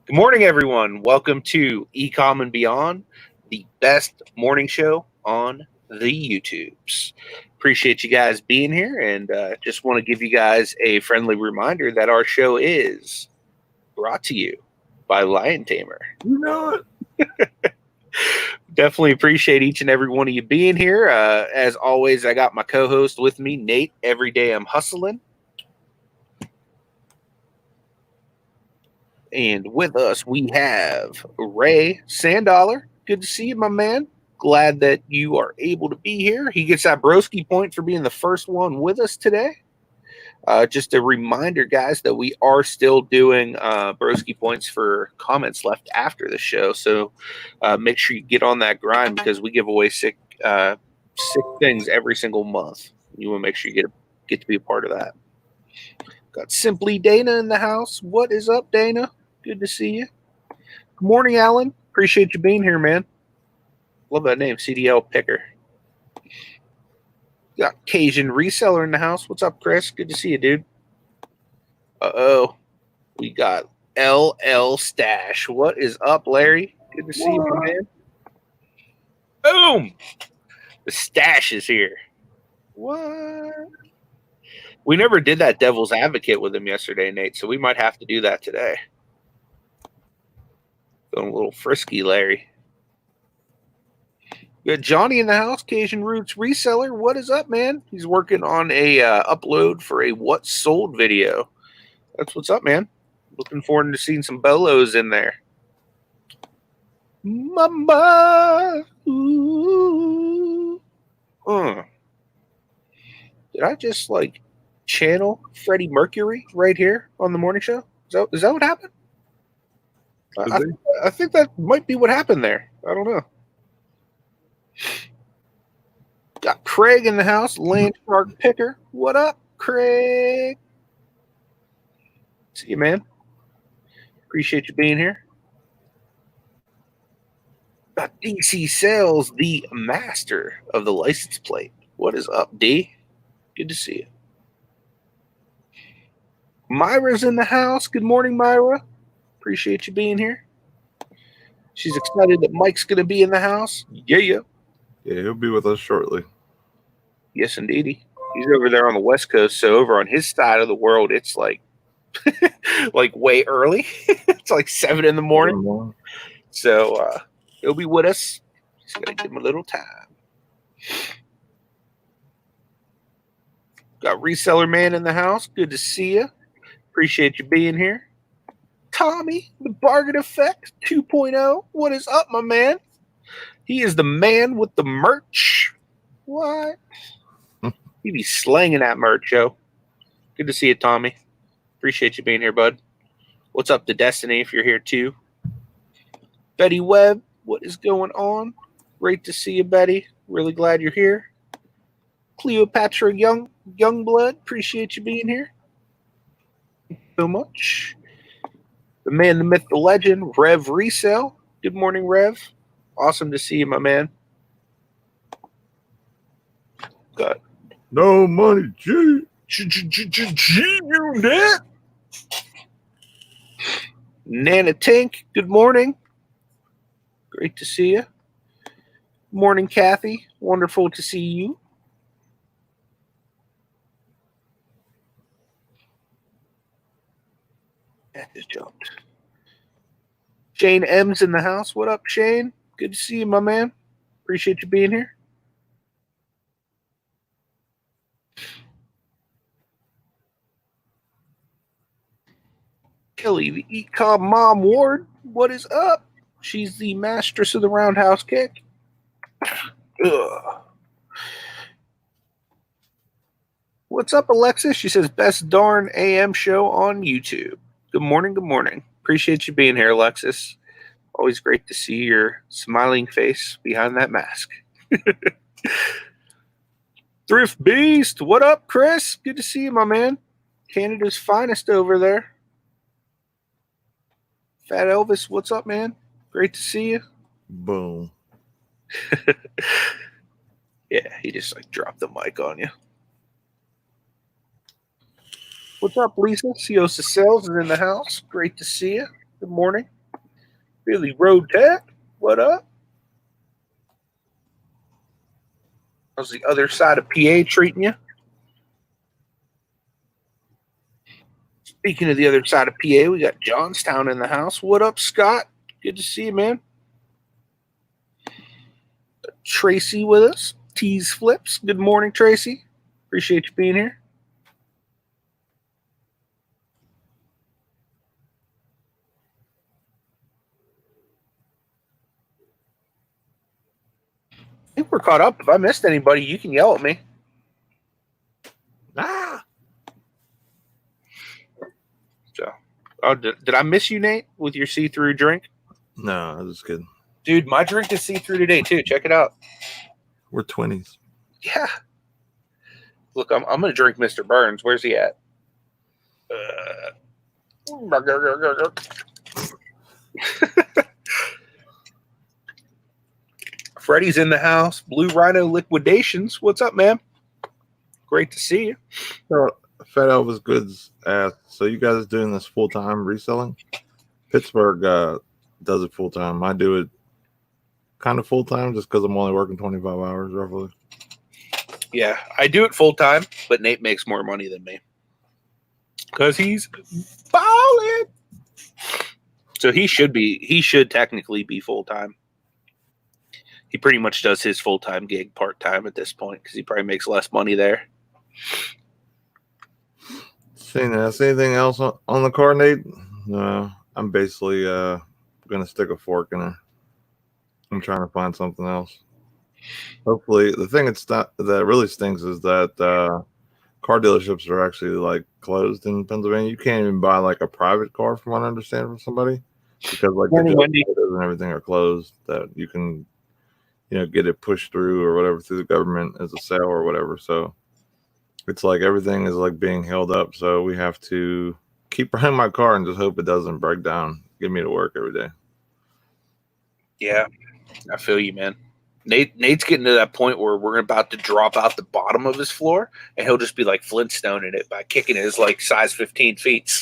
Good morning, everyone. Welcome to ECOM and Beyond, the best morning show on the YouTubes. Appreciate you guys being here, and just want to give you guys a friendly reminder that our show is brought to you by Lion Tamer. You know it. Definitely appreciate each and every one of you being here. As always, I got my co-host with me, Nate. Every day I'm hustling. And with us, we have Ray Sandollar. Good to see you, my man. Glad that you are able to be here. He gets that broski point for being the first one with us today. Just a reminder, guys, that we are still doing broski points for comments left after the show. So make sure you get on that grind because we give away sick things every single month. You want to make sure you get to be a part of that. Got Simply Dana in the house. What is up, Dana? Good to see you. Good morning, Alan. Appreciate you being here, man. Love that name, CDL Picker. Got Cajun Reseller in the house. What's up, Chris? Good to see you, dude. Uh-oh. We got LL Stash. What is up, Larry? Good to see you, my man. Boom! The Stash is here. What? We never did that devil's advocate with him yesterday, Nate, so we might have to do that today. Going a little frisky, Larry. We got Johnny in the house, Cajun Roots Reseller. What is up, man? He's working on a upload for a What Sold video. That's what's up, man. Looking forward to seeing some bolos in there. Mama. Ooh. Did I just, like, channel Freddie Mercury right here on the morning show? Is that what happened? I think that might be what happened there. I don't know. Got Craig in the house, Landshark Picker. What up, Craig? See you, man. Appreciate you being here. Got DC Sales, the master of the license plate. What is up, D? Good to see you. Myra's in the house. Good morning, Myra. Appreciate you being here. She's excited that Mike's going to be in the house. Yeah. Yeah, he'll be with us shortly. Yes, indeedy. He's over there on the West Coast, so over on his side of the world, it's like way early. It's like 7 in the morning. So he'll be with us. Just got to give him a little time. Got Reseller Man in the house. Good to see you. Appreciate you being here. Tommy, the Bargain Effect 2.0. What is up, my man? He is the man with the merch. What? He be slanging that merch, yo. Good to see you, Tommy. Appreciate you being here, bud. What's up to Destiny if you're here too? Betty Webb, what is going on? Great to see you, Betty. Really glad you're here. Cleopatra Youngblood, appreciate you being here. Thank you so much. The man, the myth, the legend, Rev Resell. Good morning, Rev. Awesome to see you, my man. Got No money, G. G-Unit. Nana Tink, good morning. Great to see you. Morning, Kathy. Wonderful to see you. That just jumped. Shane M's in the house. What up, Shane? Good to see you, my man. Appreciate you being here. Kelly, the ECOM Mom Ward. What is up? She's the mistress of the roundhouse kick. Ugh. What's up, Alexis? She says, best darn AM show on YouTube. Good morning, good morning. Appreciate you being here, Alexis. Always great to see your smiling face behind that mask. Thrift Beast, what up, Chris? Good to see you, my man. Canada's finest over there. Fat Elvis, what's up, man? Great to see you. Boom. Yeah, he just like dropped the mic on you. What's up, Lisa? Siosa Sales is in the house. Great to see you. Good morning. Billy Road Tech, what up? How's the other side of PA treating you? Speaking of the other side of PA, we got Johnstown in the house. What up, Scott? Good to see you, man. Tracy with us. Tease Flips. Good morning, Tracy. Appreciate you being here. I think we're caught up. If I missed anybody, you can yell at me. Ah! So, did I miss you, Nate, with your see-through drink? No, I was just kidding. Dude, my drink is see-through today, too. Check it out. We're 20s. Yeah. Look, I'm going to drink Mr. Burns. Where's he at? Freddie's in the house. Blue Rhino Liquidations. What's up, man? Great to see you. So, Fed Elvis Goods asked, so you guys doing this full-time reselling? Pittsburgh does it full-time. I do it kind of full-time just because I'm only working 25 hours roughly. Yeah, I do it full-time, but Nate makes more money than me because he's balling. So he should technically be full-time. He pretty much does his full-time gig part-time at this point because he probably makes less money there. See anything else on the card, Nate? No, I'm basically gonna stick a fork in her. I'm trying to find something else. Hopefully, the thing that really stinks is that car dealerships are actually like closed in Pennsylvania. You can't even buy like a private car, from what I understand, from somebody because like the dealerships and everything are closed. That you can, get it pushed through or whatever through the government as a sale or whatever. So it's like everything is like being held up. So we have to keep running my car and just hope it doesn't break down. Get me to work every day. Yeah, I feel you, man. Nate's getting to that point where we're about to drop out the bottom of his floor, and he'll just be like Flintstoning it by kicking his like size 15 feet.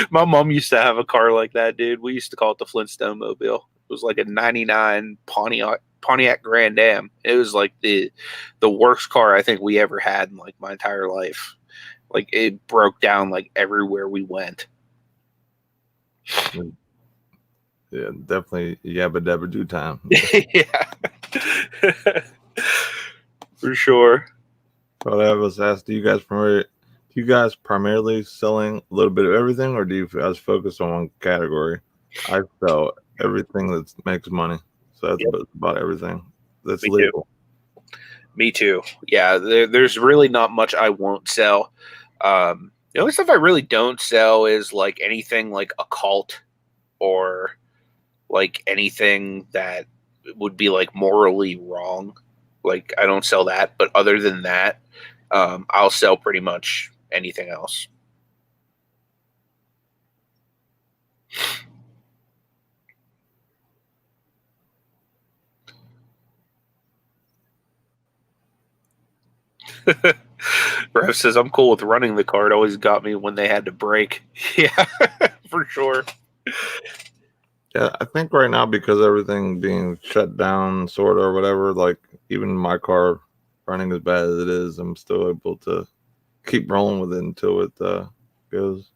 My mom used to have a car like that, dude. We used to call it the Flintstone Mobile. It was like a 99 Pontiac Grand Am. It was like the worst car I think we ever had in like my entire life. Like it broke down like everywhere we went. Yeah, definitely yabba dabba do time. Yeah. For sure. Well, I was asked, do you guys primarily selling a little bit of everything, or do you guys focus on one category? I sell everything that makes money. So that's about everything that's legal. Me too. Yeah, there's really not much I won't sell. The only stuff I really don't sell is like anything like occult or like anything that would be like morally wrong. Like I don't sell that, but other than that, I'll sell pretty much anything else. Rev says, I'm cool with running the car. It always got me when they had to brake. Yeah, for sure. Yeah, I think right now, because everything being shut down, sort of, or whatever, like even my car running as bad as it is, I'm still able to keep rolling with it until it goes.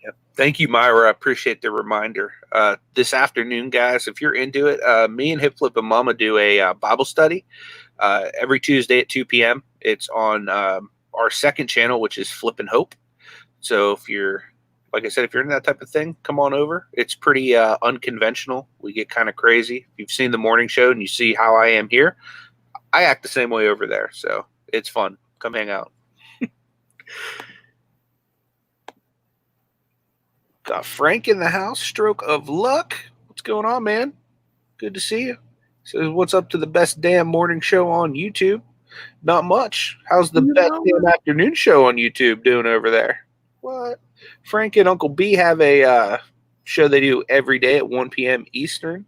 Yep. Thank you, Myra. I appreciate the reminder. This afternoon, guys, if you're into it, me and Hip Flip and Mama do a Bible study every Tuesday at 2 p.m. It's on our second channel, which is Flippin Hope. So if you're, like I said, if you're into that type of thing, come on over. It's pretty unconventional. We get kind of crazy. If you've seen the morning show and you see how I am here, I act the same way over there. So it's fun. Come hang out. Got Frank in the house. Stroke of luck. What's going on, man? Good to see you. Says, what's up to the best damn morning show on YouTube? Not much. How's the best damn afternoon show on YouTube doing over there? What? Frank and Uncle B have a show they do every day at 1 p.m. Eastern.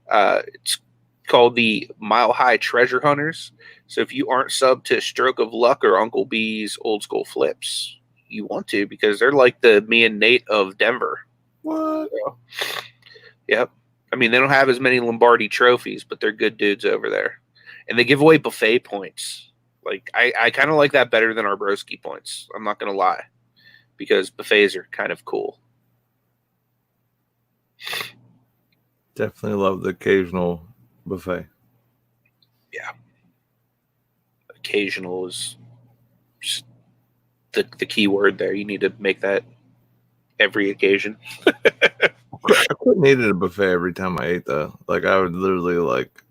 It's called the Mile High Treasure Hunters. So if you aren't subbed to Stroke of Luck or Uncle B's Old School Flips, you want to, because they're like the me and Nate of Denver. What? So, yep. I mean, they don't have as many Lombardi trophies, but they're good dudes over there. And they give away buffet points. Like, I kind of like that better than our broski points. I'm not going to lie. Because buffets are kind of cool. Definitely love the occasional buffet. Yeah. Occasional is the key word there. You need to make that every occasion. I couldn't eat at a buffet every time I ate, though. Like, I would literally, like,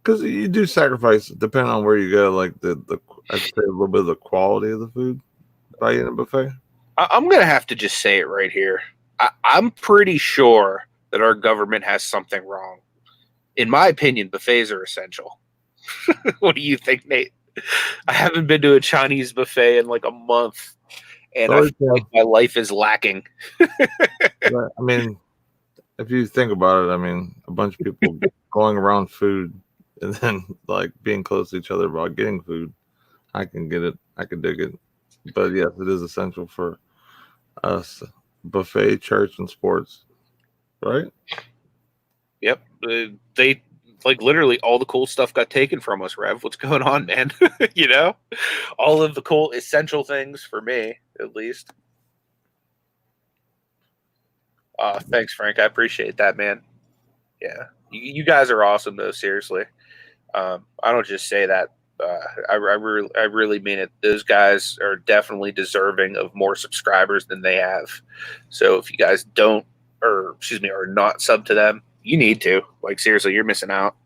because you do sacrifice, depending on where you go, like, I'd say a little bit of the quality of the food if I eat at a buffet. I'm going to have to just say it right here. I'm pretty sure that our government has something wrong. In my opinion, buffets are essential. What do you think, Nate? I haven't been to a Chinese buffet in like a month, and I feel like my life is lacking. I mean, if you think about it, I mean, a bunch of people going around food and then like being close to each other about getting food, I can get it. I can dig it. But yes, it is essential for us. Buffet, church, and sports, right? Yep. They like literally all the cool stuff got taken from us, Rev. What's going on, man? You know, all of the cool essential things for me, at least. Thanks, Frank. I appreciate that, man. Yeah, you guys are awesome, though. Seriously, I don't just say that. I really mean it. Those guys are definitely deserving of more subscribers than they have. So if you guys don't, or excuse me, are not sub to them, you need to. Like, seriously, you're missing out.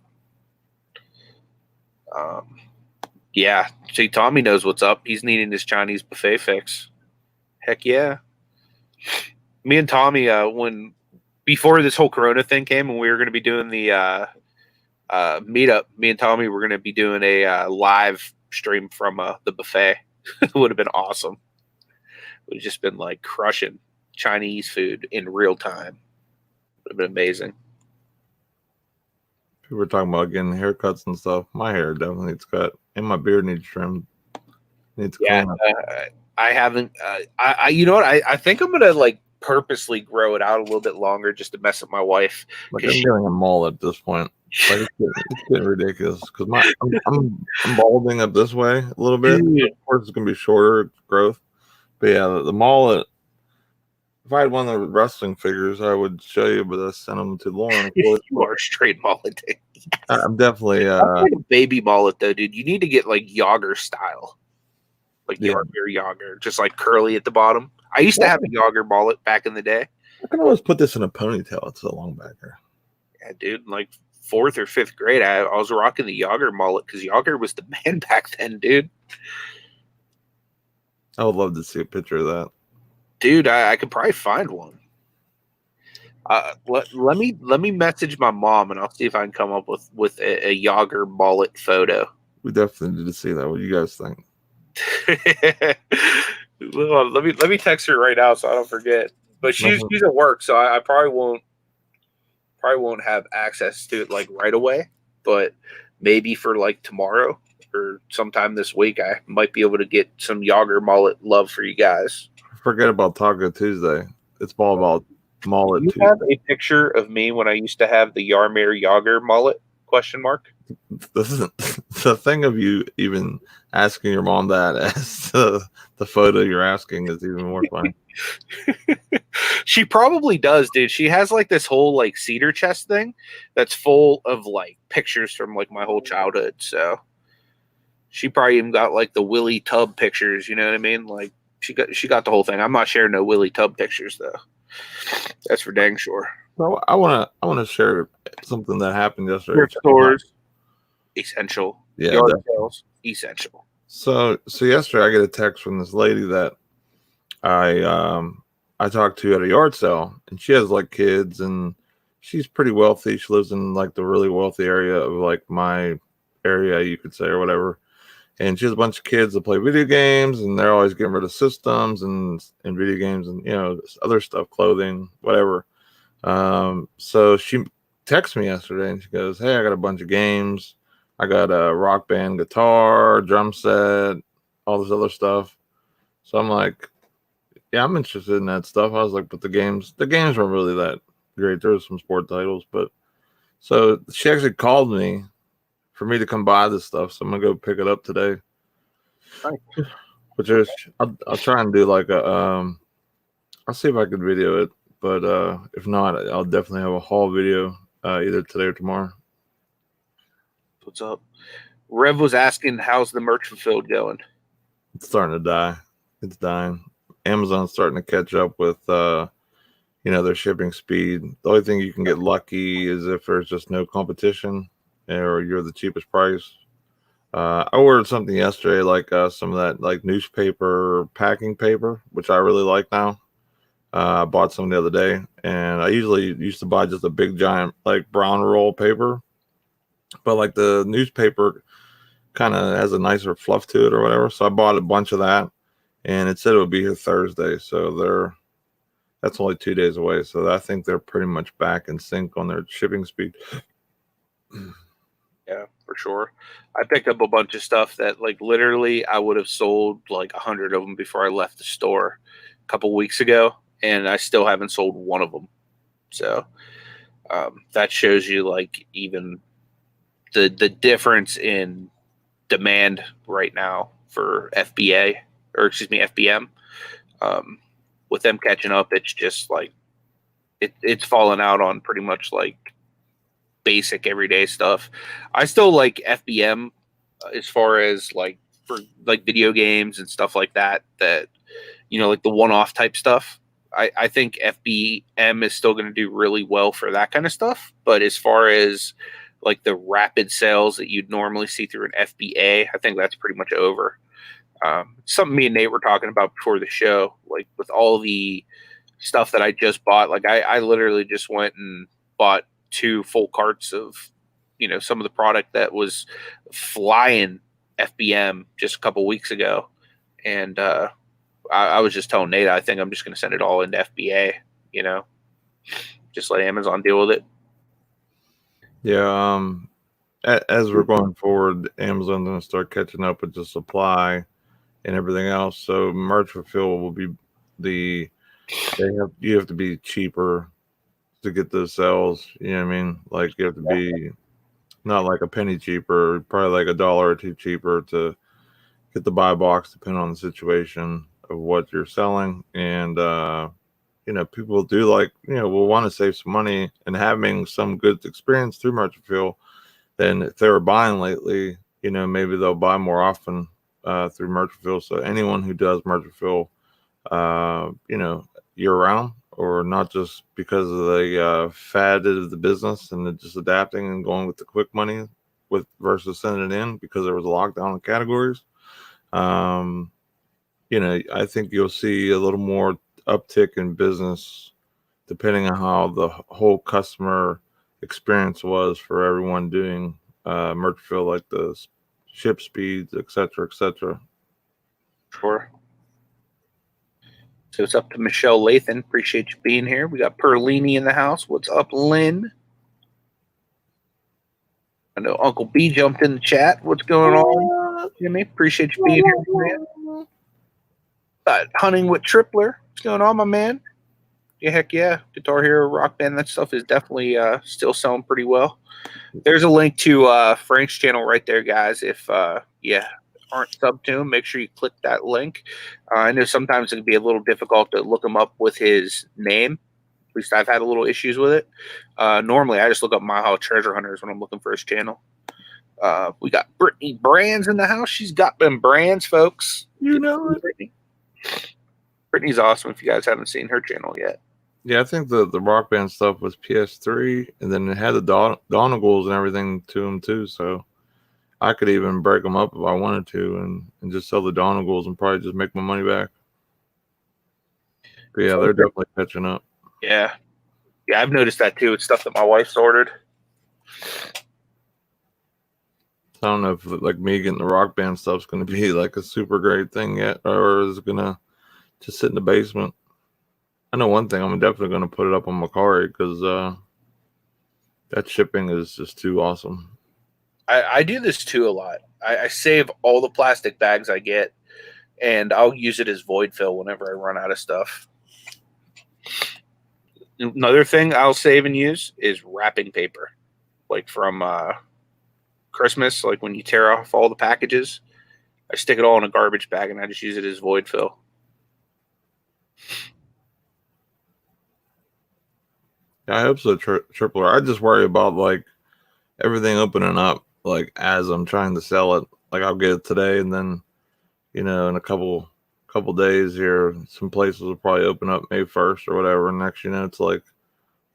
Yeah. See, Tommy knows what's up. He's needing his Chinese buffet fix. Heck yeah. Me and Tommy, before this whole Corona thing came and we were going to be doing the meetup, me and Tommy were going to be doing a live stream from the buffet. It would have been awesome. We'd just been like crushing Chinese food in real time. Would have been amazing. People were talking about getting haircuts and stuff. My hair definitely needs cut, and my beard needs trimmed. Needs yeah, I haven't. I you know what? I think I'm gonna like purposely grow it out a little bit longer just to mess up my wife. Like, I'm getting a mullet at this point. Like, it's getting ridiculous because I'm balding up this way a little bit. Of course, it's gonna be shorter growth, but yeah, the mullet. If I had one of the wrestling figures, I would show you, but I sent them to Lauren. You are straight mullet. Yes. I'm definitely like a baby mullet though, dude. You need to get like Yager style, like Yager, just like curly at the bottom. I used to have a Yager mullet back in the day. I can always put this in a ponytail. It's a long back here. Yeah, dude. Like 4th or 5th grade, I was rocking the Yager mullet because Yager was the man back then, dude. I would love to see a picture of that. Dude, I could probably find one. Let me message my mom and I'll see if I can come up with a Yager mullet photo. We definitely need to see that. What do you guys think? let me text her right now so I don't forget. But she's at work, so I probably won't have access to it like right away. But maybe for like tomorrow or sometime this week, I might be able to get some Yager mullet love for you guys. Forget about Taco Tuesday. It's all about mullet. Do you have a picture of me when I used to have the Yarmir Yager mullet? Question mark. This isn't the thing of you even asking your mom that as the photo you're asking is even more funny. She probably does, dude. She has like this whole like cedar chest thing that's full of like pictures from like my whole childhood. So she probably even got like the Willie Tub pictures. You know what I mean? Like she got the whole thing. I'm not sharing no Willie Tub pictures though. That's for dang sure. So I wanna share something that happened yesterday. Thrift stores, essential. Yeah, yard sales, essential. So yesterday I get a text from this lady that I talked to at a yard sale, and she has like kids, and she's pretty wealthy. She lives in like the really wealthy area of like my area, you could say, or whatever. And she has a bunch of kids that play video games, and they're always getting rid of systems and video games and, you know, other stuff, clothing, whatever. So she texted me yesterday and she goes, "Hey, I got a bunch of games. I got a Rock Band guitar, drum set, all this other stuff." So I'm like, Yeah, I'm interested in that stuff. I was like, but the games weren't really that great. There was some sport titles, but so she actually called me for me to come buy this stuff. So I'm gonna go pick it up today. Nice. Which is, I'll try and do like a I'll see if I can video it, but if not, I'll definitely have a haul video either today or tomorrow. What's up? Rev was asking, how's the merch fulfilled going? It's starting to die. It's dying. Amazon's starting to catch up with their shipping speed. The only thing you can get lucky is if there's just no competition or you're the cheapest price. I ordered something yesterday, like some of that like newspaper packing paper, which I really like now. I bought some the other day, and I usually used to buy just a big giant like brown roll paper, but like the newspaper kind of has a nicer fluff to it or whatever. So I bought a bunch of that, and it said it would be here Thursday. So that's only 2 days away. So I think they're pretty much back in sync on their shipping speed. Yeah, for sure. I picked up a bunch of stuff that like literally I would have sold like 100 of them before I left the store a couple weeks ago, and I still haven't sold one of them. So that shows you like even the difference in demand right now for FBA, or excuse me, FBM. With them catching up, it's just like it's fallen out on pretty much like basic everyday stuff. I still like FBM as far as like for like video games and stuff like that, like the one-off type stuff. I think FBM is still going to do really well for that kind of stuff. But as far as like the rapid sales that you'd normally see through an FBA, I think that's pretty much over. Something me and Nate were talking about before the show, like with all the stuff that I just bought, like I literally just went and bought 2 full carts of, some of the product that was flying FBM just a couple weeks ago. And I was just telling Nate, I think I'm just going to send it all into FBA, just let Amazon deal with it. Yeah. As we're going forward, Amazon's going to start catching up with the supply and everything else. So merch fulfill will be you have to be cheaper to get those sales. You know what I mean? Like you have to be not like a penny cheaper, probably like $1 or $2 cheaper to get the buy box, depending on the situation of what you're selling. And people do like will want to save some money, and having some good experience through merch fulfill. Then if they were buying lately, maybe they'll buy more often through merch fulfill. So anyone who does merch fulfill, year round, or not just because of the fad of the business and just adapting and going with the quick money versus sending it in because there was a lockdown in categories. I think you'll see a little more uptick in business depending on how the whole customer experience was for everyone doing merch fill, like the ship speeds, et cetera, et cetera. Sure. So it's up to Michelle Lathan. Appreciate you being here. We got Perlini in the house. What's up, Lynn? I know Uncle B jumped in the chat. What's going on, Jimmy? Appreciate you being here, man. Hunting with Tripler. What's going on, my man? Yeah, heck yeah. Guitar Hero, Rock Band, that stuff is definitely still selling pretty well. There's a link to Frank's channel right there, guys. If aren't subbed to him, make sure you click that link. I know sometimes it can be a little difficult to look him up with his name. At least I've had a little issues with it. Normally, I just look up Mile High Treasure Hunters when I'm looking for his channel. We got Brittany Brands in the house. She's got them brands, folks. You know it. Brittany's awesome if you guys haven't seen her channel yet. Yeah, I think the Rock Band stuff was PS3, and then it had the donagles and everything to them too. So I could even break them up if I wanted to, and just sell the donagles and probably just make my money back. But yeah, they're definitely catching up. Yeah, I've noticed that too. It's stuff that my wife's ordered. I don't know if like me getting the Rock Band stuff is going to be like a super great thing yet, or is it going to just sit in the basement. I know one thing, I'm definitely going to put it up on Mercari because that shipping is just too awesome. I do this too a lot. I save all the plastic bags I get and I'll use it as void fill whenever I run out of stuff. Another thing I'll save and use is wrapping paper, like from Christmas, like when you tear off all the packages. I stick it all in a garbage bag and I just use it as void fill. Yeah, I hope so, Tripler. I just worry about like everything opening up like as I'm trying to sell it. Like I'll get it today, and then in a couple days here, some places will probably open up May 1st or whatever. And next, it's like,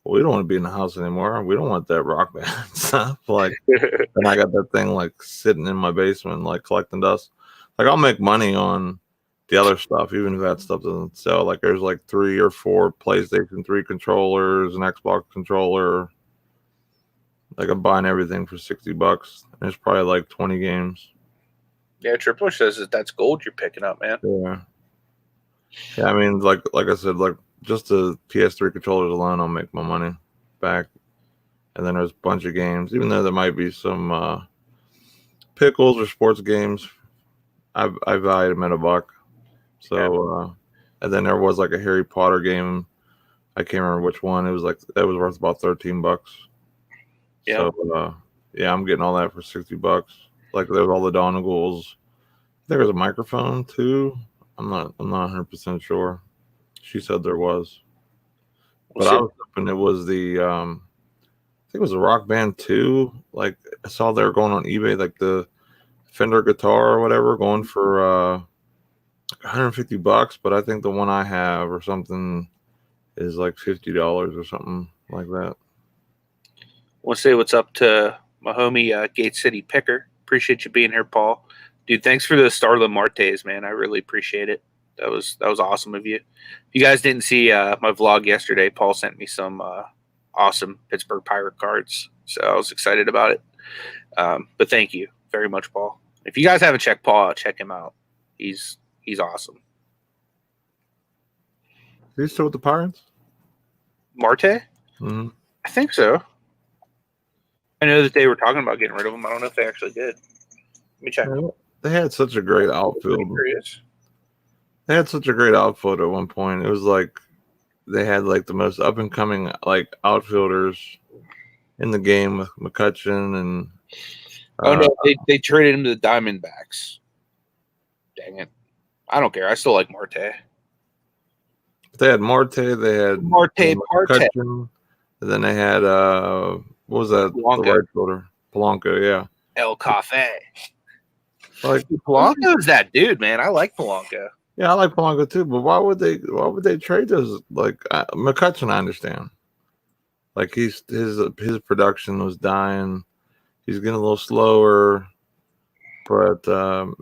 well, we don't want to be in the house anymore. We don't want that Rock Band stuff. Like, and I got that thing like sitting in my basement, like collecting dust. Like I'll make money on the other stuff, even if that stuff doesn't sell. Like there's like 3 or 4 PlayStation 3 controllers, an Xbox controller. Like I'm buying everything for $60. There's probably like 20 games. Yeah, Tripler says that's gold you're picking up, man. Yeah. Yeah, I mean, like I said, like just the PS3 controllers alone, I'll make my money back. And then there's a bunch of games, even though there might be some pickles or sports games. I valued them at $1. So, and then there was like a Harry Potter game. I can't remember which one. It was like that was worth about $13. Yeah. So, yeah, I'm getting all that for $60. Like there was all the dongles. There was a microphone too. I'm not 100% sure. She said there was, but I was hoping it was the I think it was a Rock Band 2. Like I saw they were going on eBay, like the Fender guitar or whatever, going for $150. But I think the one I have or something is like $50 or something like that. I want to say what's up to my homie Gate City Picker. Appreciate you being here, Paul. Dude, thanks for the Starlin Martes, man. I really appreciate it. That was awesome of you. If you guys didn't see my vlog yesterday, Paul sent me some awesome Pittsburgh Pirate cards, so I was excited about it. But thank you very much, Paul. If you guys haven't checked Paul out, check him out. He's awesome. Are you still with the Pirates? Marte? Mm-hmm. I think so. I know that they were talking about getting rid of him. I don't know if they actually did. Let me check. They had such a great outfield. They had such a great outfield at one point. It was like they had like the most up and coming like outfielders in the game with McCutcheon and. Oh no, they traded him to the Diamondbacks. Dang it! I don't care. I still like Marte. They had Marte. They had McCutcheon. And then they had what was that? Polanco. The right fielder, Polanco. Yeah. El Cafe. Like Polanco's that dude, man. I like Polanco. Yeah, I like Polanco too. But why would they trade those? Like McCutcheon, I understand. Like his production was dying. He's getting a little slower. But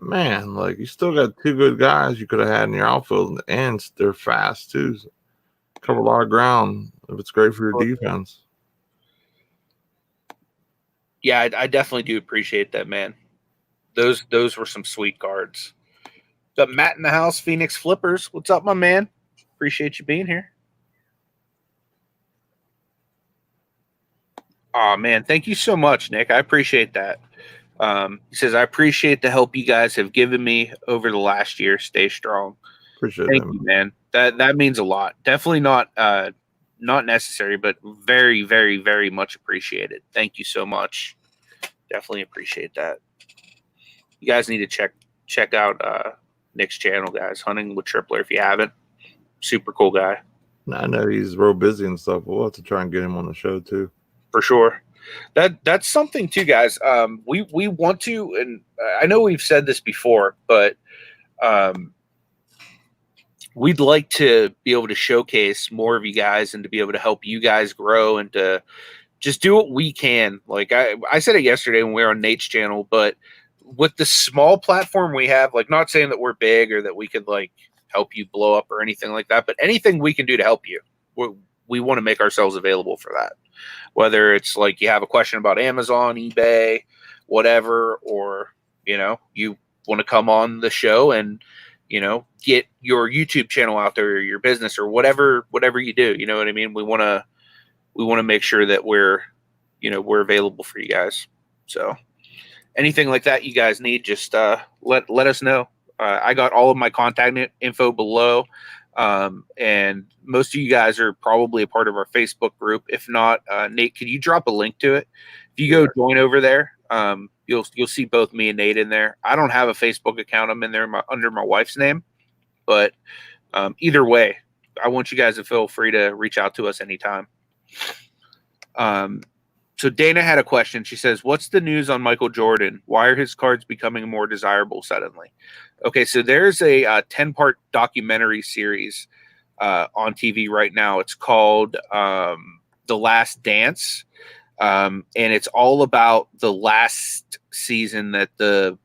man, like you still got 2 good guys you could have had in your outfield, and they're fast too. Cover a lot of ground. If it's great for your defense. Yeah, I definitely do appreciate that, man. Those were some sweet cards. Got Matt in the house, Phoenix Flippers. What's up, my man? Appreciate you being here. Oh man, thank you so much, Nick. I appreciate that. He says, I appreciate the help you guys have given me over the last year. Stay strong. Appreciate Thank that, you, man. That means a lot. Definitely not necessary, but very, very, very much appreciated. Thank you so much. Definitely appreciate that. You guys need to check out Nick's channel, guys. Hunting with Tripler if you haven't. Super cool guy. I know he's real busy and stuff. We'll have to try and get him on the show too. For sure. That's something too, guys. We want to, and I know we've said this before, but we'd like to be able to showcase more of you guys and to be able to help you guys grow and to just do what we can. Like I said it yesterday when we were on Nate's channel, but with the small platform we have, like not saying that we're big or that we could like help you blow up or anything like that, but anything we can do to help you, we want to make ourselves available for that. Whether it's like you have a question about Amazon, eBay, whatever, or, you want to come on the show and, get your YouTube channel out there or your business or whatever you do, you know what I mean? We want to make sure that we're available for you guys. So anything like that you guys need, just let us know. I got all of my contact info below. And most of you guys are probably a part of our Facebook group. If not, Nate, could you drop a link to it? If you go join over there, you'll see both me and Nate in there. I don't have a Facebook account. I'm in there under my wife's name, but either way, I want you guys to feel free to reach out to us anytime. So Dana had a question. She says, what's the news on Michael Jordan? Why are his cards becoming more desirable suddenly? Okay, so there's a 10-part documentary series on TV right now. It's called The Last Dance, and it's all about the last season that the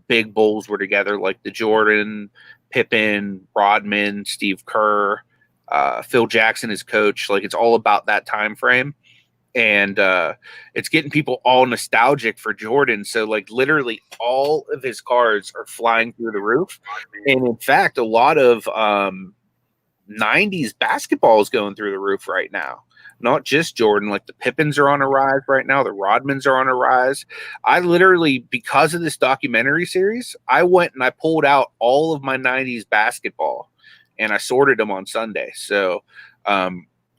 big bulls were together, like the Jordan, Pippen, Rodman, Steve Kerr, Phil Jackson as coach. Like, it's all about that time frame. And it's getting people all nostalgic for Jordan. So, like, literally all of his cards are flying through the roof. And in fact, a lot of 90s basketball is going through the roof right now. Not just Jordan. Like, the Pippins are on a rise right now. The Rodmans are on a rise. I literally, because of this documentary series, I went and I pulled out all of my 90s basketball and I sorted them on Sunday. So,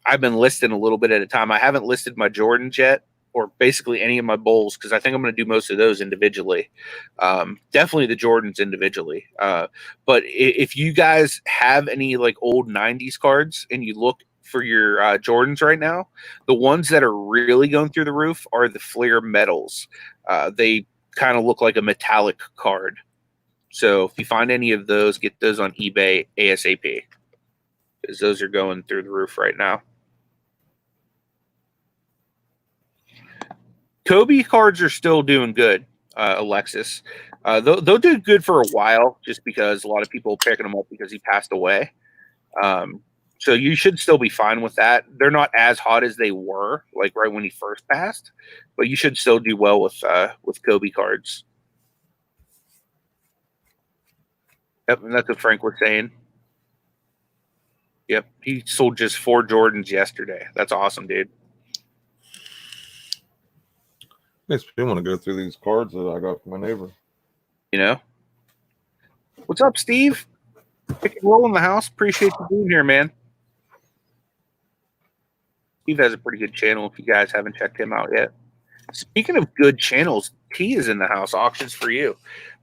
I've been listing a little bit at a time. I haven't listed my Jordans yet, or basically any of my Bulls, because I think I'm going to do most of those individually. Definitely the Jordans individually. But if you guys have any like old 90s cards and you look for your Jordans right now, the ones that are really going through the roof are the Flair Metals. They kind of look like a metallic card. So if you find any of those, get those on eBay ASAP, because those are going through the roof right now. Kobe cards are still doing good, Alexis. They'll do good for a while, just because a lot of people are picking them up because he passed away. So you should still be fine with that. They're not as hot as they were, like right when he first passed, but you should still do well with Kobe cards. Yep, and that's what Frank was saying. Yep, he sold just 4 Jordans yesterday. That's awesome, dude. Makes me want to go through these cards that I got from my neighbor. You know? What's up, Steve? Pick and roll in the house. Appreciate you being here, man. Steve has a pretty good channel if you guys haven't checked him out yet. Speaking of good channels, T is in the house. Auctions for you.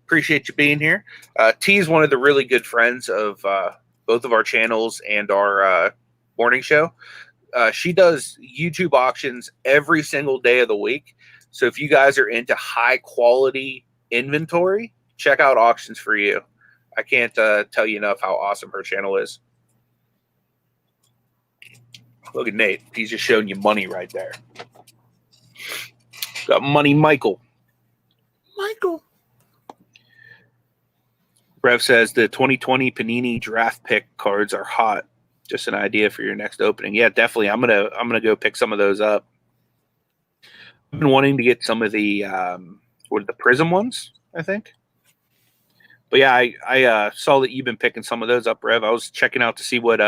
Appreciate you being here. T is one of the really good friends of both of our channels and our morning show. She does YouTube auctions every single day of the week. So if you guys are into high quality inventory, check out Auctions for You. I can't tell you enough how awesome her channel is. Look at Nate. He's just showing you money right there. Got money, Michael. Michael. Rev says the 2020 Panini draft pick cards are hot. Just an idea for your next opening. Yeah, definitely. I'm gonna go pick some of those up. I've been wanting to get some of the the Prism ones, I think. But yeah, I saw that you've been picking some of those up, Rev. I was checking out to see what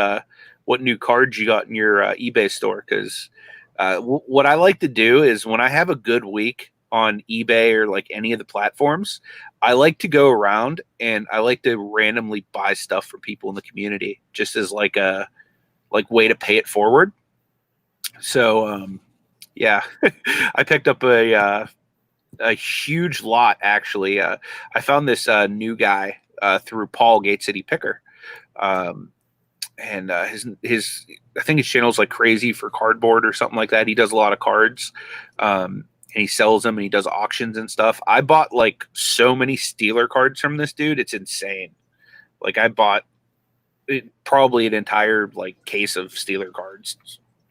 new cards you got in your eBay store, because what I like to do is when I have a good week on eBay or like any of the platforms, I like to go around and I like to randomly buy stuff from people in the community, just as like a way to pay it forward. So yeah, I picked up a huge lot, actually. I found this new guy through Paul, Gate City Picker. And his I think his channel's like Crazy for Cardboard or something like that. He does a lot of cards. And he sells them and he does auctions and stuff. I bought like so many Steeler cards from this dude. It's insane. Like, I bought probably an entire like case of Steeler cards.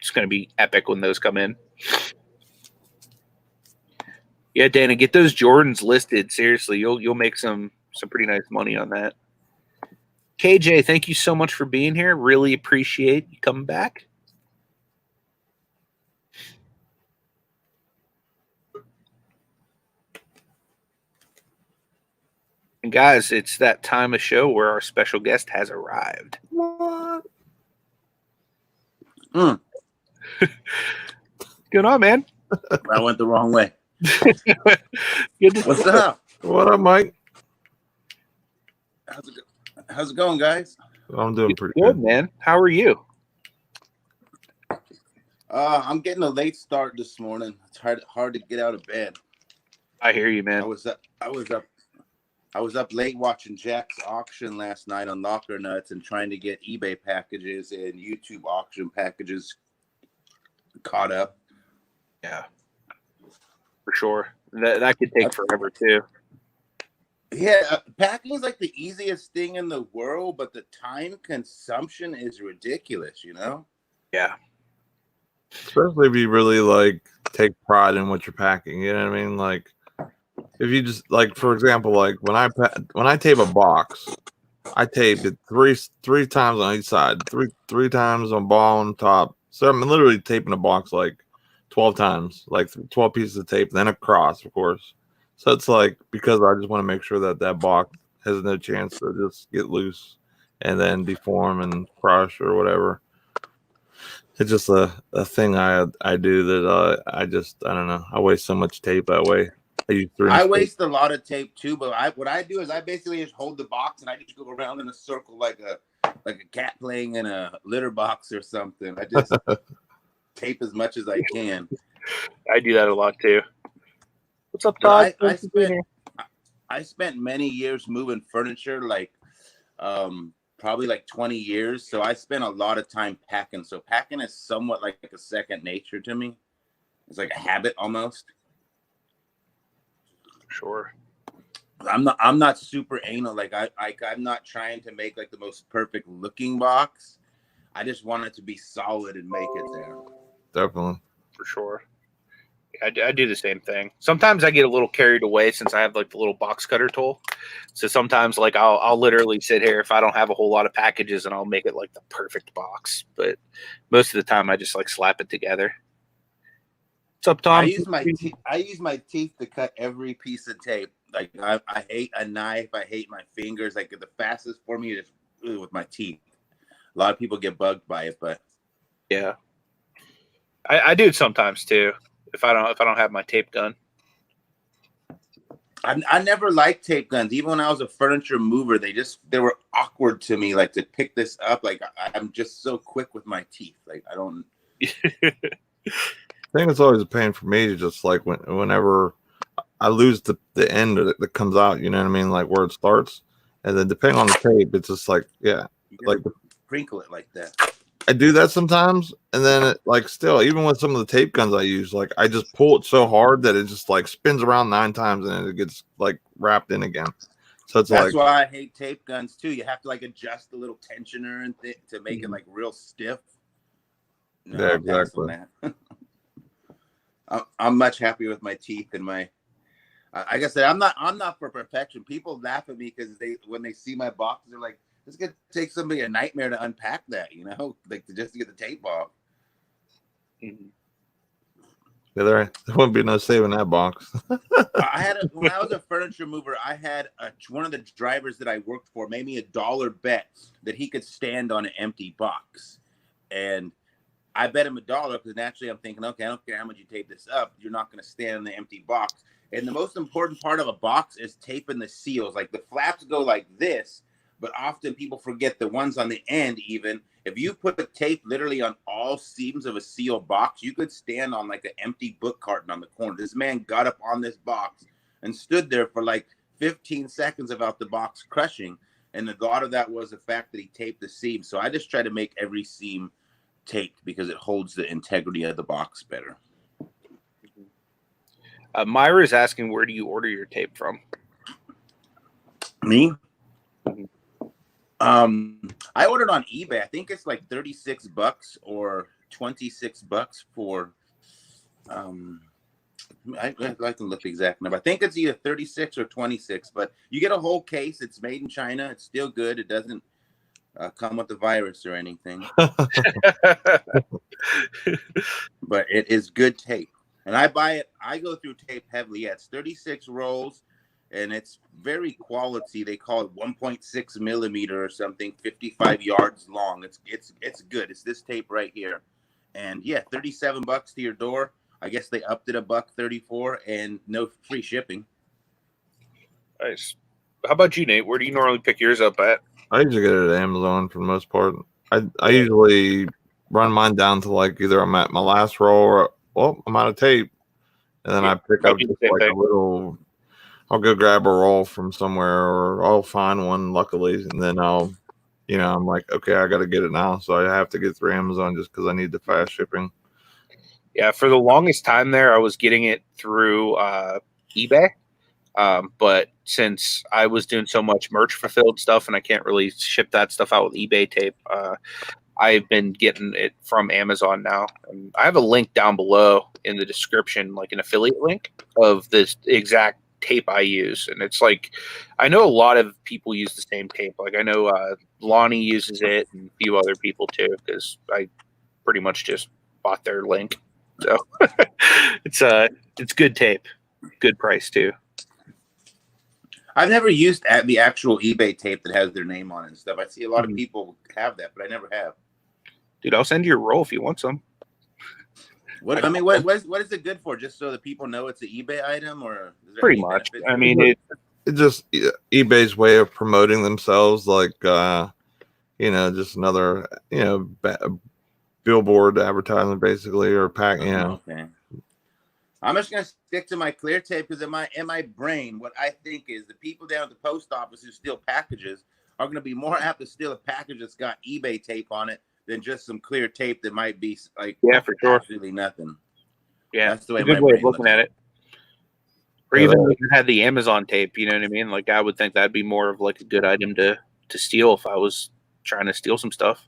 It's going to be epic when those come in. Yeah, Dana, get those Jordans listed. Seriously, you'll make some pretty nice money on that. KJ, thank you so much for being here. Really appreciate you coming back. And guys, it's that time of show where our special guest has arrived. What? Going Going on, man? I went the wrong way. Good to What's see up? What up, Mike? How's it going, guys? I'm doing pretty Good, good. man. How are you? I'm getting a late start this morning. It's hard to get out of bed. I hear you, man. I was up late watching Jack's auction last night on Locker Nuts and trying to get eBay packages and YouTube auction packages caught up. Yeah, for sure. That could take forever too. Yeah, packing is like the easiest thing in the world, but the time consumption is ridiculous, you know? Yeah. Especially if you really like take pride in what you're packing. You know what I mean? Like if you just like, for example, like when I tape a box, I tape it three times on each side, three times on bottom, top. So I'm literally taping a box like 12 times, like 12 pieces of tape, then across, of course. So it's like, because I just want to make sure that that box has no chance to just get loose and then deform and crush or whatever. It's just a thing I do that I don't know. I waste so much tape that way. I waste a lot of tape too, but what I do is I basically just hold the box and I just go around in a circle like a cat playing in a litter box or something. I just tape as much as I can. I do that a lot too. What's up, Todd? I spent many years moving furniture, like probably like 20 years. So I spent a lot of time packing. So packing is somewhat like a second nature to me. It's like a habit almost. Sure. I'm not super anal. Like I'm not trying to make like the most perfect looking box. I just want it to be solid and make it there. Definitely. For sure. I do the same thing. Sometimes I get a little carried away since I have like the little box cutter tool. So sometimes like I'll literally sit here if I don't have a whole lot of packages and I'll make it like the perfect box. But most of the time I just like slap it together. What's up, Tom? I use my teeth to cut every piece of tape. Like I hate a knife. I hate my fingers. Like the fastest for me is with my teeth. A lot of people get bugged by it, but yeah, I do it sometimes too. If I don't have my tape gun. I never liked tape guns. Even when I was a furniture mover, they were awkward to me. Like to pick this up, like I'm just so quick with my teeth. Like I don't. I think it's always a pain for me to just like whenever I lose the end that comes out, you know what I mean? Like where it starts. And then depending on the tape, it's just like, yeah, like crinkle it like that. I do that sometimes. And then it like still, even with some of the tape guns I use, like I just pull it so hard that it just like spins around 9 times and then it gets like wrapped in again. So that's why I hate tape guns too. You have to like adjust the little tensioner and to make it like real stiff. No, yeah, exactly. I'm much happier with my teeth and my. Like I said, I'm not for perfection. People laugh at me because when they see my boxes, they're like, "It's gonna take somebody a nightmare to unpack that," you know, like just to get the tape off. Mm-hmm. Yeah, there wouldn't be no saving that box. When I was a furniture mover, I had one of the drivers that I worked for made me $1 bet that he could stand on an empty box, and I bet him $1 because naturally I'm thinking, okay, I don't care how much you tape this up, you're not going to stand in the empty box. And the most important part of a box is taping the seals. Like the flaps go like this, but often people forget the ones on the end. Even if you put the tape literally on all seams of a sealed box, you could stand on like an empty book carton on the corner. This man got up on this box and stood there for like 15 seconds without the box crushing. And a lot of that was the fact that he taped the seam. So I just try to make every seam taped because it holds the integrity of the box better. Myra is asking, where do you order your tape from? Me? I ordered on eBay. I think it's like $36 or $26 for. I'd like to look the exact number. I think it's either 36 or 26, but you get a whole case. It's made in China. It's still good. It doesn't come with the virus or anything. But it is good tape. And I buy it. I go through tape heavily. Yeah, it's 36 rolls, and it's very quality. They call it 1.6 millimeter or something, 55 yards long. It's good. It's this tape right here, and yeah, $37 to your door. I guess they upped it $1.34 and no free shipping. Nice. How about you, Nate? Where do you normally pick yours up at? I usually get it at Amazon for the most part. I usually run mine down to like either I'm at my last roll or I'm out of tape, and then I pick I up do the just same like thing. a little. I'll go grab a roll from somewhere, or I'll find one luckily, and then I'm like, okay, I got to get it now, so I have to get through Amazon just because I need the fast shipping. Yeah, for the longest time there, I was getting it through eBay. But since I was doing so much merch fulfilled stuff and I can't really ship that stuff out with eBay tape, I've been getting it from Amazon now. And I have a link down below in the description, like an affiliate link of this exact tape I use. And it's like, I know a lot of people use the same tape. Like I know Lonnie uses it and a few other people too, because I pretty much just bought their link. So it's good tape, good price too. I've never used the actual eBay tape that has their name on it and stuff. I see a lot of people have that, but I never have. Dude, I'll send you a roll if you want some. What is it good for? Just so that people know it's an eBay item, or is there Pretty any much. benefit I to mean, it? It's just eBay's way of promoting themselves, like just another billboard advertisement basically, or pack. Okay. I'm just gonna stick to my clear tape because in my brain, what I think is the people down at the post office who steal packages are gonna be more apt to steal a package that's got eBay tape on it than just some clear tape that might be like for sure, absolutely nothing. Yeah, that's the way a good my way brain of looking at it. Or even if you had the Amazon tape, you know what I mean? Like I would think that'd be more of like a good item to steal if I was trying to steal some stuff.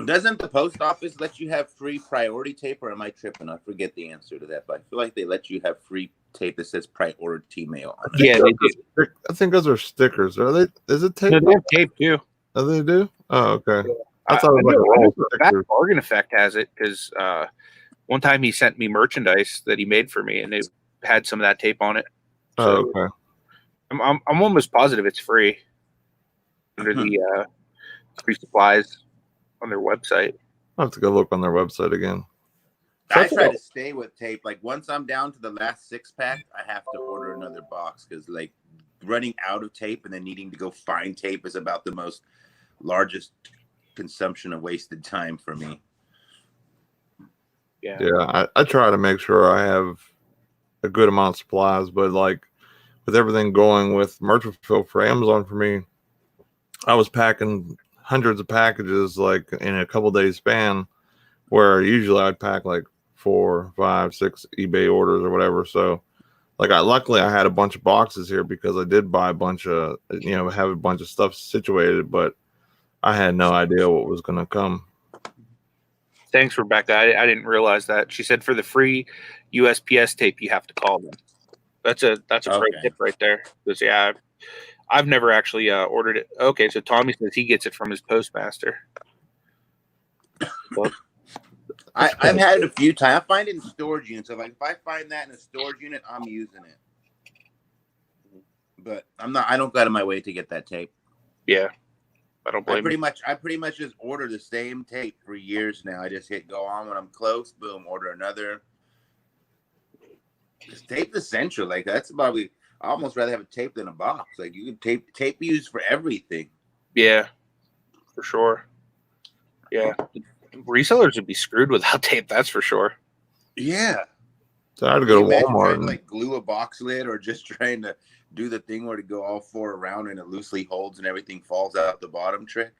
Doesn't the post office let you have free priority tape, or am I tripping? I forget the answer to that, but I feel like they let you have free tape that says priority mail on it. Yeah, they do. I think those are stickers. Are they? Is it tape? No, they have tape too. Oh, they do? Oh, okay. I thought it was like a roll of stickers. Bargain Effect has it because one time he sent me merchandise that he made for me, and it had some of that tape on it. So okay. I'm almost positive it's free under the free supplies on their website. I'll have to go look on their website again. I try to stay with tape. Like once I'm down to the last 6-pack, I have to order another box because like running out of tape and then needing to go find tape is about the most largest consumption of wasted time for me. Yeah, I try to make sure I have a good amount of supplies, but like with everything going with merch fulfill for Amazon for me, I was packing hundreds of packages like in a couple days span, where usually I'd pack like 4, 5, 6 eBay orders or whatever. So like luckily I had a bunch of boxes here because I did buy a bunch of have a bunch of stuff situated, but I had no idea what was going to come. Thanks, Rebecca. I didn't realize that. She said for the free USPS tape you have to call them. That's a great tip right there. Because I've never actually ordered it. Okay, so Tommy says he gets it from his postmaster. Well, I've had it a few times. I find it in storage units. So like if I find that in a storage unit, I'm using it. But I don't go out of my way to get that tape. Yeah. I don't blame you. I pretty much just order the same tape for years now. I just hit go on when I'm close, boom, order another. This tape is essential. Like that's probably I almost rather have a tape than a box. Like you can tape used for everything. Yeah, for sure. Yeah. Resellers would be screwed without tape, that's for sure. Yeah. So I had to go to Walmart trying to like glue a box lid or just trying to do the thing where to go all 4 around and it loosely holds and everything falls out the bottom trick.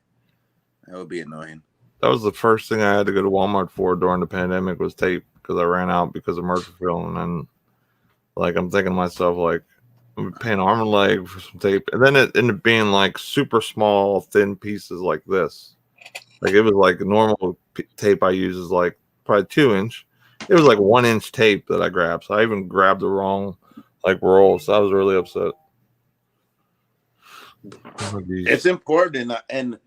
That would be annoying. That was the first thing I had to go to Walmart for during the pandemic was tape because I ran out because of merch fulfilling. And like I'm thinking to myself, like I'm paying arm and leg for some tape. And then it ended up being like super small, thin pieces like this. Like it was like normal tape I use is like probably 2-inch. It was like 1-inch tape that I grabbed. So I even grabbed the wrong like roll. So I was really upset. Oh, it's important, and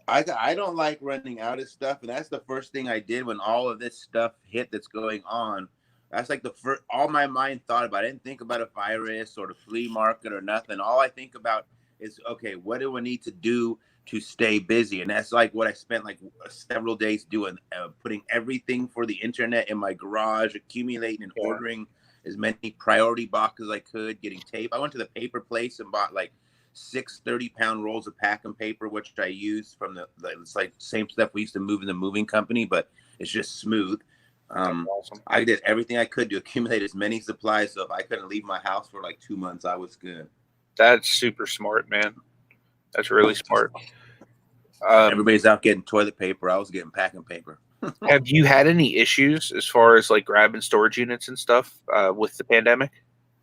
I don't like running out of stuff, and that's the first thing I did when all of this stuff hit that's going on. That's like the first all my mind thought about. I didn't think about a virus or the flea market or nothing. All I think about is, okay, what do I need to do to stay busy? And that's like what I spent like several days doing, putting everything for the internet in my garage, accumulating and ordering as many priority boxes as I could, getting tape. I went to the paper place and bought like 6 30-pound rolls of packing paper, which I use from it's like same stuff we used to move in the moving company, but it's just smooth. Awesome. I did everything I could to accumulate as many supplies, so if I couldn't leave my house for like 2 months, I was good. That's super smart, man. That's really smart. Everybody's out getting toilet paper. I was getting packing paper. Have you had any issues as far as like grabbing storage units and stuff with the pandemic?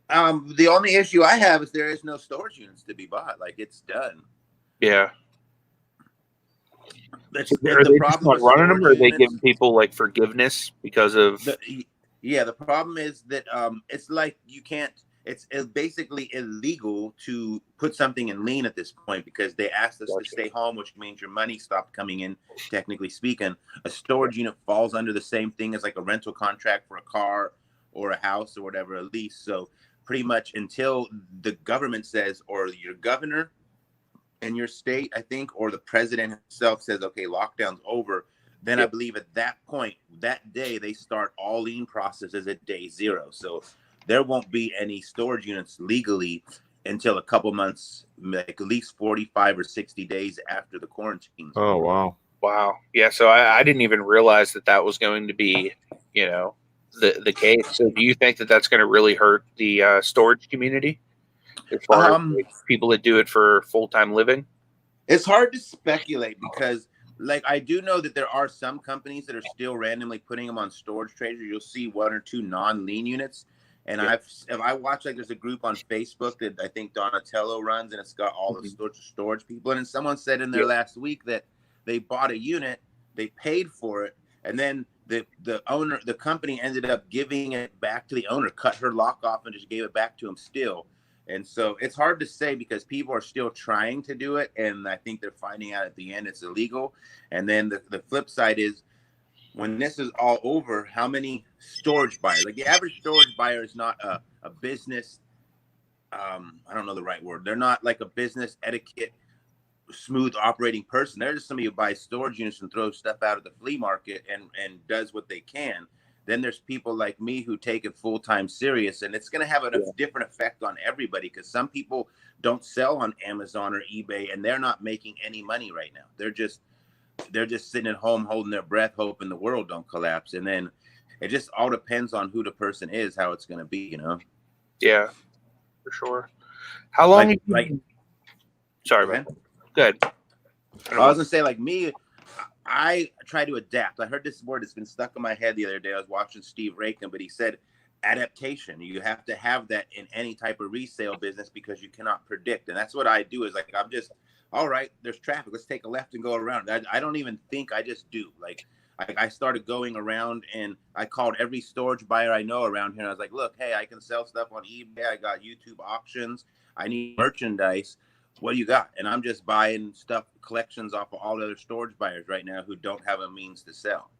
The only issue I have is there is no storage units to be bought. Like, it's done. Yeah. Are they just not running them, or are they giving people like forgiveness because of? The problem is that it's like you can't. It's basically illegal to put something in lien at this point because they asked us to stay home, which means your money stopped coming in. Technically speaking, a storage unit falls under the same thing as like a rental contract for a car or a house or whatever, a lease. So pretty much until the government says, or your governor in your state, I think, or the president himself says, okay, lockdown's over, then I believe at that point, that day, they start all lien processes at day 0. So there won't be any storage units legally until a couple months, like at least 45 or 60 days after the quarantine. Oh, wow. Wow. Yeah. So I didn't even realize that was going to be, the case. So do you think that that's going to really hurt the storage community as far as like, people that do it for full-time living? It's hard to speculate because like I do know that there are some companies that are still randomly putting them on storage traders. You'll see 1 or 2 non-lien units. And if I watch, like, there's a group on Facebook that I think Donatello runs, and it's got all the storage people. And someone said in there last week that they bought a unit, they paid for it, and then the owner, the company ended up giving it back to the owner, cut her lock off, and just gave it back to him still. And so it's hard to say because people are still trying to do it, and I think they're finding out at the end it's illegal. And then the flip side is, when this is all over, how many storage buyers? Like the average storage buyer is not a business. I don't know the right word. They're not like a business etiquette, smooth operating person. They're just somebody who buys storage units and throws stuff out of the flea market and does what they can. Then there's people like me who take it full-time serious, and it's going to have a different effect on everybody because some people don't sell on Amazon or eBay, and they're not making any money right now. They're just sitting at home holding their breath, hoping the world don't collapse. And then it just all depends on who the person is, how it's going to be, Yeah, for sure. How long? Sorry, man. Good. I was going to say, like me, I try to adapt. I heard this word that's been stuck in my head the other day. I was watching Steve Rakin, but he said adaptation. You have to have that in any type of resale business because you cannot predict. And that's what I do is like, I'm just, all right, there's traffic. Let's take a left and go around. I don't even think, I just do. Like I started going around and I called every storage buyer I know around here. And I was like, look, hey, I can sell stuff on eBay. I got YouTube auctions. I need merchandise. What do you got? And I'm just buying stuff, collections off of all the other storage buyers right now who don't have a means to sell.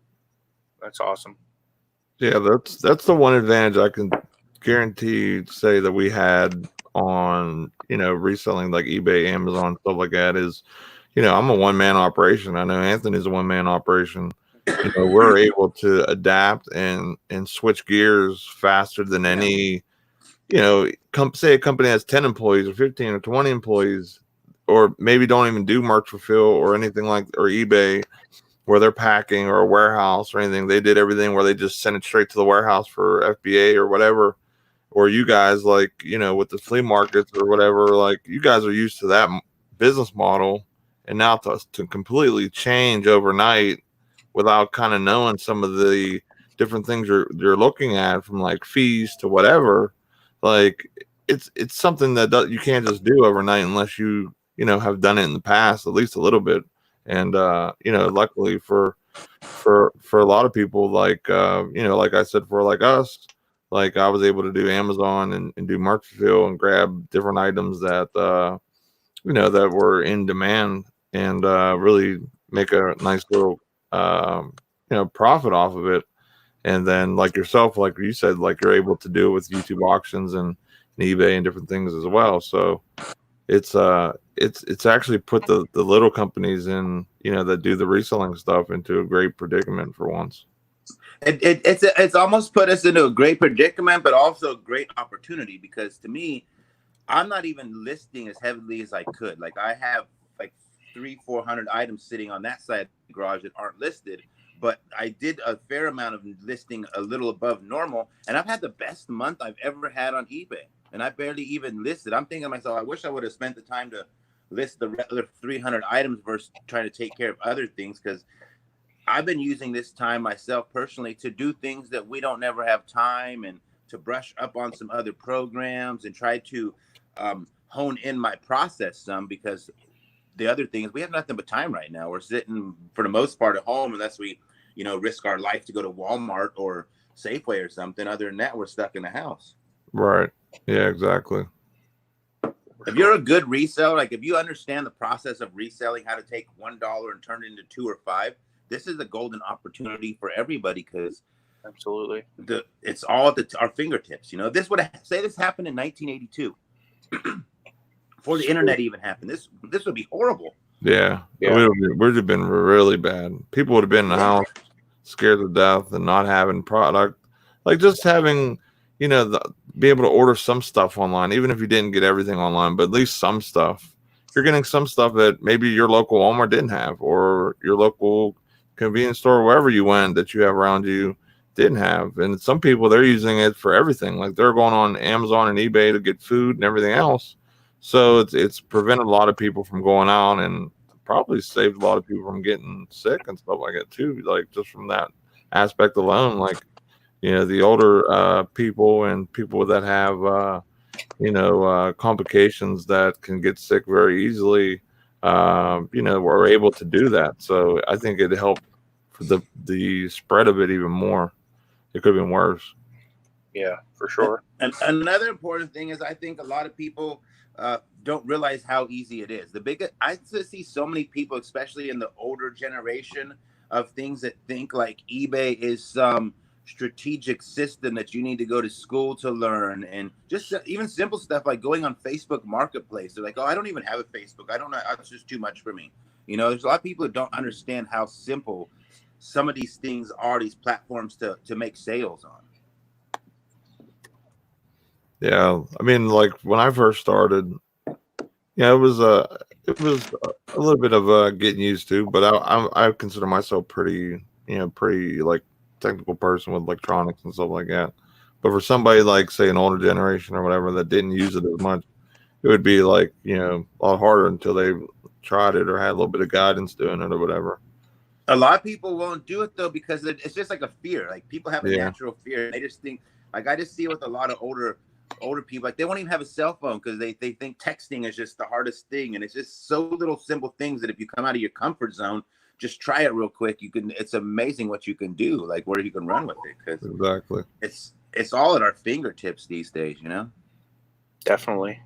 That's awesome. Yeah, that's the one advantage I can guarantee say that we had on, reselling like eBay, Amazon, stuff like that is, I'm a one-man operation. I know Anthony's a one-man operation. We're able to adapt and switch gears faster than any, say a company has 10 employees or 15 or 20 employees, or maybe don't even do merch fulfill or anything like, or eBay, where they're packing or a warehouse or anything. They did everything where they just sent it straight to the warehouse for FBA or whatever. Or you guys, like, with the flea markets or whatever, like you guys are used to that business model, and now to completely change overnight without kind of knowing some of the different things you're looking at, from like fees to whatever, like it's something that you can't just do overnight unless you have done it in the past, at least a little bit. And luckily for a lot of people, like like I said, for like us, like I was able to do Amazon and do merch fulfill and grab different items that that were in demand, and really make a nice little profit off of it. And then like yourself, like you said, like you're able to do it with YouTube auctions and eBay and different things as well. So it's actually put the little companies in, that do the reselling stuff into a great predicament for once. It's almost put us into a great predicament, but also a great opportunity, because to me, I'm not even listing as heavily as I could. Like I have like 300-400 items sitting on that side of the garage that aren't listed, but I did a fair amount of listing a little above normal, and I've had the best month I've ever had on eBay, and I barely even listed. I'm thinking to myself, I wish I would have spent the time to list the other 300 items versus trying to take care of other things, because I've been using this time myself personally to do things that we don't never have time, and to brush up on some other programs and try to hone in my process some, because the other thing is we have nothing but time right now. We're sitting for the most part at home unless we, risk our life to go to Walmart or Safeway or something. Other than that, we're stuck in the house. Right. Yeah, exactly. If you're a good reseller, like if you understand the process of reselling, how to take $1 and turn it into 2 or 5, this is a golden opportunity for everybody, because Absolutely. it's all at our fingertips. This this happened in 1982. Before the internet even happened, this would be horrible. Yeah. It would have been really bad. People would have been in the house scared to death and not having product. Like just having, be able to order some stuff online, even if you didn't get everything online, but at least some stuff. You're getting some stuff that maybe your local Walmart didn't have, or your local convenience store, wherever you went that you have around you didn't have. And some people, they're using it for everything. Like they're going on Amazon and eBay to get food and everything else. So it's prevented a lot of people from going out, and probably saved a lot of people from getting sick and stuff like that too. Like just from that aspect alone, like, the older people and people that have, complications that can get sick very easily, were able to do that. So I think it helped for the spread of it even more. It could have been worse. Yeah, for sure. And another important thing is I think a lot of people don't realize how easy it is. I just see so many people, especially in the older generation, of things that think like eBay is some strategic system that you need to go to school to learn, and just even simple stuff like going on Facebook Marketplace. They're like, oh, I don't even have a Facebook. I don't know. It's just too much for me. There's a lot of people that don't understand how simple some of these things are, these platforms to make sales on. Yeah, I mean, like when I first started, it was a little bit of getting used to, but I consider myself pretty like technical person with electronics and stuff like that. But for somebody like say an older generation or whatever that didn't use it as much, it would be like a lot harder until they tried it or had a little bit of guidance doing it or whatever. A lot of people won't do it though, because it's just like a fear. Like people have a natural fear. They just think, like I just see it with a lot of older people, like they won't even have a cell phone because they think texting is just the hardest thing. And it's just so little simple things that if you come out of your comfort zone, just try it real quick. It's amazing what you can do, like where you can run with it. Because exactly, it's all at our fingertips these days, Definitely.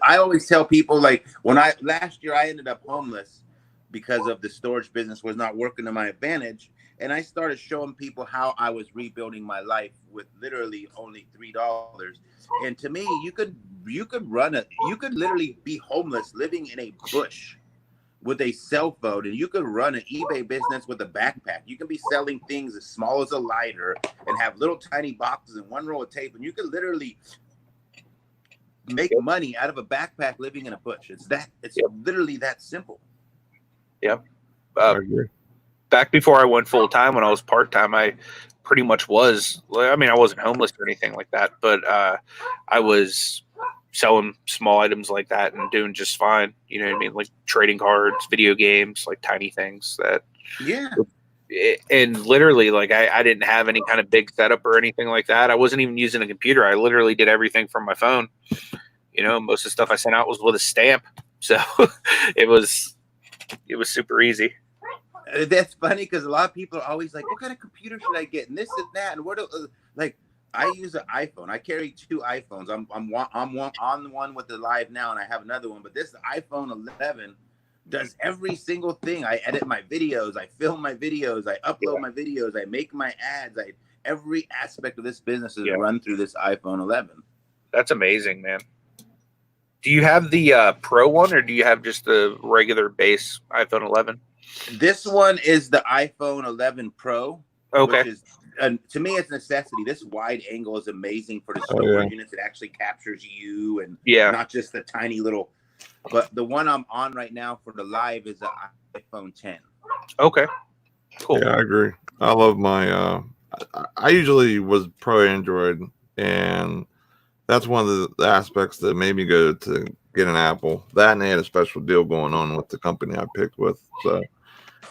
I always tell people, like last year I ended up homeless because of the storage business was not working to my advantage. And I started showing people how I was rebuilding my life with literally only $3. And to me, you could literally be homeless living in a bush with a cell phone, and you could run an eBay business with a backpack. You can be selling things as small as a lighter and have little tiny boxes and one roll of tape, and you could literally make money out of a backpack living in a bush. It's literally that simple. Yep. Back before I went full time, when I was part time, I pretty much was. I mean, I wasn't homeless or anything like that, but I was selling small items like that and doing just fine. You know what I mean? Like trading cards, video games, like tiny things that. Yeah. And literally, like I didn't have any kind of big setup or anything like that. I wasn't even using a computer. I literally did everything from my phone. Most of the stuff I sent out was with a stamp, so it was super easy. That's funny because a lot of people are always like, what kind of computer should I get? And this and that. And like, I use an iPhone. I carry 2 iPhones. I'm on the one with the Live Now, and I have another one. But this iPhone 11 does every single thing. I edit my videos. I film my videos. I upload my videos. I make my ads. Every aspect of this business is run through this iPhone 11. That's amazing, man. Do you have the Pro one, or do you have just the regular base iPhone 11? This one is the iPhone 11 Pro, Okay. which is to me it's a necessity. This wide angle is amazing for the Oh, storage yeah. units. It actually captures you and Yeah. not just the tiny little. But the one I'm on right now for the live is an iPhone 10. Okay. Cool. Yeah, I agree. I love my. I usually was pro Android, and that's one of the aspects that made me go to get an Apple. That and they had a special deal going on with the company I picked with, so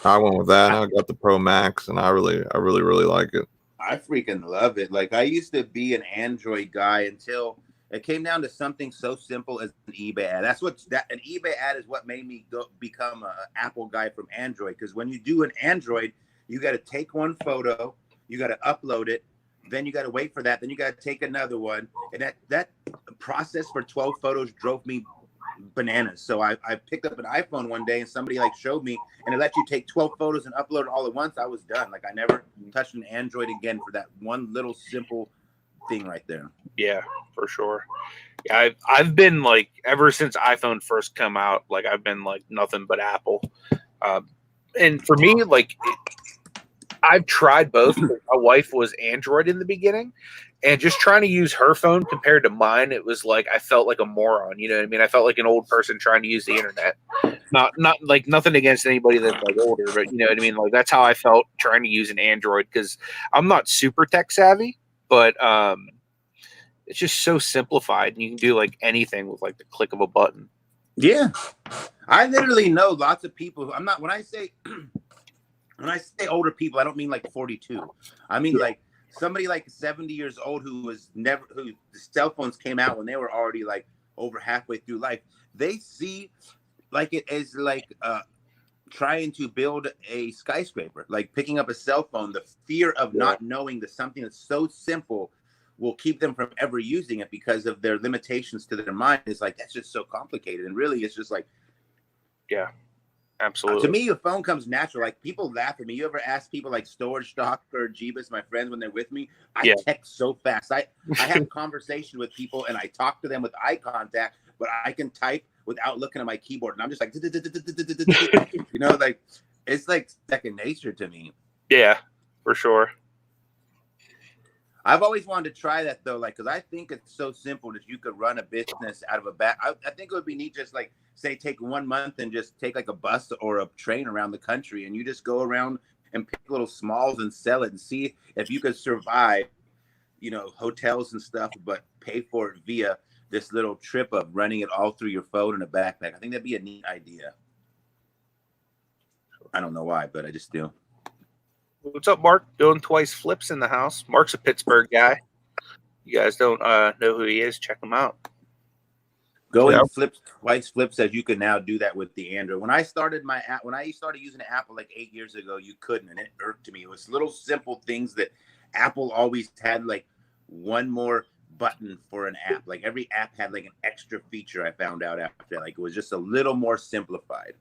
I went with that. And I got the Pro Max, and I really like it. I freaking love it. Like I used to be an Android guy until it came down to something so simple as an eBay ad. An eBay ad is what made me become an Apple guy from Android. Because when you do an Android, you got to take one photo, you got to upload it, then you got to wait for that, then you got to take another one, and that process for 12 photos drove me bananas. So I picked up an iPhone one day and somebody like showed me, and it let you take 12 photos and upload it all at once. I was done. Like I never touched an Android again for that one little simple thing right there. Yeah, for sure. Yeah, I've been like ever since iPhone first come out, like I've been like nothing but Apple. And for me, like I've tried both. My wife was Android in the beginning, and just trying to use her phone compared to mine, it was like I felt like a moron. You know what I mean? I felt like an old person trying to use the internet. Not like nothing against anybody that's like older, but you know what I mean? Like that's how I felt trying to use an Android because I'm not super tech savvy, but it's just so simplified and you can do like anything with like the click of a button. Yeah. I literally know lots of people. When I say older people, I don't mean like 42. I mean like somebody like 70 years old who the cell phones came out when they were already like over halfway through life. They see like it as like trying to build a skyscraper, like picking up a cell phone. The fear of not knowing that something that's so simple will keep them from ever using it because of their limitations to their mind. It's like that's just so complicated, and really it's just like absolutely. To me, a phone comes natural. Like people laugh at me. You ever ask people like Storage Stock or Jeebus, my friends, when they're with me? I text so fast. I have conversation with people and I talk to them with eye contact, but I can type without looking at my keyboard. And I'm just like, you know, like it's like second nature to me. Yeah, for sure. I've always wanted to try that though, like, because I think it's so simple that you could run a business out of a back. I think it would be neat, just like say, take 1 month and just take like a bus or a train around the country, and you just go around and pick little smalls and sell it, and see if you could survive, you know, hotels and stuff, but pay for it via this little trip of running it all through your phone in a backpack. I think that'd be a neat idea. I don't know why, but I just do. What's up, Mark? Doing twice flips in the house. Mark's a Pittsburgh guy. You guys don't know who he is? Check him out. Going flips, twice flips, says you can now do that with the Android. When I started my app, when I started using Apple like 8 years ago, you couldn't, and it irked me. It was little simple things that Apple always had, like one more button for an app. Like every app had like an extra feature. I found out after that, like it was just a little more simplified.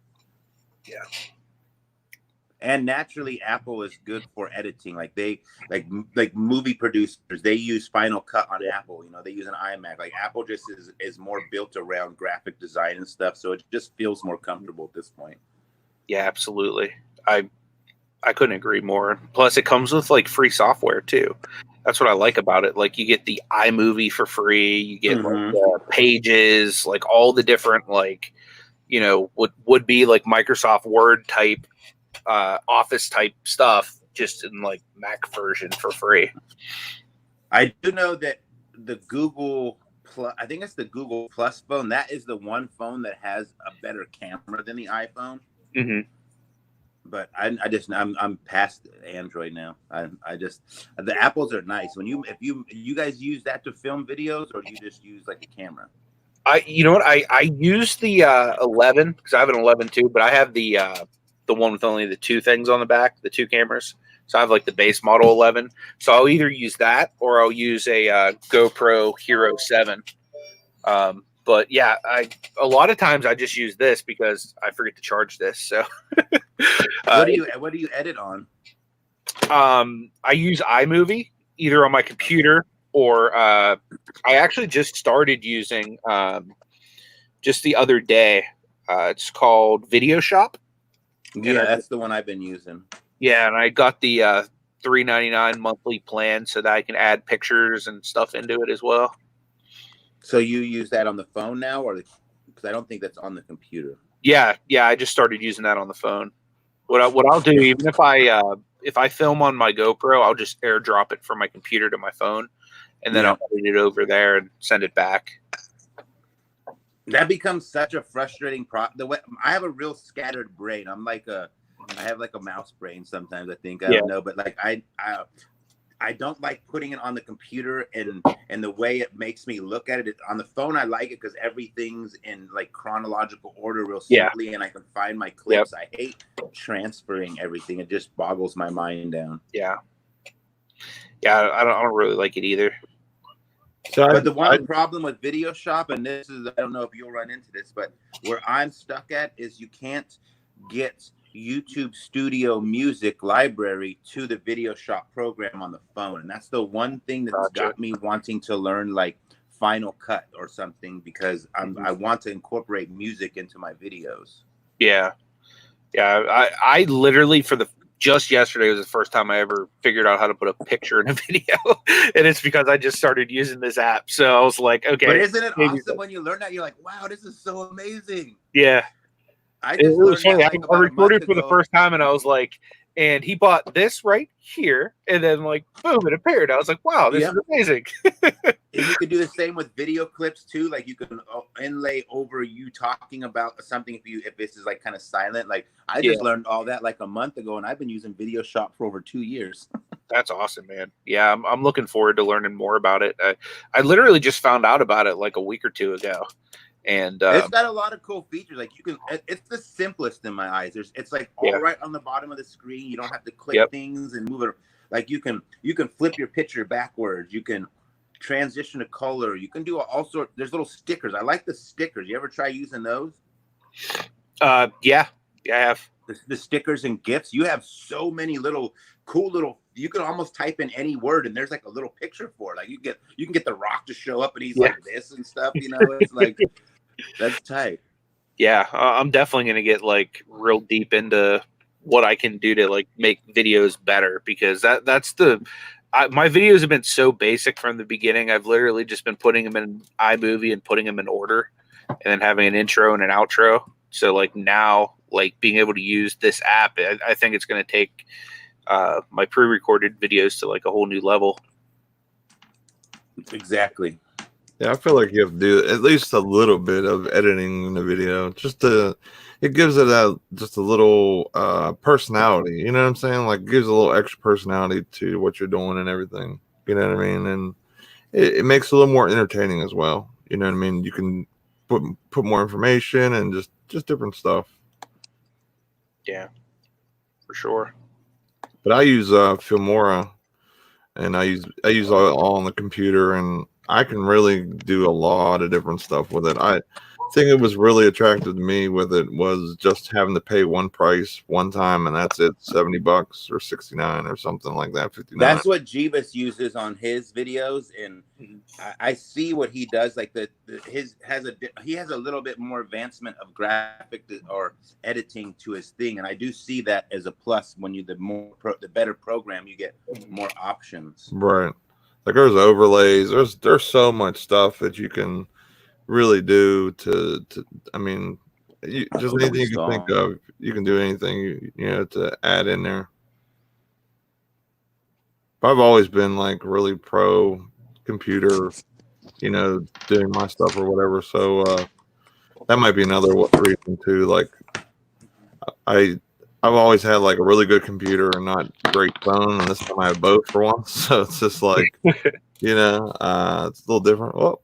Yeah. And naturally, Apple is good for editing. Like they like movie producers, they use Final Cut on Apple. You know, they use an iMac. Like Apple just is more built around graphic design and stuff, so it just feels more comfortable at this point. Yeah, absolutely. I couldn't agree more. Plus, it comes with like free software too. That's what I like about it. Like you get the iMovie for free. You get like, Pages, like all the different like, you know, would be like Microsoft Word type. Office type stuff just in like Mac version for free. I do know that the Google Plus, I think it's the Google Plus phone. That is the one phone that has a better camera than the iPhone. Mm-hmm. But I'm past Android now. I just the Apples are nice. When you guys use that to film videos, or do you just use like a camera? You know what? I use the 11 because I have an 11 too, but I have the one with only the two things on the back, the two cameras. So I have like the base model 11. So I'll either use that or I'll use a GoPro Hero 7. But yeah, a lot of times I just use this because I forget to charge this. So what do you edit on? I use iMovie either on my computer or I actually just started using just the other day. It's called Video Shop. Yeah, that's the one I've been using. Yeah, and I got the $3.99 monthly plan so that I can add pictures and stuff into it as well. So you use that on the phone now, or because I don't think that's on the computer. Yeah, I just started using that on the phone. What I'll do, even if I film on my GoPro, I'll just airdrop it from my computer to my phone, and then I'll edit it over there and send it back. That becomes such a frustrating the way I have a real scattered brain. I have like a mouse brain sometimes. I think I don't know, but like I don't like putting it on the computer and the way it makes me look at it. On the phone, I like it because everything's in like chronological order real simply, and I can find my clips. I hate transferring everything. It just boggles my mind down. Yeah, I don't really like it either. So but the one problem with Video Shop, and this is, I don't know if you'll run into this, but where I'm stuck at is you can't get YouTube Studio Music library to the Video Shop program on the phone, and that's the one thing that's got me wanting to learn like Final Cut or something, because I want to incorporate music into my videos. I literally just yesterday was the first time I ever figured out how to put a picture in a video, and it's because I just started using this app. So I was like, okay. But isn't it awesome when you learn that? You're like, wow, this is so amazing. Yeah. It was funny. I recorded for the first time, and I was like, and he bought this right here, and then like, boom, it appeared. I was like, wow, this is amazing. And you can do the same with video clips too. Like you can inlay over you talking about something if this is like kind of silent. Like I just learned all that like a month ago, and I've been using Video Shop for over 2 years. That's awesome, man. Yeah, I'm looking forward to learning more about it. I literally just found out about it like a week or two ago. And it's got a lot of cool features. Like it's the simplest in my eyes. It's like all right on the bottom of the screen. You don't have to click things and move it. Like you can flip your picture backwards. You can transition to color. You can do all sorts. There's little stickers. I like the stickers. You ever try using those? Yeah, I have. The stickers and GIFs. You have so many cool little. You can almost type in any word, and there's like a little picture for it. Like you can get The Rock to show up, and he's like this and stuff. You know, it's like that's tight. Yeah, I'm definitely gonna get like real deep into what I can do to like make videos better, because that's my videos have been so basic from the beginning. I've literally just been putting them in iMovie and putting them in order, and then having an intro and an outro. So like now, like being able to use this app, I think it's going to take my pre-recorded videos to like a whole new level. Exactly. Yeah, I feel like you have to do at least a little bit of editing in the video, it gives it just a little personality. You know what I'm saying? Like, gives a little extra personality to what you're doing and everything. You know what I mean? And it makes it a little more entertaining as well. You know what I mean? You can put more information and just different stuff. Yeah, for sure. But I use Filmora, and I use all on the computer, and I can really do a lot of different stuff with it. I think it was really attractive to me with it was just having to pay one price one time, and that's it, $70 or $69 or something like that, $59. That's what Jeebus uses on his videos, and I see what he does. Like he has a little bit more advancement of graphic or editing to his thing, and I do see that as a plus. When the better program, you get more options. Right. Like there's overlays. There's so much stuff that you can really do to I mean, just anything you can think of, you can do anything you know to add in there. But I've always been like really pro computer, you know, doing my stuff or whatever. So that might be another reason too. Like I've always had like a really good computer and not great phone, and this time I have both for once. So it's just like, you know, it's a little different. Well,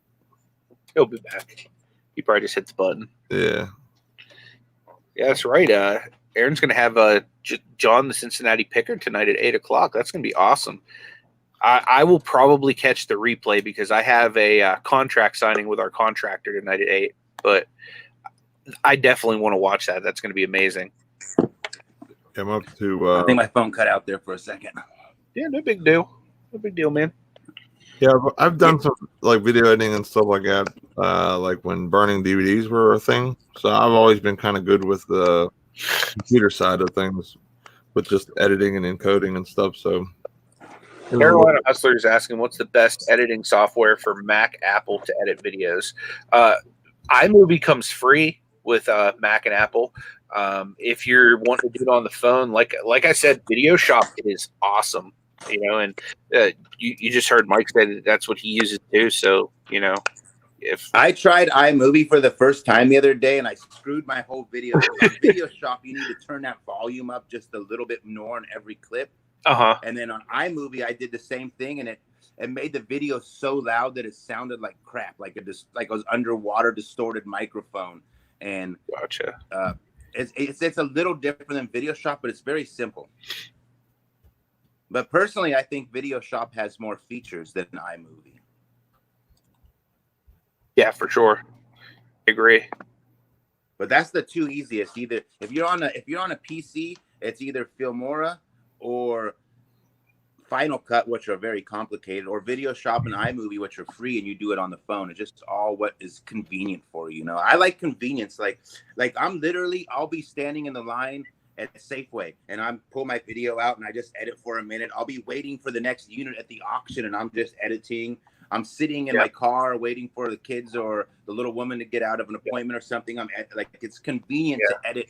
he'll be back. He probably just hit the button. Yeah. Yeah, that's right. Aaron's going to have John the Cincinnati Picker tonight at 8:00. That's going to be awesome. I will probably catch the replay because I have a contract signing with our contractor tonight at 8. But I definitely want to watch that. That's going to be amazing. I'm up to. I think my phone cut out there for a second. Yeah, no big deal. No big deal, man. Yeah, I've done some like video editing and stuff like that. Like when burning DVDs were a thing. So I've always been kind of good with the computer side of things, with just editing and encoding and stuff. So It was a Carolina little- Hustler is asking, what's the best editing software for Mac, Apple to edit videos? iMovie comes free with Mac and Apple. If you're wanting to do it on the phone, like I said, Video Shop is awesome. And you just heard Mike say that that's what he uses too. So if I tried iMovie for the first time the other day, and I screwed my whole video. On Video Shop, you need to turn that volume up just a little bit more on every clip. And then on iMovie, I did the same thing, and it made the video so loud that it sounded like crap, like it was underwater distorted microphone. And gotcha. It's a little different than Video Shop, but it's very simple. But personally, I think Video Shop has more features than iMovie. Yeah, for sure. I agree. But that's the two easiest. Either if you're on a PC, it's either Filmora or Final Cut, which are very complicated, or Video Shop and iMovie, which are free, and you do it on the phone. It's just all what is convenient for you. I like convenience. Like I'll be standing in the line at Safeway, and I'm pull my video out, and I just edit for a minute. I'll be waiting for the next unit at the auction, and I'm just editing. I'm sitting in my car waiting for the kids or the little woman to get out of an appointment or something. It's convenient to edit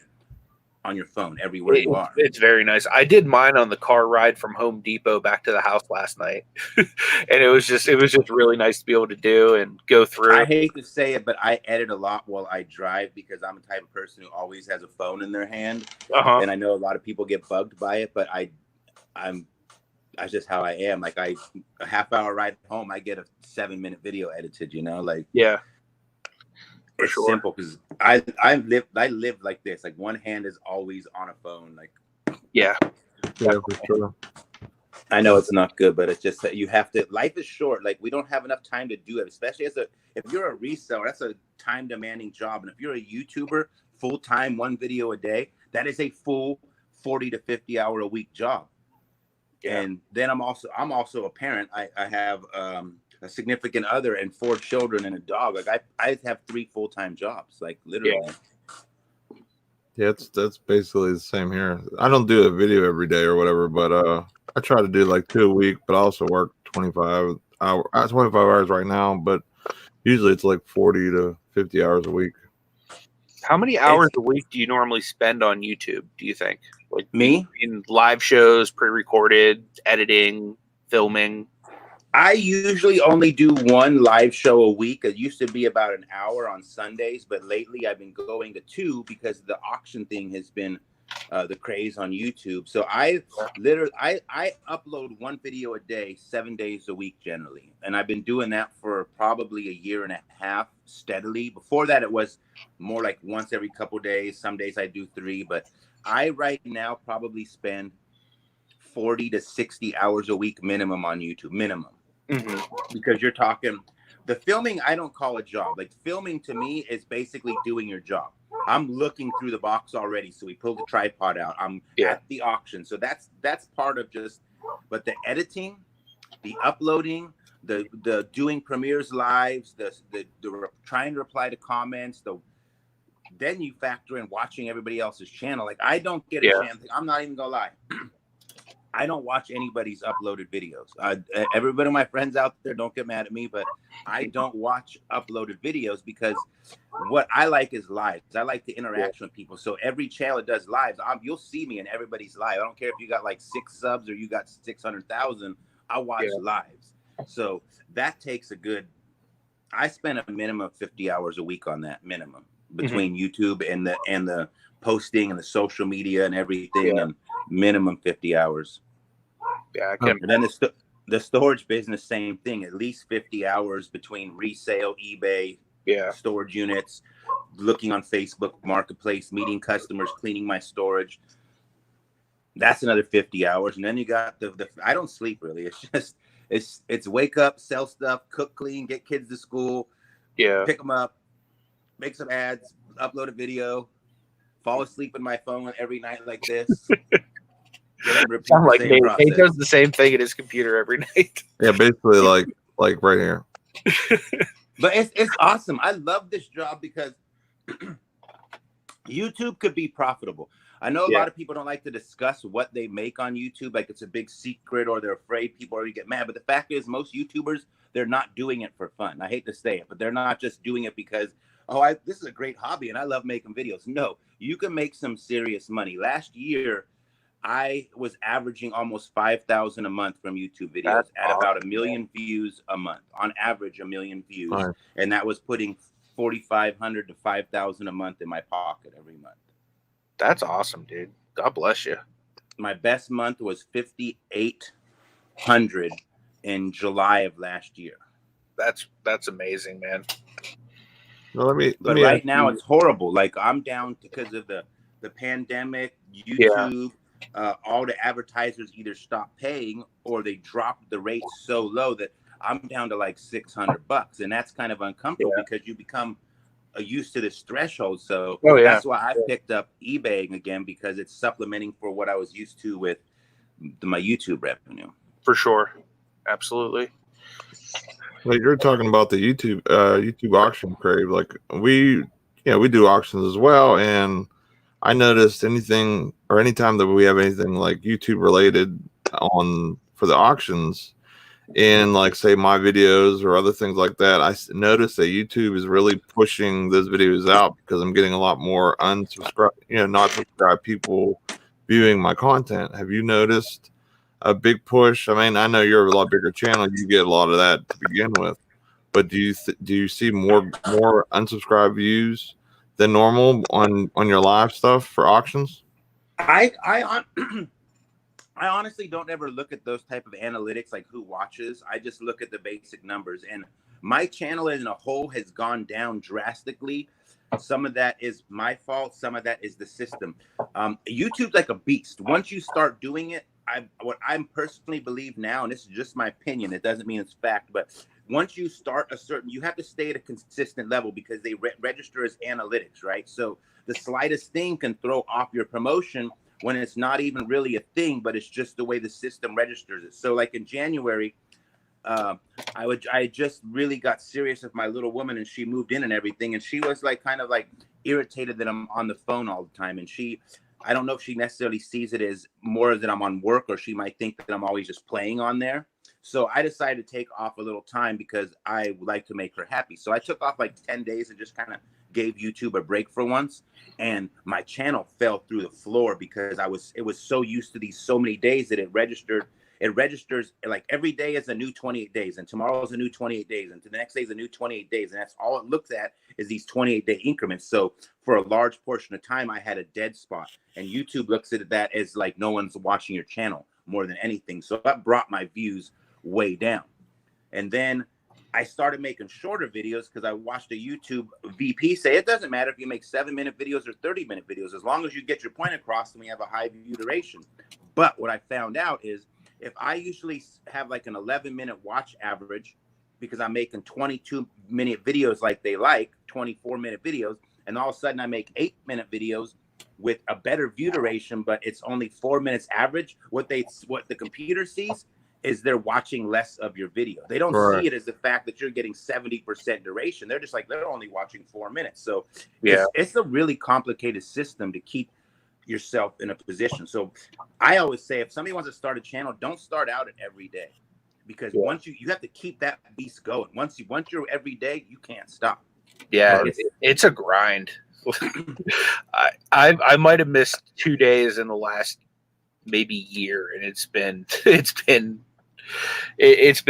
on your phone everywhere you are. It's very nice. I did mine on the car ride from Home Depot back to the house last night. And it was just really nice to be able to do and go through. I hate to say it, but I edit a lot while I drive because I'm the type of person who always has a phone in their hand. And I know a lot of people get bugged by it, but that's just how I am. Like a half-hour ride home, I get a 7-minute video edited. Yeah, it's simple because I live like this. Like one hand is always on a phone. Like yeah, for sure. I know it's not good, but it's just that you have to. Life is short. Like we don't have enough time to do it. Especially if you're a reseller, that's a time-demanding job. And if you're a YouTuber, full time, 1 video a day, that is a full 40 to 50 hour a week job. Yeah. And then I'm also a parent. I have a significant other and 4 children and a dog. Like I have 3 full-time jobs, like literally. Yeah, that's basically the same here. I don't do a video every day or whatever, but I try to do like 2 a week, but I also work 25 hours right now, but usually it's like 40 to 50 hours a week. How many hours a week do you normally spend on YouTube, do you think? Like me? In live shows, pre-recorded, editing, filming? I usually only do 1 live show a week. It used to be about an hour on Sundays, but lately I've been going to 2 because the auction thing has been the craze on YouTube. So I upload 1 video a day, 7 days a week generally. And I've been doing that for probably a year and a half steadily. Before that, it was more like once every couple days. Some days I do 3, but I right now probably spend 40 to 60 hours a week minimum on YouTube, minimum. Because you're talking the filming, I don't call a job. Like filming to me is basically doing your job. I'm looking through the box already. So we pulled the tripod out. I'm at the auction. So that's part of just, but the editing, the uploading, the doing premieres lives, the trying to reply to comments, then you factor in watching everybody else's channel. Like I don't get a chance. I'm not even gonna lie. I don't watch anybody's uploaded videos. Everybody, my friends out there, don't get mad at me, but I don't watch uploaded videos because what I like is lives. I like the interaction with people. So every channel that does lives, you'll see me in everybody's live. I don't care if you got like 6 subs or you got 600,000. I watch lives. So that takes I spend a minimum of 50 hours a week on that minimum between YouTube and the posting and the social media and everything, and minimum 50 hours. Yeah, and then the storage business, same thing. At least 50 hours between resale, eBay, storage units, looking on Facebook Marketplace, meeting customers, cleaning my storage. That's another 50 hours. And then you got the I don't sleep really. It's just it's wake up, sell stuff, cook, clean, get kids to school, pick them up, make some ads, upload a video, fall asleep in my phone every night like this. Sound like he does the same thing at his computer every night. Yeah, basically like right here. But it's awesome. I love this job because YouTube could be profitable. I know a lot of people don't like to discuss what they make on YouTube, like it's a big secret, or they're afraid people are going to get mad. But the fact is, most YouTubers, they're not doing it for fun. I hate to say it, but they're not just doing it because, this is a great hobby and I love making videos. No, you can make some serious money. Last year, I was averaging almost 5,000 a month from YouTube videos at about 1 million views a month. On average, 1 million views, and that was putting 4,500 to 5,000 a month in my pocket every month. That's awesome, dude. God bless you. My best month was 5,800 in July of last year. That's amazing, man. Well, but right now it's horrible. Like I'm down because of the pandemic, YouTube, all the advertisers either stopped paying or they dropped the rate so low that I'm down to like $600, and that's kind of uncomfortable because you become used to this threshold. So that's why I picked up eBaying again, because it's supplementing for what I was used to with my YouTube revenue. For sure. Absolutely. Like you're talking about the YouTube auction crave. Like we do auctions as well. And I noticed anytime that we have anything like YouTube related on for the auctions, in like say my videos or other things like that, I noticed that YouTube is really pushing those videos out because I'm getting a lot more not subscribed people viewing my content. Have you noticed a big push? I mean, I know you're a lot bigger channel, you get a lot of that to begin with, but do you see more unsubscribed views than normal on your live stuff for auctions? I honestly don't ever look at those type of analytics, like who watches. I just look at the basic numbers, and my channel as a whole has gone down drastically. Some of that is my fault. Some of that is the system. YouTube's like a beast. Once you start doing it, what I personally believe now, and this is just my opinion, it doesn't mean it's fact, but once you start you have to stay at a consistent level because they register as analytics, right? So the slightest thing can throw off your promotion when it's not even really a thing, but it's just the way the system registers it. So like in January, I just really got serious with my little woman, and she moved in and everything. And she was like, kind of like irritated that I'm on the phone all the time. And I don't know if she necessarily sees it as more that I'm on work, or she might think that I'm always just playing on there. So I decided to take off a little time because I would like to make her happy. So I took off like 10 days and just kind of gave YouTube a break for once, and my channel fell through the floor because it was so used to these so many days that it registers like every day is a new 28 days, and tomorrow is a new 28 days, and the next day is a new 28 days, and that's all it looks at is these 28-day increments. So for a large portion of time I had a dead spot, and YouTube looks at that as like no one's watching your channel more than anything. So that brought my views way down. And then I started making shorter videos because I watched a YouTube VP say it doesn't matter if you make 7-minute videos or 30-minute videos, as long as you get your point across and we have a high view duration. But what I found out is if I usually have like an 11-minute watch average because I'm making 22-minute videos like they like, 24-minute videos, and all of a sudden I make 8-minute videos with a better view duration, but it's only 4 minutes average, what the computer sees is they're watching less of your video. They don't see it as the fact that you're getting 70% duration. They're just like, they're only watching 4 minutes. So it's a really complicated system to keep yourself in a position. So I always say, if somebody wants to start a channel, don't start out at every day, because once you have to keep that beast going. Once you're every day, you can't stop. Yeah, it's a grind. I might have missed 2 days in the last maybe year, and it's been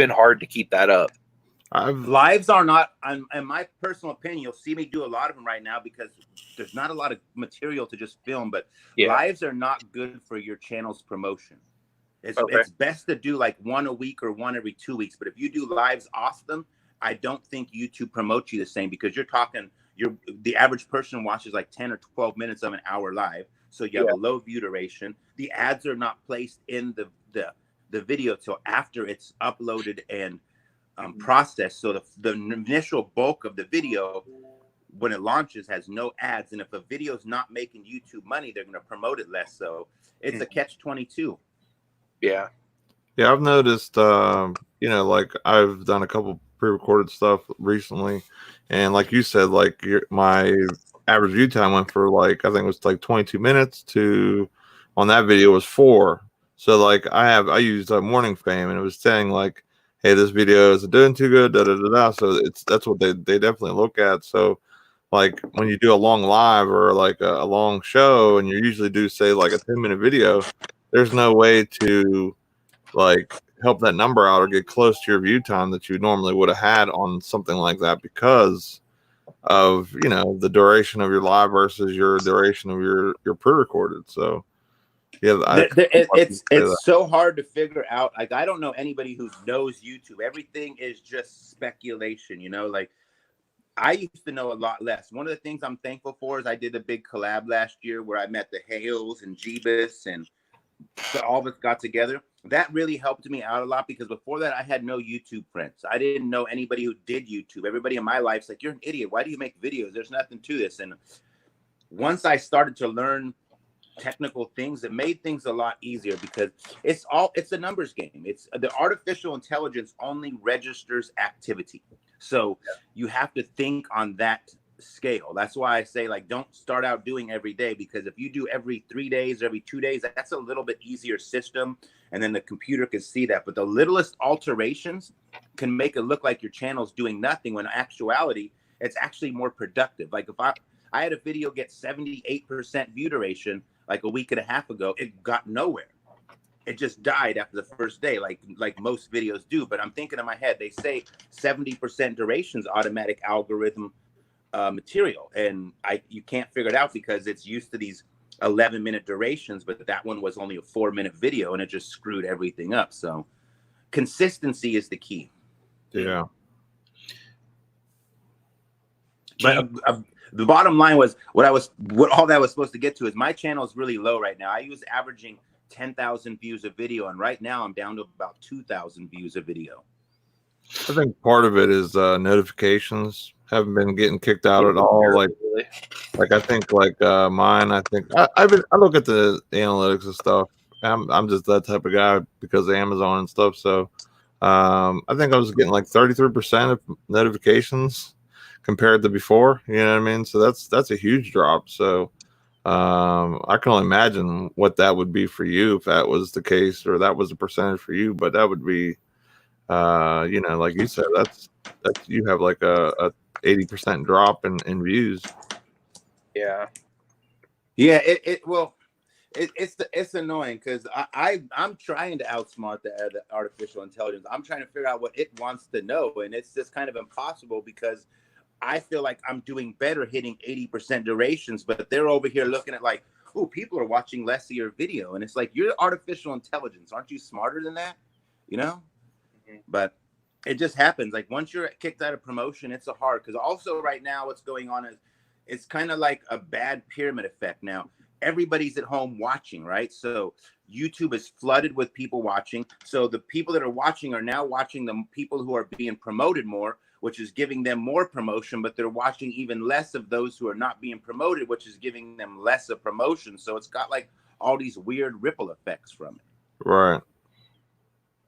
hard to keep that up. Lives are not, in my personal opinion, you'll see me do a lot of them right now because there's not a lot of material to just film, but lives are not good for your channel's promotion. It's best to do like one a week or one every 2 weeks. But if you do lives often, I don't think YouTube promotes you the same, because the average person watches like 10 or 12 minutes of an hour live. So you have a low view duration. The ads are not placed in the video till after it's uploaded and processed. So the initial bulk of the video, when it launches, has no ads. And if a video is not making YouTube money, they're going to promote it less. So it's a catch-22. Yeah, I've noticed, like I've done a couple pre-recorded stuff recently, and like you said, like my average view time went for like, I think it was like 22 minutes to, on that video was 4. So like I used Morning Fame, and it was saying like, hey, this video isn't doing too good, da da da da. So that's what they definitely look at. So like when you do a long live or like a long show, and you usually do say like a 10-minute video, there's no way to like help that number out or get close to your view time that you normally would have had on something like that, because of, you know, the duration of your live versus your duration of your pre-recorded. So yeah, it's so hard to figure out. Like, I don't know anybody who knows YouTube. Everything is just speculation, you know. Like, I used to know a lot less. One of the things I'm thankful for is I did a big collab last year where I met the Hales and Jeebus, and all of us got together. That really helped me out a lot, because before that I had no YouTube friends. I didn't know anybody who did YouTube. Everybody in my life's like, you're an idiot. Why do you make videos? There's nothing to this. And once I started to learn technical things, it made things a lot easier, because it's a numbers game. It's the artificial intelligence only registers activity. So you have to think on that scale. That's why I say, like, don't start out doing every day, because if you do every 3 days, every 2 days, that's a little bit easier system, and then the computer can see that. But the littlest alterations can make it look like your channel's doing nothing, when in actuality it's actually more productive. Like, if I had a video get 78% view duration like a week and a half ago, it got nowhere. It just died after the first day, like most videos do. But I'm thinking in my head, they say 70% duration's automatic algorithm material, and you can't figure it out because it's used to these 11-minute durations, but that one was only a 4-minute video, and it just screwed everything up. So consistency is the key. Yeah. But the bottom line was what all that was supposed to get to is my channel is really low right now. I was averaging 10,000 views a video, and right now I'm down to about 2,000 views a video. I think part of it is notifications haven't been getting kicked out at all. Like I think like mine. I think I look at the analytics and stuff. I'm just that type of guy because of Amazon and stuff. So I think I was getting like 33% of notifications compared to before. You know what I mean? So that's a huge drop. So I can only imagine what that would be for you if that was the case, or that was a percentage for you. But that would be, you know, like you said, that's you have like a 80% drop in views. Yeah. It's annoying because I'm trying to outsmart the artificial intelligence. I'm trying to figure out what it wants to know, and it's just kind of impossible because I feel like I'm doing better hitting 80% durations, but they're over here looking at like, oh, people are watching less of your video, and it's like, you're artificial intelligence. Aren't you smarter than that? You know? Mm-hmm. But it just happens. Like, once you're kicked out of promotion, it's a hard, because also right now what's going on is it's kind of like a bad pyramid effect now. Everybody's at home watching, right? So YouTube is flooded with people watching. So the people that are watching are now watching the people who are being promoted more, which is giving them more promotion, but they're watching even less of those who are not being promoted, which is giving them less of promotion. So it's got like all these weird ripple effects from it. Right.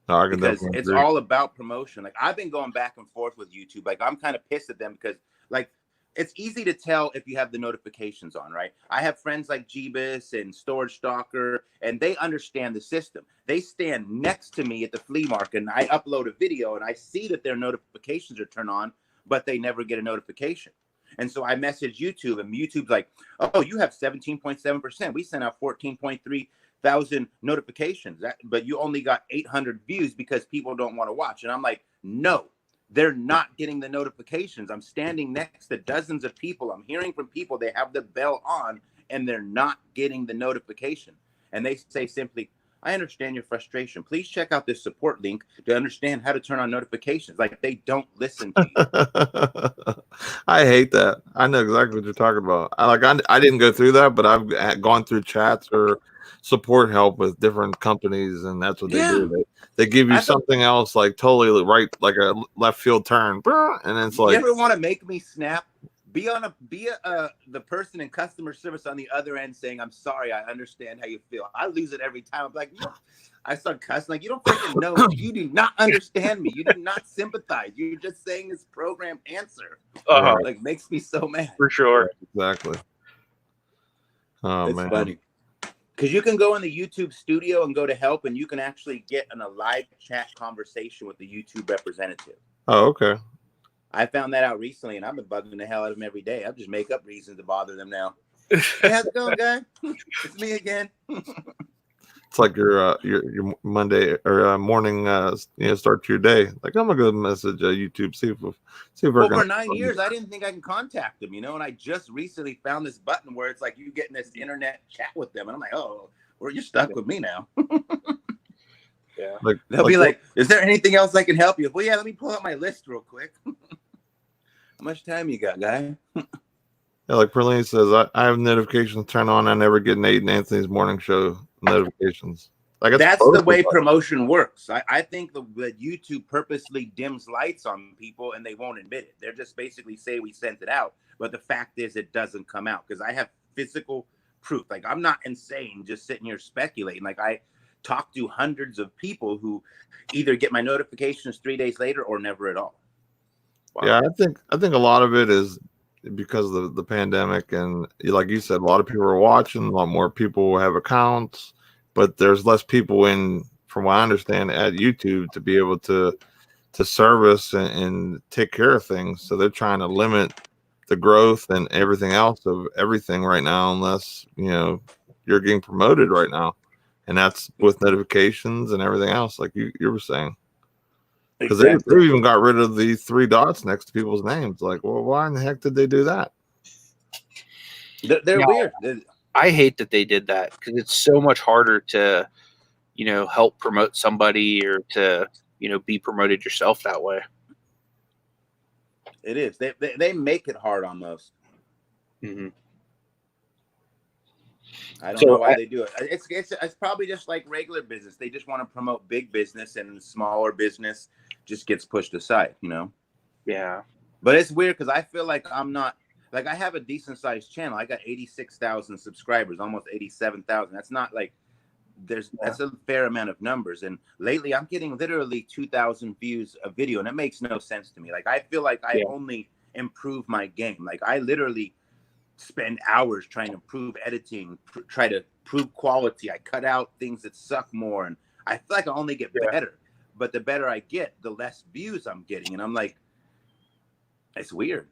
No, because it's all about promotion. Like, I've been going back and forth with YouTube. Like, I'm kind of pissed at them because, like, it's easy to tell if you have the notifications on, right? I have friends like Jeebus and Storage Stalker, and they understand the system. They stand next to me at the flea market, and I upload a video, and I see that their notifications are turned on, but they never get a notification. And so I message YouTube, and YouTube's like, oh, you have 17.7%. We sent out 14.3 thousand notifications, but you only got 800 views because people don't want to watch. And I'm like, no. They're not getting the notifications. I'm standing next to dozens of people. I'm hearing from people. They have the bell on and they're not getting the notification. And they say simply, I understand your frustration. Please check out this support link to understand how to turn on notifications. Like, they don't listen to you. I hate that. I know exactly what you're talking about. I didn't go through that, but I've gone through chats or support help with different companies, and that's what they do. They give you something else, like totally right, like a left field turn, and it's like, you ever want to make me snap? Be the person in customer service on the other end saying, I'm sorry, I understand how you feel. I lose it every time. I'm like, no, I start cussing like, you don't freaking know me. You do not understand me. You do not sympathize. You're just saying this program answer. Like, makes me so mad. For sure. Exactly. Oh, It's man. funny. Because you can go in the YouTube studio and go to help, and you can actually get in a live chat conversation with the YouTube representative. Oh, okay. I found that out recently, and I've been bugging the hell out of them every day. I just make up reasons to bother them now. Hey, how's it going, guy? It's me again. It's like your Monday or morning, start to your day. Like, I'm gonna go message YouTube, see if Well, for 9 years, I didn't think I can contact them, and I just recently found this button where it's like you getting this internet chat with them, and I'm like, oh, well, you're stuck with me now. Yeah. They'll be like, is there anything else I can help you? Well, yeah, let me pull up my list real quick. How much time you got, guy? Yeah, like Perlene says, I have notifications turned on. I never get Nate and Anthony's morning show notifications. Like, that's the way promotion works. I think that YouTube purposely dims lights on people and they won't admit it. They're just basically say we sent it out. But the fact is it doesn't come out because I have physical proof. Like, I'm not insane just sitting here speculating. Like, I talk to hundreds of people who either get my notifications 3 days later or never at all. Wow. Yeah, I think a lot of it is because of the pandemic, and like you said, a lot of people are watching, a lot more people have accounts, but there's less people in, from what I understand, at YouTube to be able to service and take care of things. So they're trying to limit the growth and everything else of everything right now, unless you're getting promoted right now, and that's with notifications and everything else, like you were saying. Because they even got rid of the 3 dots next to people's names. Like, well, why in the heck did they do that? They're weird. I hate that they did that because it's so much harder to, help promote somebody or to, be promoted yourself that way. It is. They make it hard almost. Mm-hmm. I don't know why they do it. It's probably just like regular business. They just want to promote big business, and smaller business just gets pushed aside, Yeah. But it's weird because I feel like I'm not, like, I have a decent sized channel. I got 86,000 subscribers, almost 87,000. That's not like that's a fair amount of numbers. And lately I'm getting literally 2,000 views a video, and it makes no sense to me. Like, I feel like I only improve my game. Like, I literally spend hours trying to improve editing, try to prove quality. I cut out things that suck more, and I feel like I only get better. But the better I get, the less views I'm getting, and I'm like, it's weird.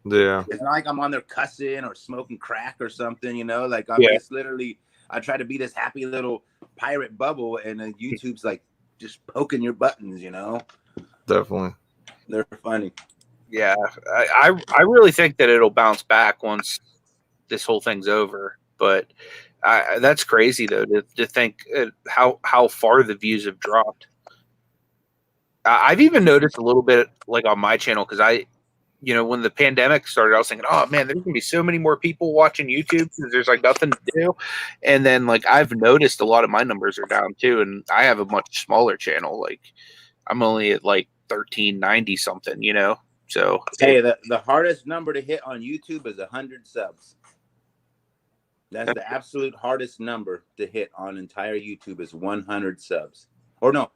Yeah, it's not like I'm on there cussing or smoking crack or something, Like, I'm just literally, I try to be this happy little pirate bubble, and then YouTube's like just poking your buttons, Definitely. They're funny. Yeah, I really think that it'll bounce back once this whole thing's over. But that's crazy though to think how far the views have dropped. I've even noticed a little bit, like, on my channel, because when the pandemic started, I was thinking, oh man, there's gonna be so many more people watching YouTube because there's like nothing to do. And then, like, I've noticed a lot of my numbers are down too, and I have a much smaller channel. Like, I'm only at like 1390 something, So hey, the hardest number to hit on YouTube is 100 subs. That's the absolute hardest number to hit on entire YouTube is 100 subs. Or no,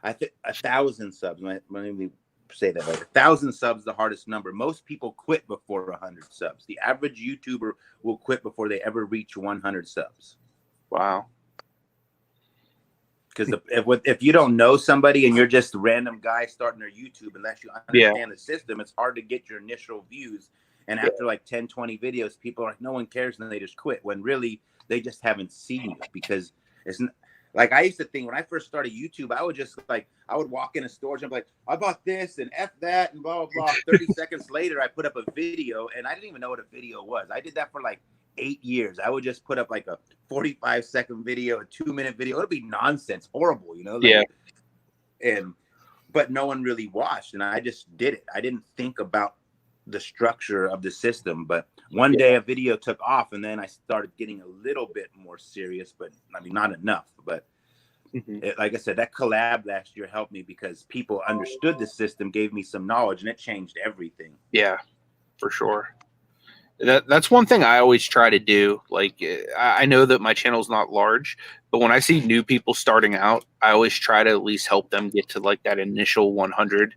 I think 1,000 subs. Let me say that right. 1,000 subs, the hardest number. Most people quit before 100 subs. The average YouTuber will quit before they ever reach 100 subs. Wow. Because if you don't know somebody and you're just a random guy starting their YouTube, unless you understand the system, it's hard to get your initial views. And after like 10, 20 videos, people are like, no one cares, and they just quit, when really they just haven't seen you. Because it's like, I used to think when I first started YouTube, I would just like, I would walk in a store and be like, I bought this and F that and blah, blah, blah. 30 seconds later, I put up a video, and I didn't even know what a video was. I did that for like 8 years. I would just put up like a 45-second video, a 2-minute video. It'd be nonsense, horrible, But no one really watched, and I just did it. I didn't think about the structure of the system. But one day a video took off, and then I started getting a little bit more serious, but I mean, not enough. But like I said, that collab last year helped me because people understood the system, gave me some knowledge, and it changed everything. Yeah, for sure. That's one thing I always try to do. Like, I know that my channel's not large, but when I see new people starting out, I always try to at least help them get to like that initial 100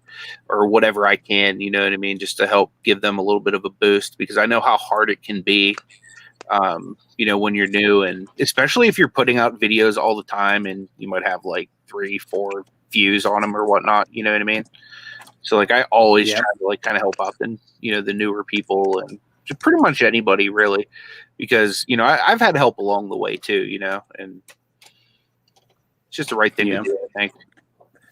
or whatever I can. You know what I mean? Just to help give them a little bit of a boost, because I know how hard it can be. You know, when you're new, and especially if you're putting out videos all the time, and you might have like 3-4 views on them or whatnot. You know what I mean? So like, I always try to like kind of help out the the newer people and pretty much anybody really, because I've had help along the way too, and it's just the right thing to do, I think.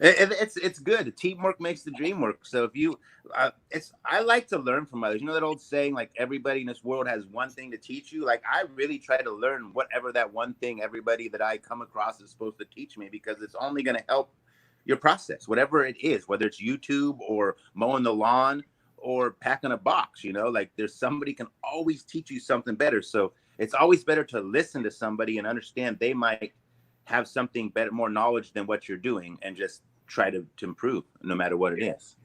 It's good. Teamwork makes the dream work. So if you, I like to learn from others. You know that old saying, like, everybody in this world has one thing to teach you. Like, I really try to learn whatever that one thing everybody that I come across is supposed to teach me, because it's only going to help your process, whatever it is, whether it's YouTube or mowing the lawn or packing a box. Like, there's somebody can always teach you something better. So it's always better to listen to somebody and understand they might have something better, more knowledge than what you're doing, and just try to improve no matter what it is.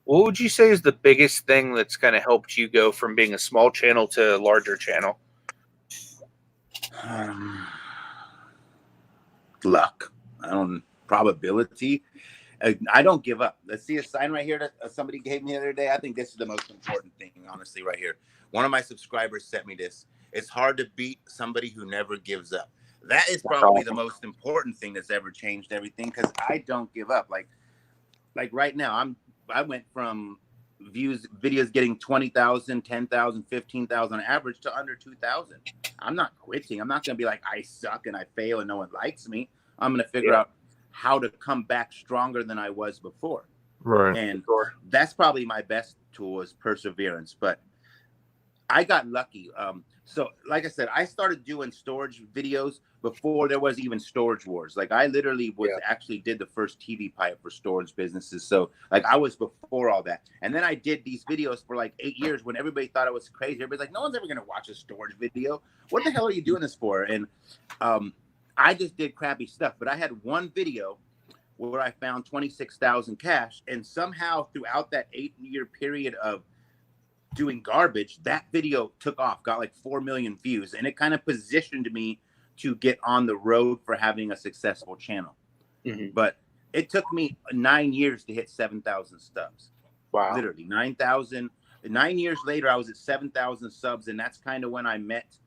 What would you say is the biggest thing that's kind of helped you go from being a small channel to a larger channel? Luck. Probability. I don't give up. Let's see a sign right here that somebody gave me the other day. I think this is the most important thing, honestly, right here. One of my subscribers sent me this. It's hard to beat somebody who never gives up. That is probably the most important thing that's ever changed everything, because I don't give up. Like right now, I went from videos getting 20,000, 10,000, 15,000 on average to under 2,000. I'm not quitting. I'm not going to be like, I suck and I fail and no one likes me. I'm going to figure out how to come back stronger than I was before. Right. And that's probably my best tool, is perseverance. But I got lucky. So like I said, I started doing storage videos before there was even Storage Wars. Like, I literally actually did the first TV pipe for storage businesses. So like, I was before all that. And then I did these videos for like 8 years when everybody thought it was crazy. Everybody's like, no one's ever going to watch a storage video. What the hell are you doing this for? And I just did crappy stuff. But I had one video where I found 26,000 cash. And somehow throughout that 8-year period of doing garbage, that video took off, got like 4 million views, and it kind of positioned me to get on the road for having a successful channel. But it took me 9 years to hit 7,000 subs. Wow. Literally 9,000. 9 years later, I was at 7,000 subs, and that's kind of when I met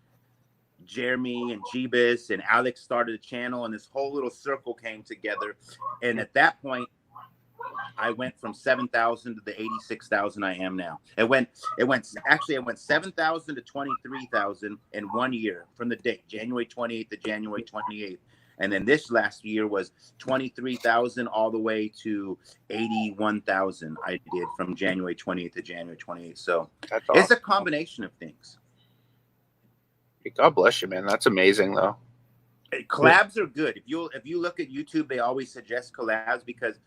Jeremy and Jeebus, and Alex started a channel, and this whole little circle came together. And at that point, I went from 7,000 to the 86,000 I am now. It went 7,000 to 23,000 in 1 year, from the date January 28th to January 28th. And then this last year was 23,000 all the way to 81,000 I did from January 28th to January 28th. So that's awesome. It's a combination of things. God bless you, man. That's amazing, though. Collabs are good. If you look at YouTube, they always suggest collabs, because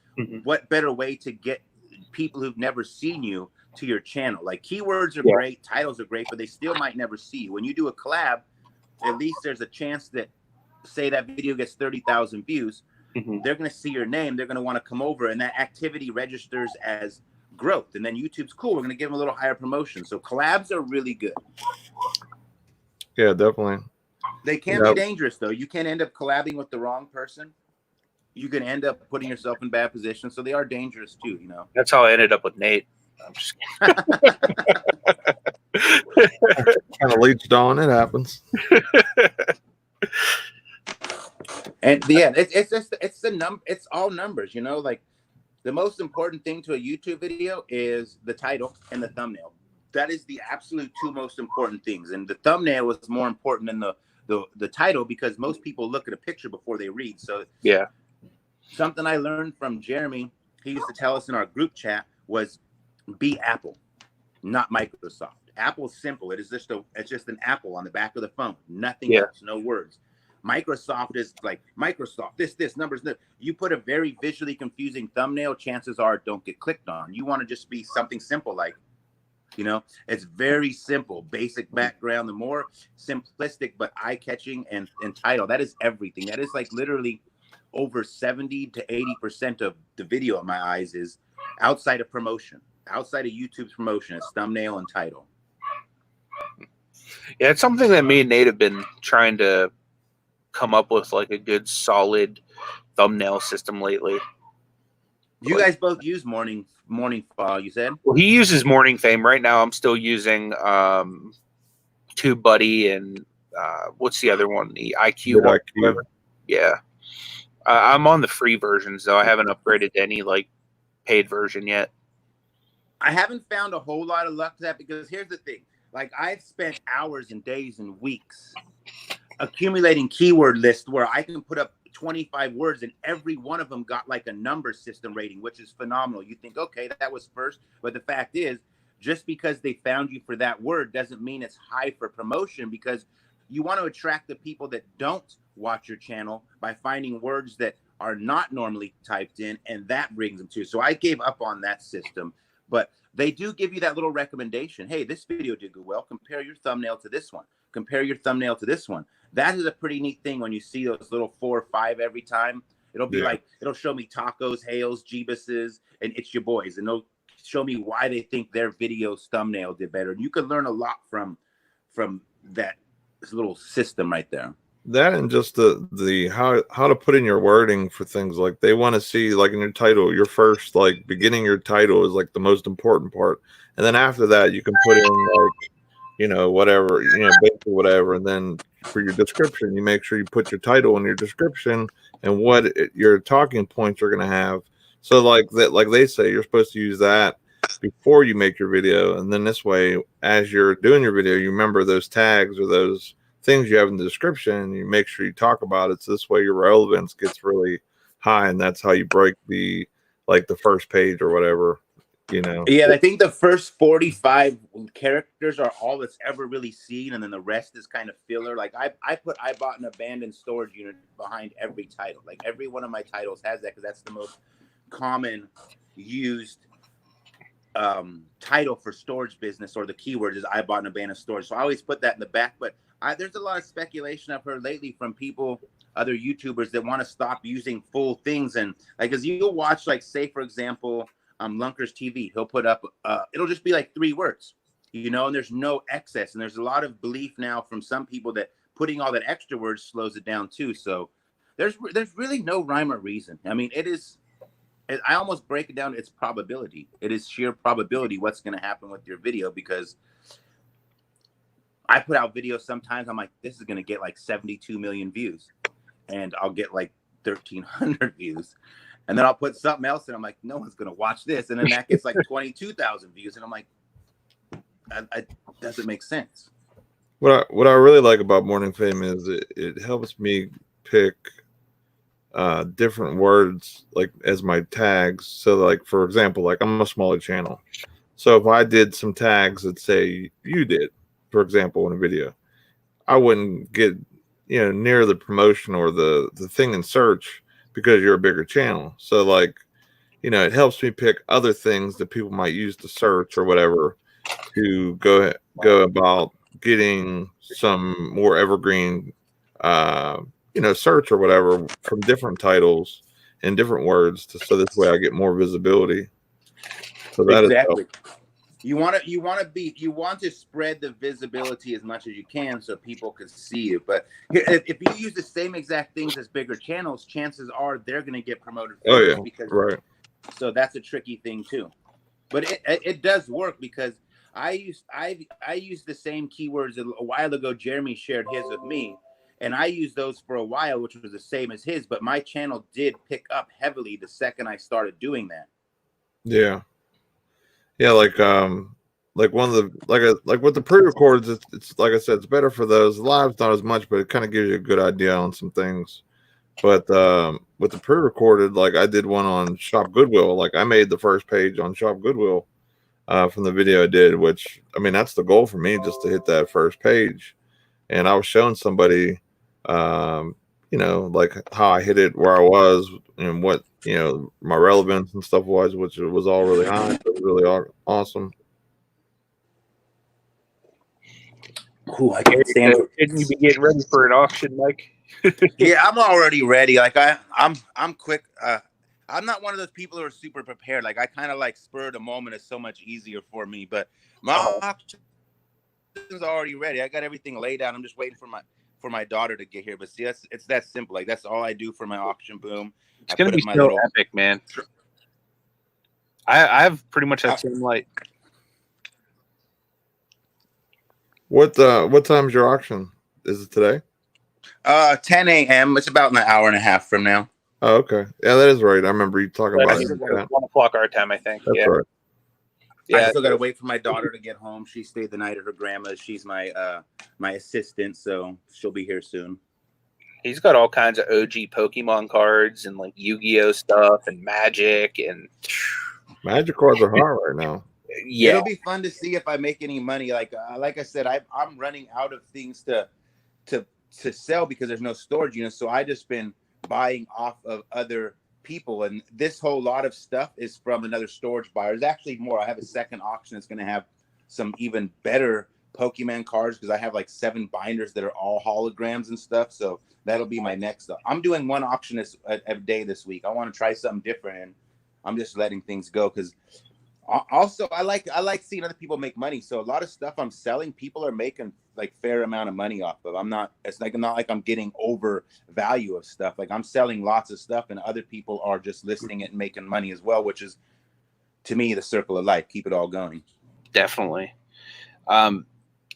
what better way to get people who've never seen you to your channel? Like, keywords are great, titles are great, but they still might never see you. When you do a collab, at least there's a chance that, say that video gets 30,000 views, they're going to see your name, they're going to want to come over, and that activity registers as growth. And then YouTube's cool, we're going to give them a little higher promotion. So collabs are really good. Yeah, definitely. They can be dangerous, though. You can end up collabing with the wrong person. You can end up putting yourself in bad positions. So they are dangerous too, That's how I ended up with Nate. I'm just kind of leached on. It happens. And yeah, it's all numbers, Like, the most important thing to a YouTube video is the title and the thumbnail. That is the absolute two most important things. And the thumbnail is more important than the title, because most people look at a picture before they read. So something I learned from Jeremy, he used to tell us in our group chat, was be Apple, not Microsoft. Apple's simple. It's just an apple on the back of the phone. Nothing else, no words. Microsoft is like Microsoft, this numbers. You put a very visually confusing thumbnail, chances are it don't get clicked on. You want to just be something simple, like, it's very simple, basic background. The more simplistic but eye-catching and title, that is everything. That is like literally over 70 to 80% of the video in my eyes is outside of promotion, outside of YouTube's promotion. It's thumbnail and title. Yeah, it's something that me and Nate have been trying to come up with, like a good solid thumbnail system lately. You guys both use morning file, you said? Well, he uses Morning Fame. Right now I'm still using TubeBuddy and what's the other one? The IQ one. IQ. Yeah. I'm on the free versions though. I haven't upgraded to any like paid version yet. I haven't found a whole lot of luck to that because here's the thing. Like I've spent hours and days and weeks accumulating keyword lists where I can put up 25 words and every one of them got like a number system rating, which is phenomenal. You think, okay, that was first. But the fact is, just because they found you for that word doesn't mean it's high for promotion, because you want to attract the people that don't watch your channel by finding words that are not normally typed in, and that brings them to you. So I gave up on that system, but they do give you that little recommendation. Hey, this video did go well. Compare your thumbnail to this one. Compare your thumbnail to this one. That is a pretty neat thing when you see those little 4 or 5 every time. It'll be like, it'll show me tacos, Hales, Jeebuses, and It's Your Boys. And they'll show me why they think their video's thumbnail did better. And you can learn a lot from that little system right there. That and just the how to put in your wording for things. Like they want to see, like in your title, your first like beginning your title is like the most important part, and then after that you can put in like, you know, whatever, you know, basically whatever, and then for your description you make sure you put your title in your description and what your talking points are going to have. So like that, like they say, you're supposed to use that before you make your video, and then this way as you're doing your video you remember those tags or those things you have in the description, you make sure you talk about it, so this way your relevance gets really high, and that's how you break the like the first page or whatever, you know. Yeah, I think the first 45 characters are all that's ever really seen, and then the rest is kind of filler. Like I bought an abandoned storage unit behind every title. Like every one of my titles has that, because that's the most common used title for storage business, or the keyword is I bought an abandoned storage. So I always put that in the back. But there's a lot of speculation I've heard lately from people, other YouTubers, that want to stop using full things. And like, as you'll watch, like say for example, Lunker's TV, he'll put up it'll just be like 3 words, you know, and there's no excess. And there's a lot of belief now from some people that putting all that extra words slows it down too. So there's really no rhyme or reason. I mean, I almost break it down. It's probability. It is sheer probability what's going to happen with your video, because I put out videos sometimes, I'm like, this is going to get like 72 million views, and I'll get like 1,300 views. And then I'll put something else and I'm like, no one's going to watch this. And then that gets like 22,000 views. And I'm like, it doesn't make sense. What I really like about Morning Fame is it helps me pick different words like as my tags. So like, for example, like I'm a smaller channel. So if I did some tags that say you did, for example, in a video, I wouldn't get, you know, near the promotion or the thing in search, because you're a bigger channel. So like, you know, it helps me pick other things that people might use to search or whatever, to go about getting some more evergreen you know, search or whatever from different titles and different words, so this way I get more visibility. So that exactly. You want to spread the visibility as much as you can so people can see you. But if you use the same exact things as bigger channels, chances are they're going to get promoted first. Oh yeah, because, right. So that's a tricky thing too. But it does work, because I used the same keywords a while ago. Jeremy shared his with me, and I used those for a while, which was the same as his. But my channel did pick up heavily the second I started doing that. Yeah. Yeah, like one of the like with the pre-records, it's like I said, it's better for those. Live's not as much, but it kind of gives you a good idea on some things. But with the pre-recorded, like I did one on Shop Goodwill. Like I made the first page on Shop Goodwill from the video I did, which I mean that's the goal for me, just to hit that first page. And I was showing somebody, you know, like how I hit it, where I was, and what, you know, my relevance and stuff was, which was all really high. It was really awesome. Ooh, I can't stand it. Shouldn't you be getting ready for an auction, Mike? Yeah, I'm already ready. Like I'm quick. I'm not one of those people who are super prepared. Like I kind of like spur of the moment is so much easier for me. But my auction everything's already ready. I got everything laid out. I'm just waiting for my daughter to get here. But see, it's that simple. Like that's all I do for my auction boom. It's gonna be so epic, man. I have pretty much that same light. What time's your auction? Is it today? 10 a.m. It's about an hour and a half from now. Oh, okay. Yeah, that is right. I remember you talking about it. 1 o'clock our time, I think. That's right. Yeah, I still gotta wait for my daughter to get home. She stayed the night at her grandma's. She's my assistant, so she'll be here soon. He's got all kinds of OG Pokemon cards and like Yu-Gi-Oh stuff and Magic and Magic cards are hard right now. Yeah, it'll be fun to see if I make any money. Like I said, I'm running out of things to sell because there's no storage units. So I just been buying off of other people, and this whole lot of stuff is from another storage buyer. There's actually more. I have a second auction that's going to have some even better Pokemon cards because I have like 7 binders that are all holograms and stuff. So that'll be my next. I'm doing one auction a day this week. I want to try something different, and I'm just letting things go because also I like seeing other people make money. So a lot of stuff I'm selling, people are making like fair amount of money off of. It's not like I'm getting over value of stuff. Like I'm selling lots of stuff and other people are just listing it and making money as well, which is to me the circle of life. Keep it all going. Definitely.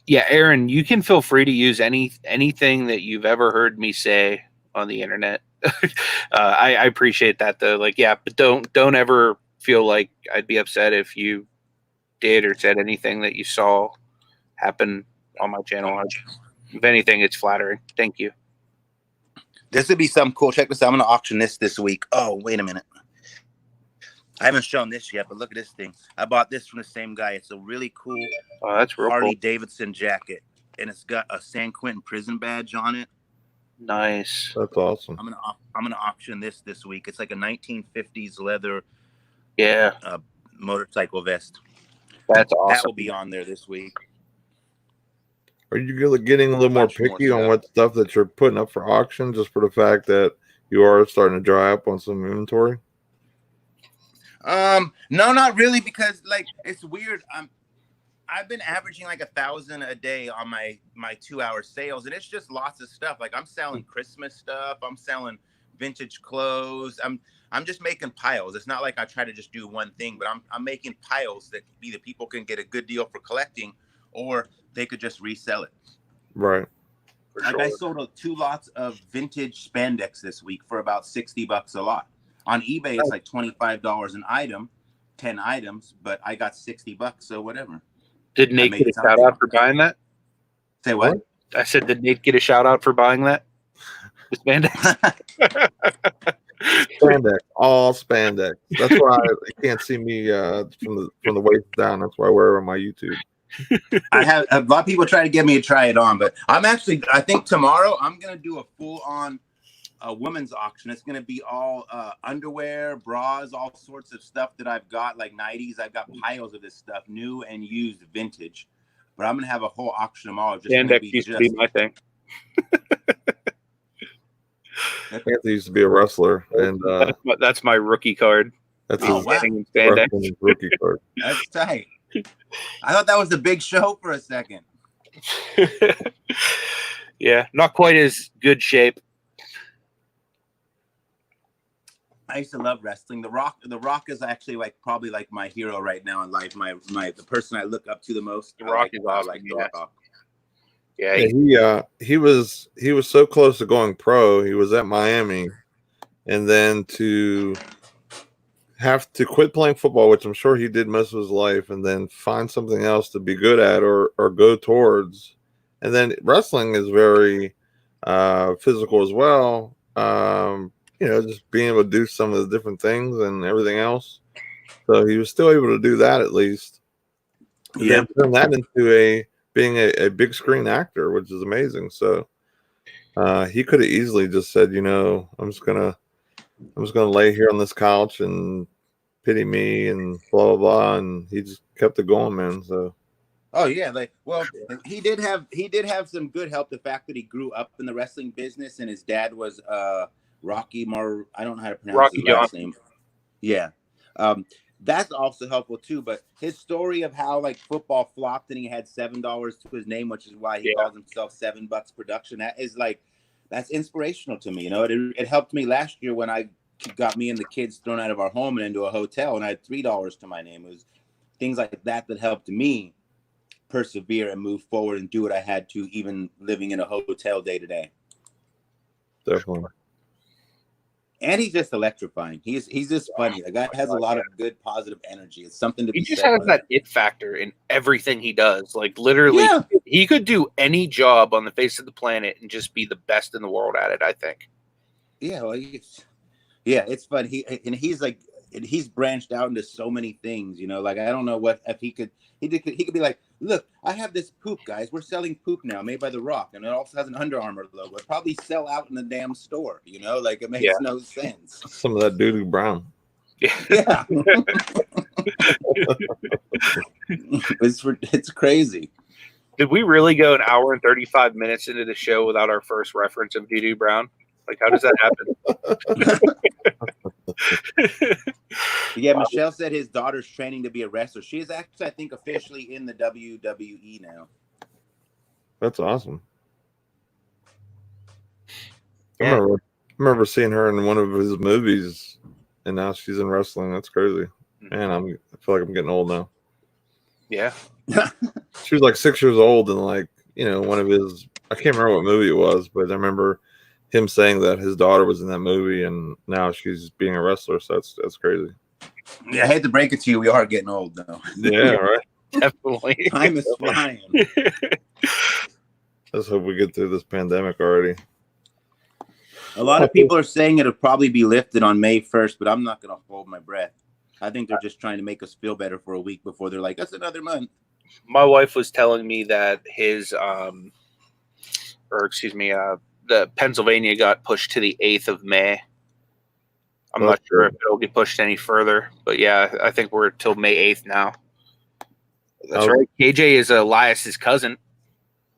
Yeah, Aaron, you can feel free to use anything that you've ever heard me say on the internet. I appreciate that though. Like, yeah, but don't ever feel like I'd be upset if you did or said anything that you saw happen on my channel. If anything, it's flattering. Thank you. This would be something cool. Check this out. I'm going to auction this week. Oh, wait a minute. I haven't shown this yet, but look at this thing. I bought this from the same guy. It's a really cool that's real Harley cool. Davidson jacket, and it's got a San Quentin prison badge on it. Nice. That's awesome. I'm gonna auction this week. It's like a 1950s leather motorcycle vest. That's awesome. That will be on there this week. Are you getting a little more picky on what stuff that you're putting up for auction just for the fact that you are starting to dry up on some inventory? No, not really, because like it's weird. I've been averaging like 1,000 a day on my 2-hour sales, and it's just lots of stuff. Like I'm selling Christmas stuff, I'm selling vintage clothes. I'm just making piles. It's not like I try to just do one thing, but I'm making piles that either people can get a good deal for collecting, or they could just resell it. Right. Like I sold 2 lots of vintage spandex this week for about $60 a lot. On eBay, it's like $25 an item, 10 items, but I got $60, so whatever. Did Nate get a shout out for buying that? Say what? I said, did Nate get a shout out for buying that? The spandex. Spandex, all spandex. That's why you can't see me from the waist down. That's why I wear it on my YouTube. I have a lot of people try to get me to try it on, but I think tomorrow I'm gonna do a full-on women's auction. It's gonna be all underwear, bras, all sorts of stuff that I've got, like 90s. I've got piles of this stuff, new and used, vintage. But I'm gonna have a whole auction tomorrow. Spandex used to be my thing. Anthony used to be a wrestler, and that's my rookie card. That's his spandex rookie card. That's tight. I thought that was the Big Show for a second. Yeah, not quite as good shape. I used to love wrestling. The Rock is actually probably my hero right now in life. The person I look up to the most. The Rock is awesome. He was so close to going pro. He was at Miami, and then to have to quit playing football, which I'm sure he did most of his life, and then find something else to be good at or go towards. And then wrestling is very physical as well. Just being able to do some of the different things and everything else. So he was still able to do that at least. Yeah, turn that into being a big screen actor, which is amazing. So he could have easily just said, I'm just gonna lay here on this couch and pity me and blah blah blah, and he just kept it going, man. So. Oh yeah, he did have some good help. The fact that he grew up in the wrestling business and his dad was Rocky I don't know how to pronounce his last name. Yeah. that's also helpful too. But his story of how like football flopped and he had $7 to his name, which is why he calls himself $7 production. That is like, that's inspirational to me. You know, it helped me last year when I got me and the kids thrown out of our home and into a hotel, and I had $3 to my name. It was things like that that helped me persevere and move forward and do what I had to, even living in a hotel day to day. Definitely. And he's just electrifying. He's just funny. The guy has a lot of good, positive energy. It's something to be said. He just has that it factor in everything he does. Like literally, he could do any job on the face of the planet and just be the best in the world at it, I think. Yeah, well, it's fun. He's branched out into so many things. You know, like I don't know what if he could be like, look, I have this poop, guys. We're selling poop now, made by The Rock, and it also has an Under Armour logo. It probably sell out in the damn store. You know, like it makes no sense. Some of that doo-doo brown. Yeah. It's crazy. Did we really go an hour and 35 minutes into the show without our first reference of doo-doo brown? Like, how does that happen? Yeah, Michelle said his daughter's training to be a wrestler. She is actually, I think, officially in the WWE now. That's awesome. I remember seeing her in one of his movies, and now she's in wrestling. That's crazy. Man, I feel like I'm getting old now. Yeah. She was like 6 years old, and like, you know, one of his, I can't remember what movie it was, but I remember him saying that his daughter was in that movie, and now she's being a wrestler. So that's crazy. Yeah, I hate to break it to you, we are getting old though. Yeah, right. Definitely. Time is flying. Let's hope we get through this pandemic already. A lot of people are saying it'll probably be lifted on May 1st, but I'm not going to hold my breath. I think they're just trying to make us feel better for a week before they're like, that's another month. My wife was telling me that the Pennsylvania got pushed to the 8th of May. I'm not sure if it'll get pushed any further, but yeah, I think we're till May 8th now. That's right. KJ is Elias's cousin.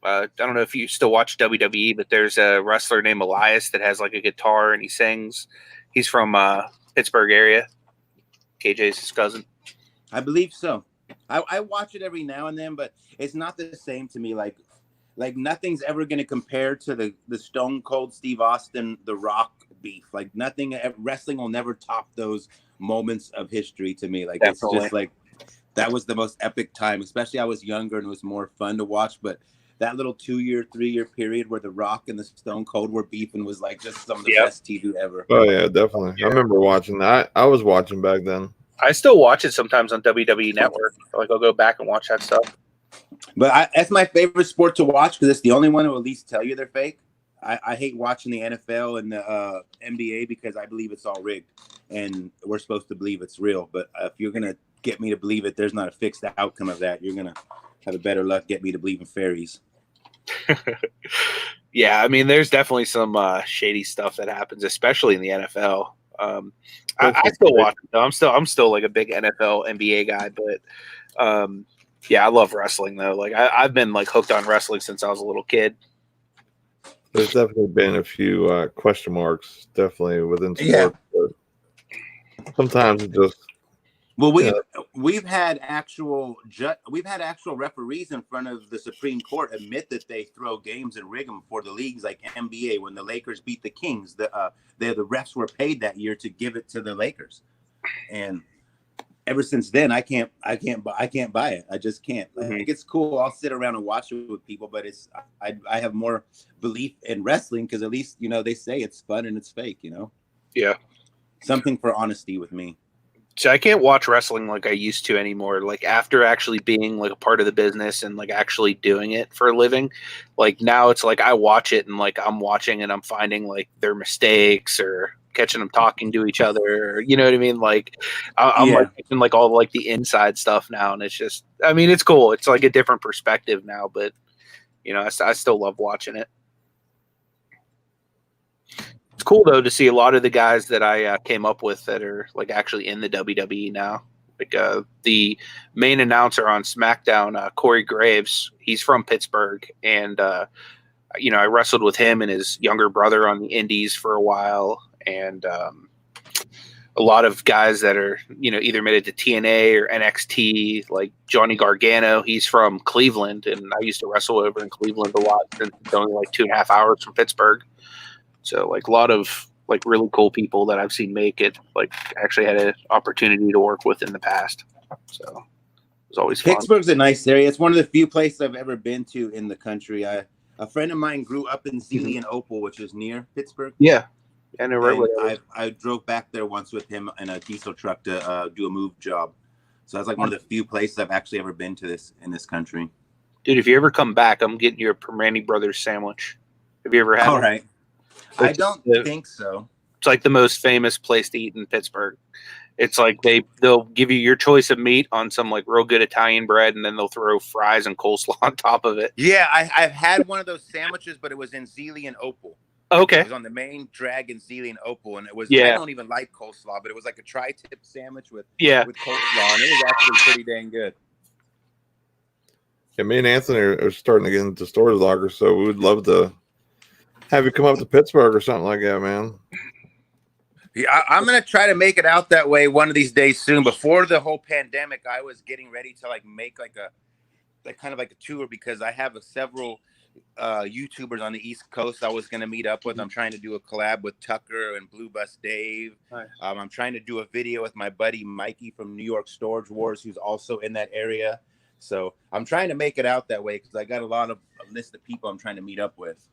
I don't know if you still watch WWE, but there's a wrestler named Elias that has like a guitar and he sings. He's from Pittsburgh area. KJ's his cousin. I believe so. I watch it every now and then, but it's not the same to me. Like nothing's ever going to compare to the Stone Cold Steve Austin, The Rock beef. Like nothing, wrestling will never top those moments of history to me. Like Definitely. It's just like, that was the most epic time, especially I was younger and it was more fun to watch. But that little 2-year, 3-year period where The Rock and the Stone Cold were beefing was like just some of the best TV ever. Oh yeah, definitely. Yeah. I remember watching that. I was watching back then. I still watch it sometimes on WWE Network. Like I'll go back and watch that stuff. But that's my favorite sport to watch because it's the only one who will at least tell you they're fake. I hate watching the NFL and the NBA because I believe it's all rigged, and we're supposed to believe it's real. But if you're gonna get me to believe it, there's not a fixed outcome of that. You're gonna have a better luck get me to believe in fairies. Yeah, I mean, there's definitely some shady stuff that happens, especially in the NFL. I still watch it, though. I'm still like a big NFL, NBA guy, but yeah, I love wrestling though. Like I've been like hooked on wrestling since I was a little kid. There's definitely been a few question marks, definitely within sport. But sometimes it just. Well, we've had actual referees in front of the Supreme Court admit that they throw games and rig them for the leagues, like NBA. When the Lakers beat the Kings, the refs were paid that year to give it to the Lakers, and ever since then, I can't buy it. I just can't. Like, it's cool. I'll sit around and watch it with people, but I have more belief in wrestling because at least they say it's fun and it's fake. Yeah, something for honesty with me. So I can't watch wrestling like I used to anymore. Like after actually being like a part of the business and like actually doing it for a living, like now it's like I watch it and like I'm watching and I'm finding like their mistakes or catching them talking to each other. Or, you know what I mean? Like I'm like catching like all like the inside stuff now, and it's just, I mean, it's cool. It's like a different perspective now, but I still love watching it. It's cool though to see a lot of the guys that I came up with that are like actually in the WWE now. Like the main announcer on SmackDown, Corey Graves, he's from Pittsburgh, and I wrestled with him and his younger brother on the Indies for a while, and a lot of guys that are, either made it to TNA or NXT, like Johnny Gargano. He's from Cleveland, and I used to wrestle over in Cleveland a lot since it's only like 2.5 hours from Pittsburgh. So like a lot of like really cool people that I've seen make it, like actually had an opportunity to work with in the past. So it was always fun. Pittsburgh's a nice area. It's one of the few places I've ever been to in the country. A friend of mine grew up in Sealy and Opal, which is near Pittsburgh. Yeah. I know right and I drove back there once with him in a diesel truck to do a move job. So that's like one of the few places I've actually ever been to in this country. Dude, if you ever come back, I'm getting you a Permane Brothers sandwich. Have you ever had All one? right. I don't think so. It's like the most famous place to eat in Pittsburgh. It's like they'll give you your choice of meat on some like real good Italian bread, and then they'll throw fries and coleslaw on top of it. Yeah, I've had one of those sandwiches, but it was in Sealy and Opal. Okay. It was on the main drag in Sealy and Opal, and it was. Yeah. I don't even like coleslaw, but it was like a tri-tip sandwich with coleslaw, and it was actually pretty dang good. Yeah, me and Anthony are starting to get into storage lockers, so we would love to have you come up to Pittsburgh or something like that, man. Yeah, I'm gonna try to make it out that way one of these days soon. Before the whole pandemic, I was getting ready to like make like kind of like a tour, because I have several YouTubers on the East Coast I was gonna meet up with. I'm trying to do a collab with Tucker and Blue Bus Dave. Nice. I'm trying to do a video with my buddy Mikey from New York Storage Wars, who's also in that area. So I'm trying to make it out that way, because I got a list of people I'm trying to meet up with.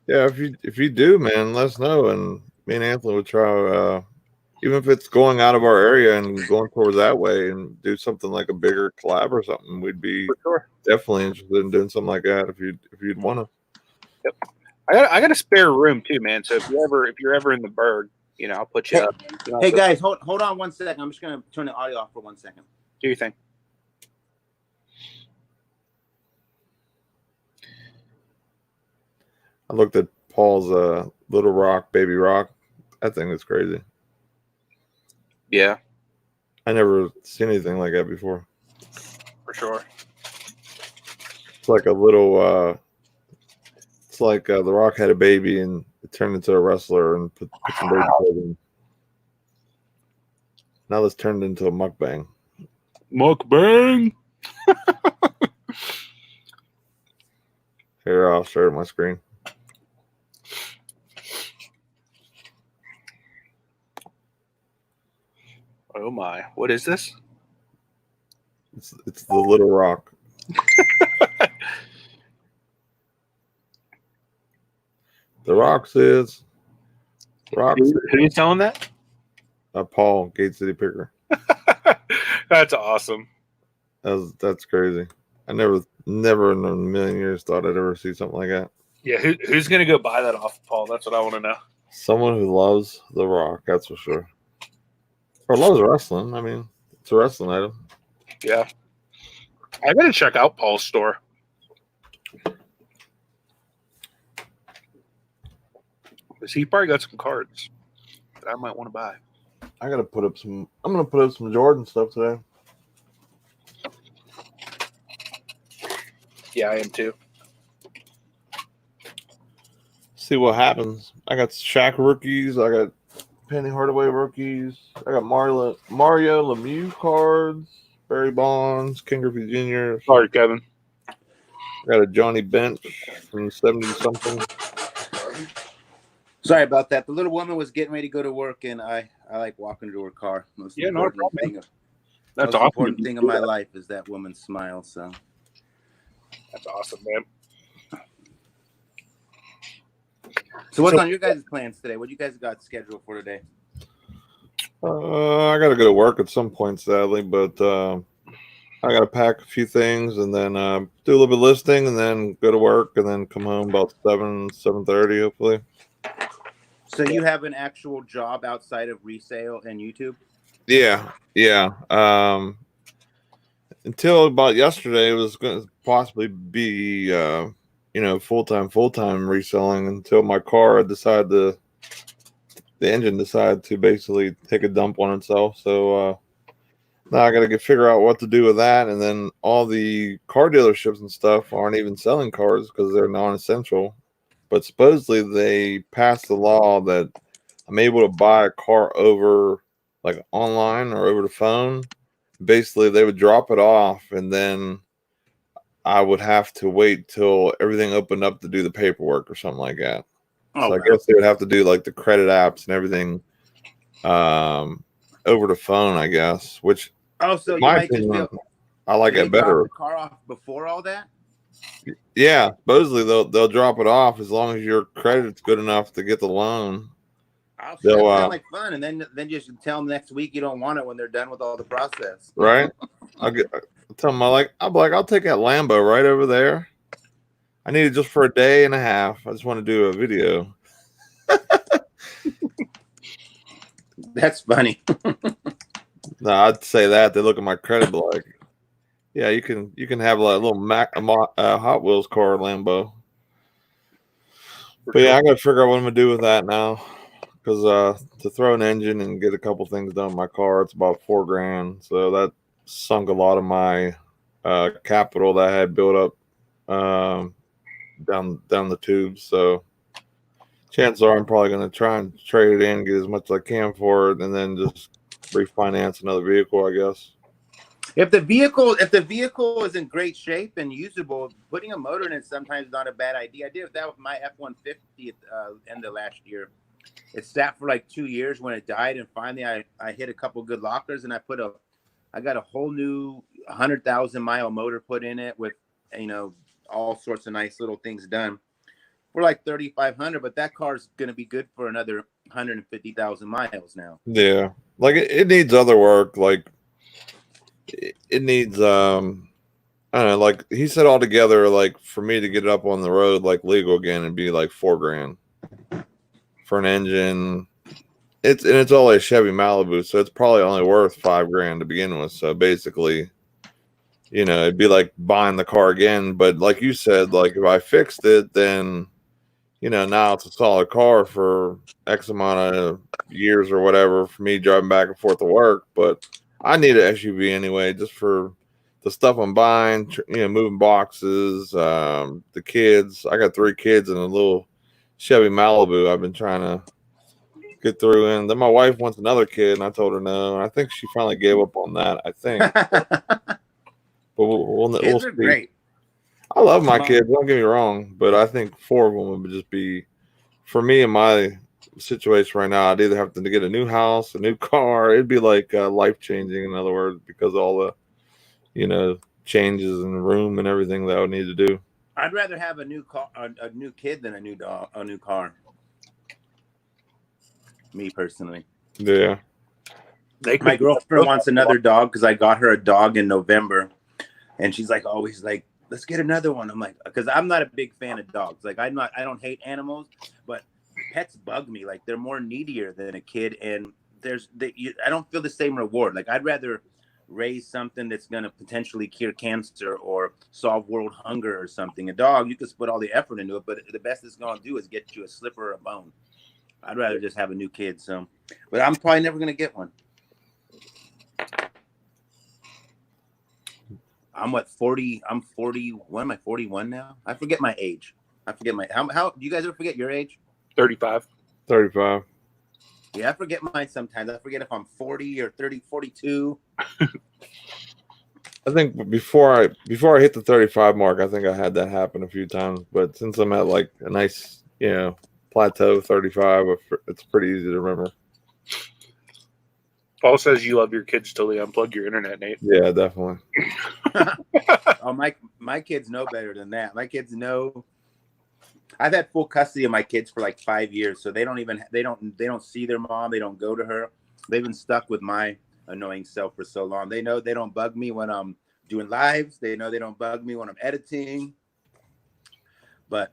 Yeah, if you do, man, let us know, and me and Anthony would try, even if it's going out of our area and going towards that way, and do something like a bigger collab or something. We'd be definitely interested in doing something like that if you'd want to. Yep. I got a spare room too, man. So if you're ever in the Berg, I'll put you up. Hey guys, hold on 1 second. I'm just gonna turn the audio off for 1 second. Do your thing. I looked at Paul's Little Rock, Baby Rock. That thing is crazy. Yeah. I never seen anything like that before. For sure. It's like a little, it's like The Rock had a baby and it turned into a wrestler and put some baby clothes in. Now it's turned into a mukbang. Mukbang! Here, I'll share my screen. Oh my! What is this? It's the Little Rock. The Rock says. Who's telling that? Paul, Gate City Picker. That's awesome. That's crazy. I never in a million years thought I'd ever see something like that. Yeah, who's gonna go buy that off of Paul? That's what I want to know. Someone who loves The Rock, that's for sure. Or loves wrestling. I mean, it's a wrestling item. Yeah. I gotta check out Paul's store. Because he probably got some cards that I might want to buy. I'm gonna put up some Jordan stuff today. Yeah, I am too. See what happens. I got Shaq rookies. I got Penny Hardaway rookies. I got Mario Lemieux cards. Barry Bonds, King Griffey Jr. Sorry, Kevin. I got a Johnny Bench from the 70-something. Sorry about that. The little woman was getting ready to go to work, and I like walking to her car. Most important thing of my life is that woman's smile. So that's awesome, man. So what's on your guys' plans today? What you guys got scheduled for today? I got to go to work at some point, sadly, but I got to pack a few things and then do a little bit of listing and then go to work and then come home about 7:30, hopefully. So you have an actual job outside of resale and YouTube? Yeah. Until about yesterday, it was going to possibly be, full-time reselling until my car the engine decided to basically take a dump on itself. So now I got to figure out what to do with that. And then all the car dealerships and stuff aren't even selling cars because they're non-essential. But supposedly they passed the law that I'm able to buy a car over like online or over the phone. Basically, they would drop it off, and then I would have to wait till everything opened up to do the paperwork or something like that. Oh, So I wow. guess they would have to do like the credit apps and everything over the phone, I guess. Which, Oh, so in you my might just opinion, be. I like They it better. drop the car off before all that. Yeah, supposedly they'll drop it off as long as your credit's good enough to get the loan. Oh, that They'll sounds like fun. And then just tell them next week you don't want it when they're done with all the process. right. I'll tell them I'll be like, I'll take that Lambo right over there. I need it just for a day and a half. I just want to do a video. That's funny. No, I'd say that. They look at my credit, but like, yeah, you can have like a little Hot Wheels car Lambo. But yeah, I got to figure out what I'm gonna do with that now, because to throw an engine and get a couple things done in my car, it's about $4,000. So that sunk a lot of my capital that I had built up down the tubes. So chances are I'm probably gonna try and trade it in, get as much as I can for it, and then just refinance another vehicle, I guess. If the vehicle is in great shape and usable, putting a motor in it sometimes is not a bad idea. I did that with my F-150 at end of last year. It sat for like 2 years when it died, and finally I hit a couple good lockers, and I got a whole new 100,000-mile motor put in it with, all sorts of nice little things done for like 3,500. But that car's gonna be good for another 150,000 miles now. Yeah, like it needs other work. Like it needs I don't know, like he said altogether, like for me to get it up on the road like legal again, it'd be like $4,000 for an engine. It's only a Chevy Malibu, so it's probably only worth $5,000 to begin with. So basically, it'd be like buying the car again. But like you said, like if I fixed it, then now it's a solid car for X amount of years or whatever for me driving back and forth to work. But I need an SUV anyway, just for the stuff I'm buying, moving boxes, the kids. I got 3 kids in a little Chevy Malibu I've been trying to get through. And then my wife wants another kid, and I told her no. And I think she finally gave up on that, I think. But we'll Kids see. are great. I love my kids, don't get me wrong, but I think 4 of them would just be, for me in my situation right now, I'd either have to get a new house, a new car. It'd be like life-changing, in other words, because of all the, changes in the room and everything that I would need to do. I'd rather have a new car, a new kid than a new car. Me personally. Yeah. My girlfriend wants another dog because I got her a dog in November, and she's like always like, let's get another one. I'm like, because I'm not a big fan of dogs. Like I don't hate animals, but pets bug me. Like they're more needier than a kid, and I don't feel the same reward. Like I'd rather raise something that's going to potentially cure cancer or solve world hunger or something. A dog, you can put all the effort into it, but the best it's going to do is get you a slipper or a bone. I'd rather just have a new kid. So, but I'm probably never going to get one. I'm 40. I'm 41. Am I 41 now? I forget my age. I forget how do you guys ever forget your age? 35. 35. Yeah, I forget mine sometimes. I forget if I'm 40 or 30, 42. I think before I hit the 35 mark, I think I had that happen a few times. But since I'm at like a nice, plateau 35, it's pretty easy to remember. Paul says you love your kids till they unplug your internet, Nate. Yeah, definitely. Oh, my kids know better than that. My kids know. I've had full custody of my kids for like 5 years, so they don't see their mom. They don't go to her. They've been stuck with my annoying self for so long. They know they don't bug me when I'm doing lives. They know they don't bug me when I'm editing. But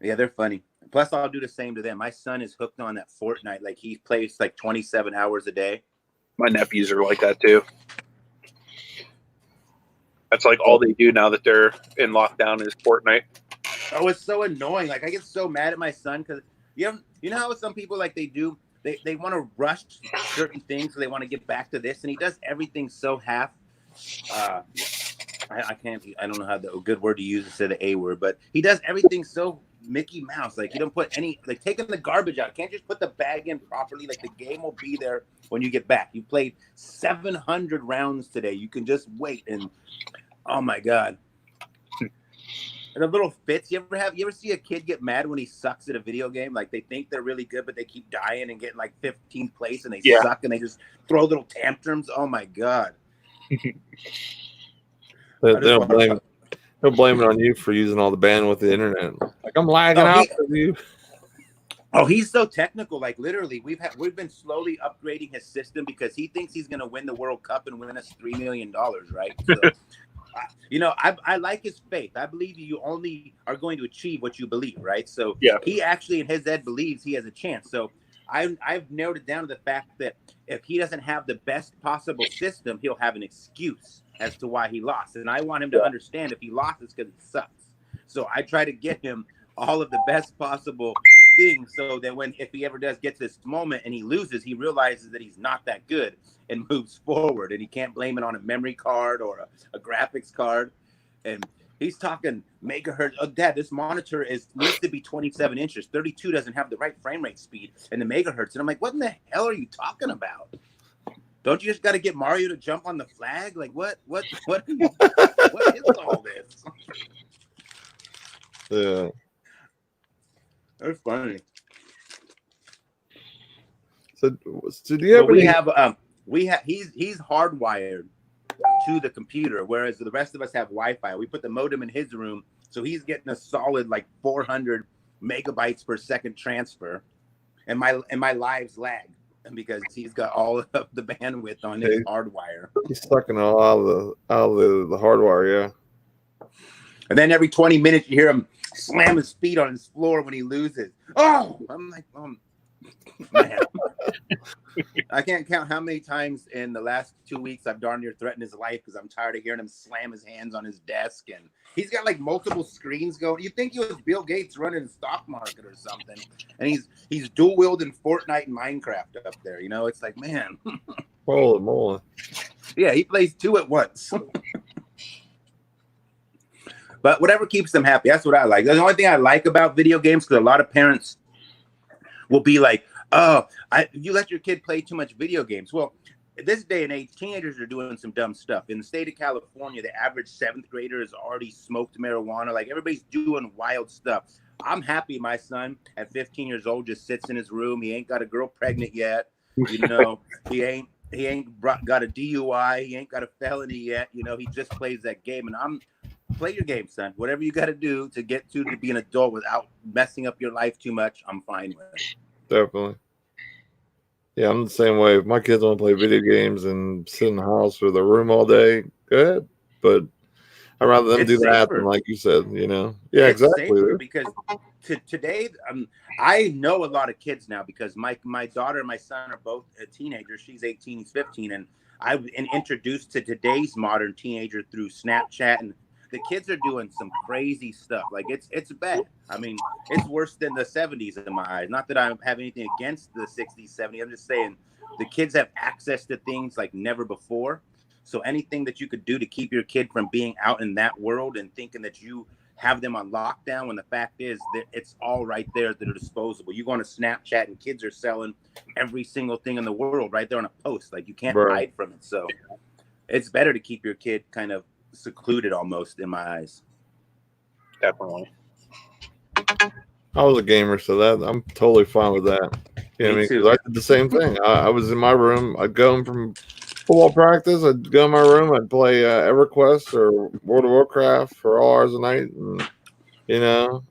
yeah, they're funny. Plus, I'll do the same to them. My son is hooked on that Fortnite. Like he plays like 27 hours a day. My nephews are like that too. That's like all they do now that they're in lockdown is Fortnite. Oh, it's so annoying. Like I get so mad at my son because you know how some people like they want to rush certain things, so they want to get back to this, and he does everything so half. I don't know how the good word to use instead of a word, but he does everything so Mickey Mouse. Like you don't put any, like taking the garbage out. Can't just put the bag in properly. Like the game will be there when you get back. You played 700 rounds today. You can just wait and oh my God. And the little fits, you ever see a kid get mad when he sucks at a video game? Like they think they're really good, but they keep dying and getting like 15th place and they suck and they just throw little tantrums. Oh my God. They'll blame it on you for using all the bandwidth of the internet. Like I'm lagging out for you. Oh, he's so technical. Like literally, we've been slowly upgrading his system because he thinks he's gonna win the World Cup and win us $3 million, right? So you know, I like his faith. I believe you only are going to achieve what you believe, right? So he actually in his head believes he has a chance. So I've narrowed it down to the fact that if he doesn't have the best possible system, he'll have an excuse as to why he lost. And I want him to understand if he lost, it's because he sucks. So I try to get him all of the best possible things so that if he ever does get to this moment and he loses, he realizes that he's not that good and moves forward, and he can't blame it on a memory card or a graphics card. And he's talking megahertz. Oh, Dad, this monitor needs to be 27 inches. 32 doesn't have the right frame rate speed and the megahertz. And I'm like, what in the hell are you talking about? Don't you just got to get Mario to jump on the flag? Like what what is all this? Yeah. That's funny. So do you have he's hardwired to the computer, whereas the rest of us have Wi-Fi. We put the modem in his room, so he's getting a solid like 400 megabytes per second transfer, and my lives lag because he's got all of the bandwidth on his hardwire. He's sucking all out of the hardwire, yeah. And then every 20 minutes you hear him slam his feet on his floor when he loses. Oh, I'm like, man. I can't count how many times in the last 2 weeks I've darn near threatened his life because I'm tired of hearing him slam his hands on his desk. And he's got like multiple screens going. You think he was Bill Gates running the stock market or something. And he's dual wielding Fortnite and Minecraft up there. You know, it's like, man. Holy moly. Yeah, he plays two at once. But whatever keeps them happy, that's what I like. That's the only thing I like about video games, because a lot of parents will be like, oh, you let your kid play too much video games. Well, this day and age, teenagers are doing some dumb stuff. In the state of California, the average 7th grader has already smoked marijuana. Like, everybody's doing wild stuff. I'm happy my son at 15 years old just sits in his room. He ain't got a girl pregnant yet. You know, he ain't got a DUI. He ain't got a felony yet. You know, he just plays that game. And play your game, son. Whatever you got to do to get to be an adult without messing up your life too much, I'm fine with it. Definitely. Yeah, I'm the same way. If my kids want to play video games and sit in the house or the room all day, go ahead. But I'd rather them do that than, like you said, you know. Yeah, it's exactly. Because today, I know a lot of kids now because my daughter and my son are both teenagers. She's 18, he's 15. And I've been introduced to today's modern teenager through Snapchat, and the kids are doing some crazy stuff. Like it's bad. I mean, it's worse than the 70s in my eyes. Not that I have anything against the 60s, 70s. I'm just saying the kids have access to things like never before. So anything that you could do to keep your kid from being out in that world and thinking that you have them on lockdown, when the fact is that it's all right there at their disposal. You go on a Snapchat and kids are selling every single thing in the world right there on a post. Like, you can't hide from it. So it's better to keep your kid kind of secluded almost, in my eyes. Definitely. I was a gamer, so that I'm totally fine with that. You know what I mean? 'Cause I did the same thing. I was in my room. I'd go home from football practice. I'd go in my room. I'd play EverQuest or World of Warcraft for all hours a night. And, you know,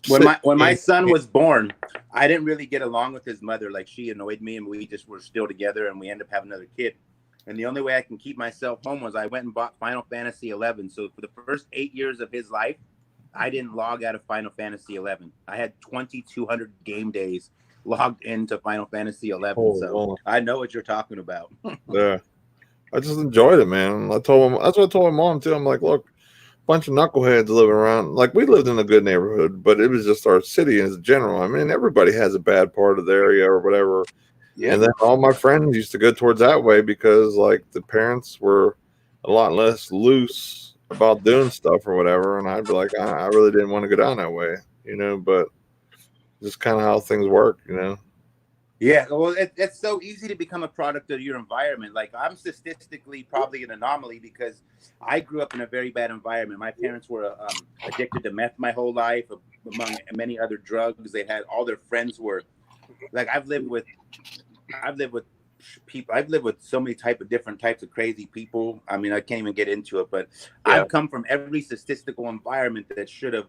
when my son was born, I didn't really get along with his mother. Like, she annoyed me, and we just were still together, and we ended up having another kid. And the only way I can keep myself home was I went and bought Final Fantasy 11. So for the first 8 years of his life, I didn't log out of Final Fantasy 11. I had 2,200 game days logged into Final Fantasy 11. So I know what you're talking about. Yeah. I just enjoyed it, man. That's what I told my mom too. I'm like, look, a bunch of knuckleheads living around. Like, we lived in a good neighborhood, but it was just our city in general. I mean, everybody has a bad part of the area or whatever. Yeah. And then all my friends used to go towards that way because, like, the parents were a lot less loose about doing stuff or whatever. And I'd be like, I really didn't want to go down that way, you know, but just kind of how things work, you know. Yeah, well, it's so easy to become a product of your environment. Like I'm statistically probably an anomaly because I grew up in a very bad environment. My parents were addicted to meth my whole life, among many other drugs. They had all their friends were like I've lived with people. I've lived with so many different types of crazy people. I mean, I can't even get into it, but Yeah. I've come from every statistical environment that should have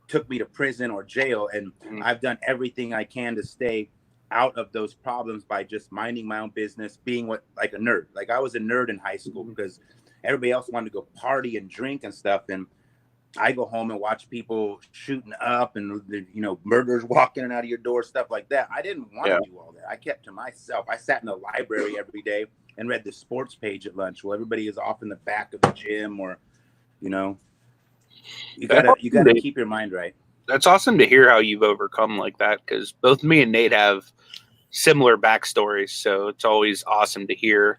took me to prison or jail, and I've done everything I can to stay out of those problems by just minding my own business, being like a nerd. Like I was a nerd in high school because everybody else wanted to go party and drink and stuff, and I go home and watch people shooting up and murderers walking in and out of your door, stuff like that. I didn't want to do all that. I kept to myself. I sat in the library every day and read the sports page at lunch while everybody is off in the back of the gym, or you gotta keep your mind right. That's awesome to hear how you've overcome like that, because both me and Nate have similar backstories. So it's always awesome to hear,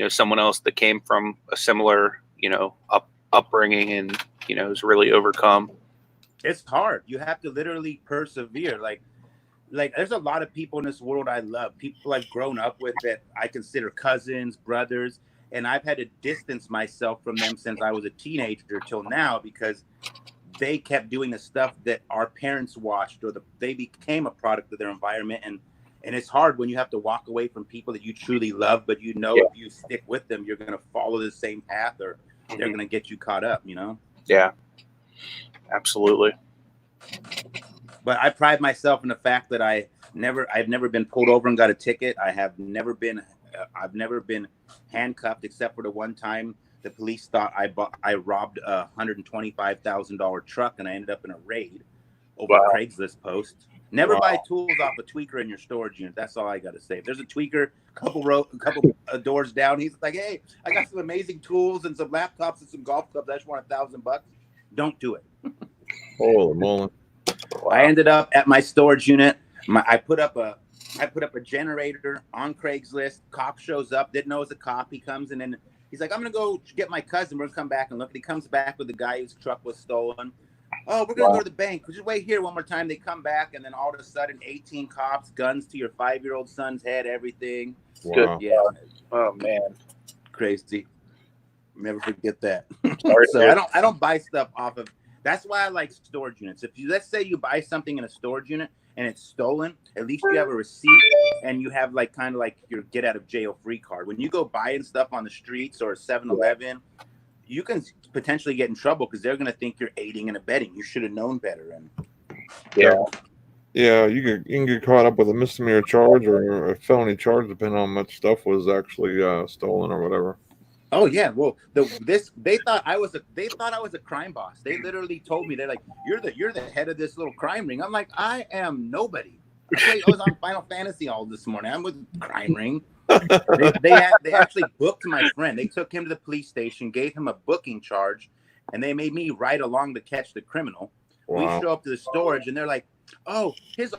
someone else that came from a similar, upbringing and, has really overcome. It's hard. You have to literally persevere. Like there's a lot of people in this world I love, people I've grown up with that I consider cousins, brothers, and I've had to distance myself from them since I was a teenager till now because they kept doing the stuff that our parents watched, or they became a product of their environment. And it's hard when you have to walk away from people that you truly love, but if you stick with them, you're going to follow the same path, or they're going to get you caught up, Yeah, absolutely. But I pride myself in the fact that I've never been pulled over and got a ticket. I've never been handcuffed, except for the one time the police thought I robbed a $125,000 truck, and I ended up in a raid over a Craigslist post. Never buy tools off a tweaker in your storage unit. That's all I got to say. If there's a tweaker a couple doors down, he's like, "Hey, I got some amazing tools and some laptops and some golf clubs. I just want $1,000." Don't do it. Holy moly! I ended up at my storage unit. I put up a generator on Craigslist. Cop shows up. Didn't know it was a cop. He comes in and he's like, "I'm gonna go get my cousin. We're gonna come back and look." And he comes back with the guy whose truck was stolen. "Oh, we're gonna go to the bank. Just wait here one more time." They come back, and then all of a sudden, 18 cops, guns to your 5-year-old son's head, everything. Wow. Yeah. Oh man, crazy. Never forget that. Sorry, So I don't buy stuff off of. That's why I like storage units. If let's say you buy something in a storage unit and it's stolen, at least you have a receipt and you have kind of your get out of jail free card. When you go buying stuff on the streets or 7-Eleven, you can potentially get in trouble because they're going to think you're aiding and abetting. You should have known better. And yeah, you can get caught up with a misdemeanor charge or a felony charge, depending on how much stuff was actually stolen or whatever. Oh yeah, well, they thought I was a crime boss. They literally told me, they're like, you're the head of this little crime ring. I'm like, I am nobody. I was on Final Fantasy all this morning. I'm with crime ring. They actually booked my friend. They took him to the police station, gave him a booking charge, and they made me ride along to catch the criminal. Wow. We show up to the storage, and they're like, "Oh, his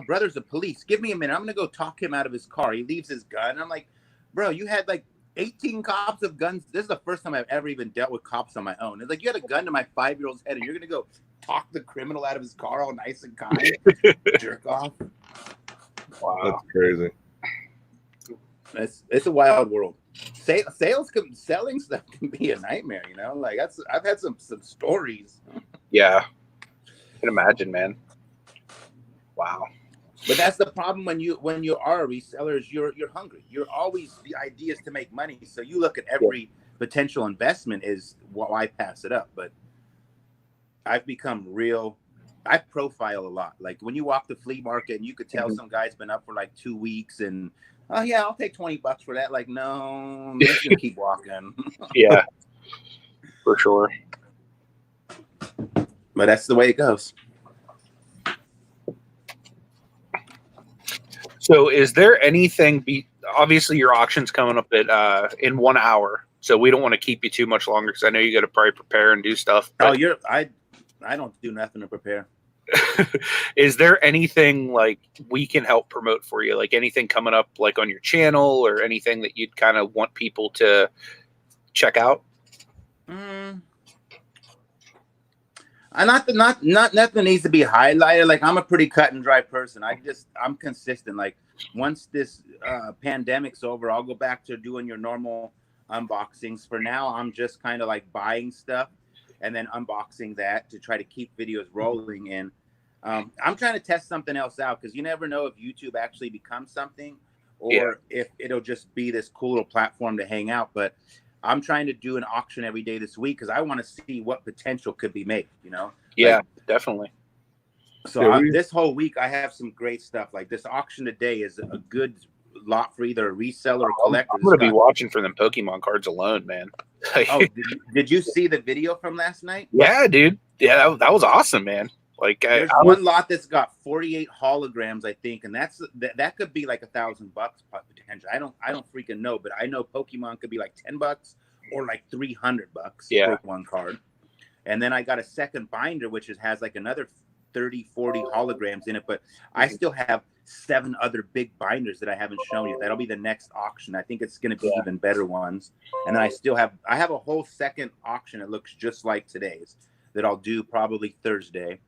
brother's a police. Give me a minute. I'm gonna go talk him out of his car." He leaves his gun. I'm like, "Bro, you had 18 cops of guns. This is the first time I've ever even dealt with cops on my own. It's like, you had a gun to my 5-year-old's head, and you're gonna go talk the criminal out of his car all nice and kind, jerk off." Wow, that's crazy. It's a wild world. Selling stuff can be a nightmare, I've had some stories. Yeah, I can imagine, man. Wow. But that's the problem when you are a reseller, is you're hungry. You're always, the idea is to make money. So you look at every potential investment is why pass it up. But I've become I profile a lot. Like when you walk the flea market and you could tell some guy's been up for 2 weeks and, "Oh yeah, I'll take $20 for that." Like, no, I'm just gonna keep walking. Yeah, for sure. But that's the way it goes. So is there anything, obviously your auction's coming up at in 1 hour, so we don't want to keep you too much longer because I know you got to probably prepare and do stuff. Oh, I don't do nothing to prepare. Is there anything we can help promote for you? Like anything coming up on your channel or anything that you'd kind of want people to check out? Not nothing needs to be highlighted. Like I'm a pretty cut and dry person. I'm consistent. Like once this pandemic's over, I'll go back to doing your normal unboxings. For now, I'm just kind of like buying stuff and then unboxing that to try to keep videos rolling. And I'm trying to test something else out because you never know if YouTube actually becomes something or if it'll just be this cool little platform to hang out. But I'm trying to do an auction every day this week because I want to see what potential could be made, you know? Yeah, like, definitely. So this whole week, I have some great stuff. Like this auction today is a good lot for either a reseller or collector. I'm going to be watching for them Pokemon cards alone, man. Oh, did you see the video from last night? Yeah, dude. Yeah, that was awesome, man. Like there's one lot that's got 48 holograms, I think, and that could be like $1,000 potential. I don't freaking know, but I know Pokemon could be like $10 or like $300 for one card. And then I got a second binder which has like another 30, 40 holograms in it, but I still have 7 other big binders that I haven't shown you. That'll be the next auction. I think it's going to be even better ones. And then I have a whole second auction that looks just like today's that I'll do probably Thursday.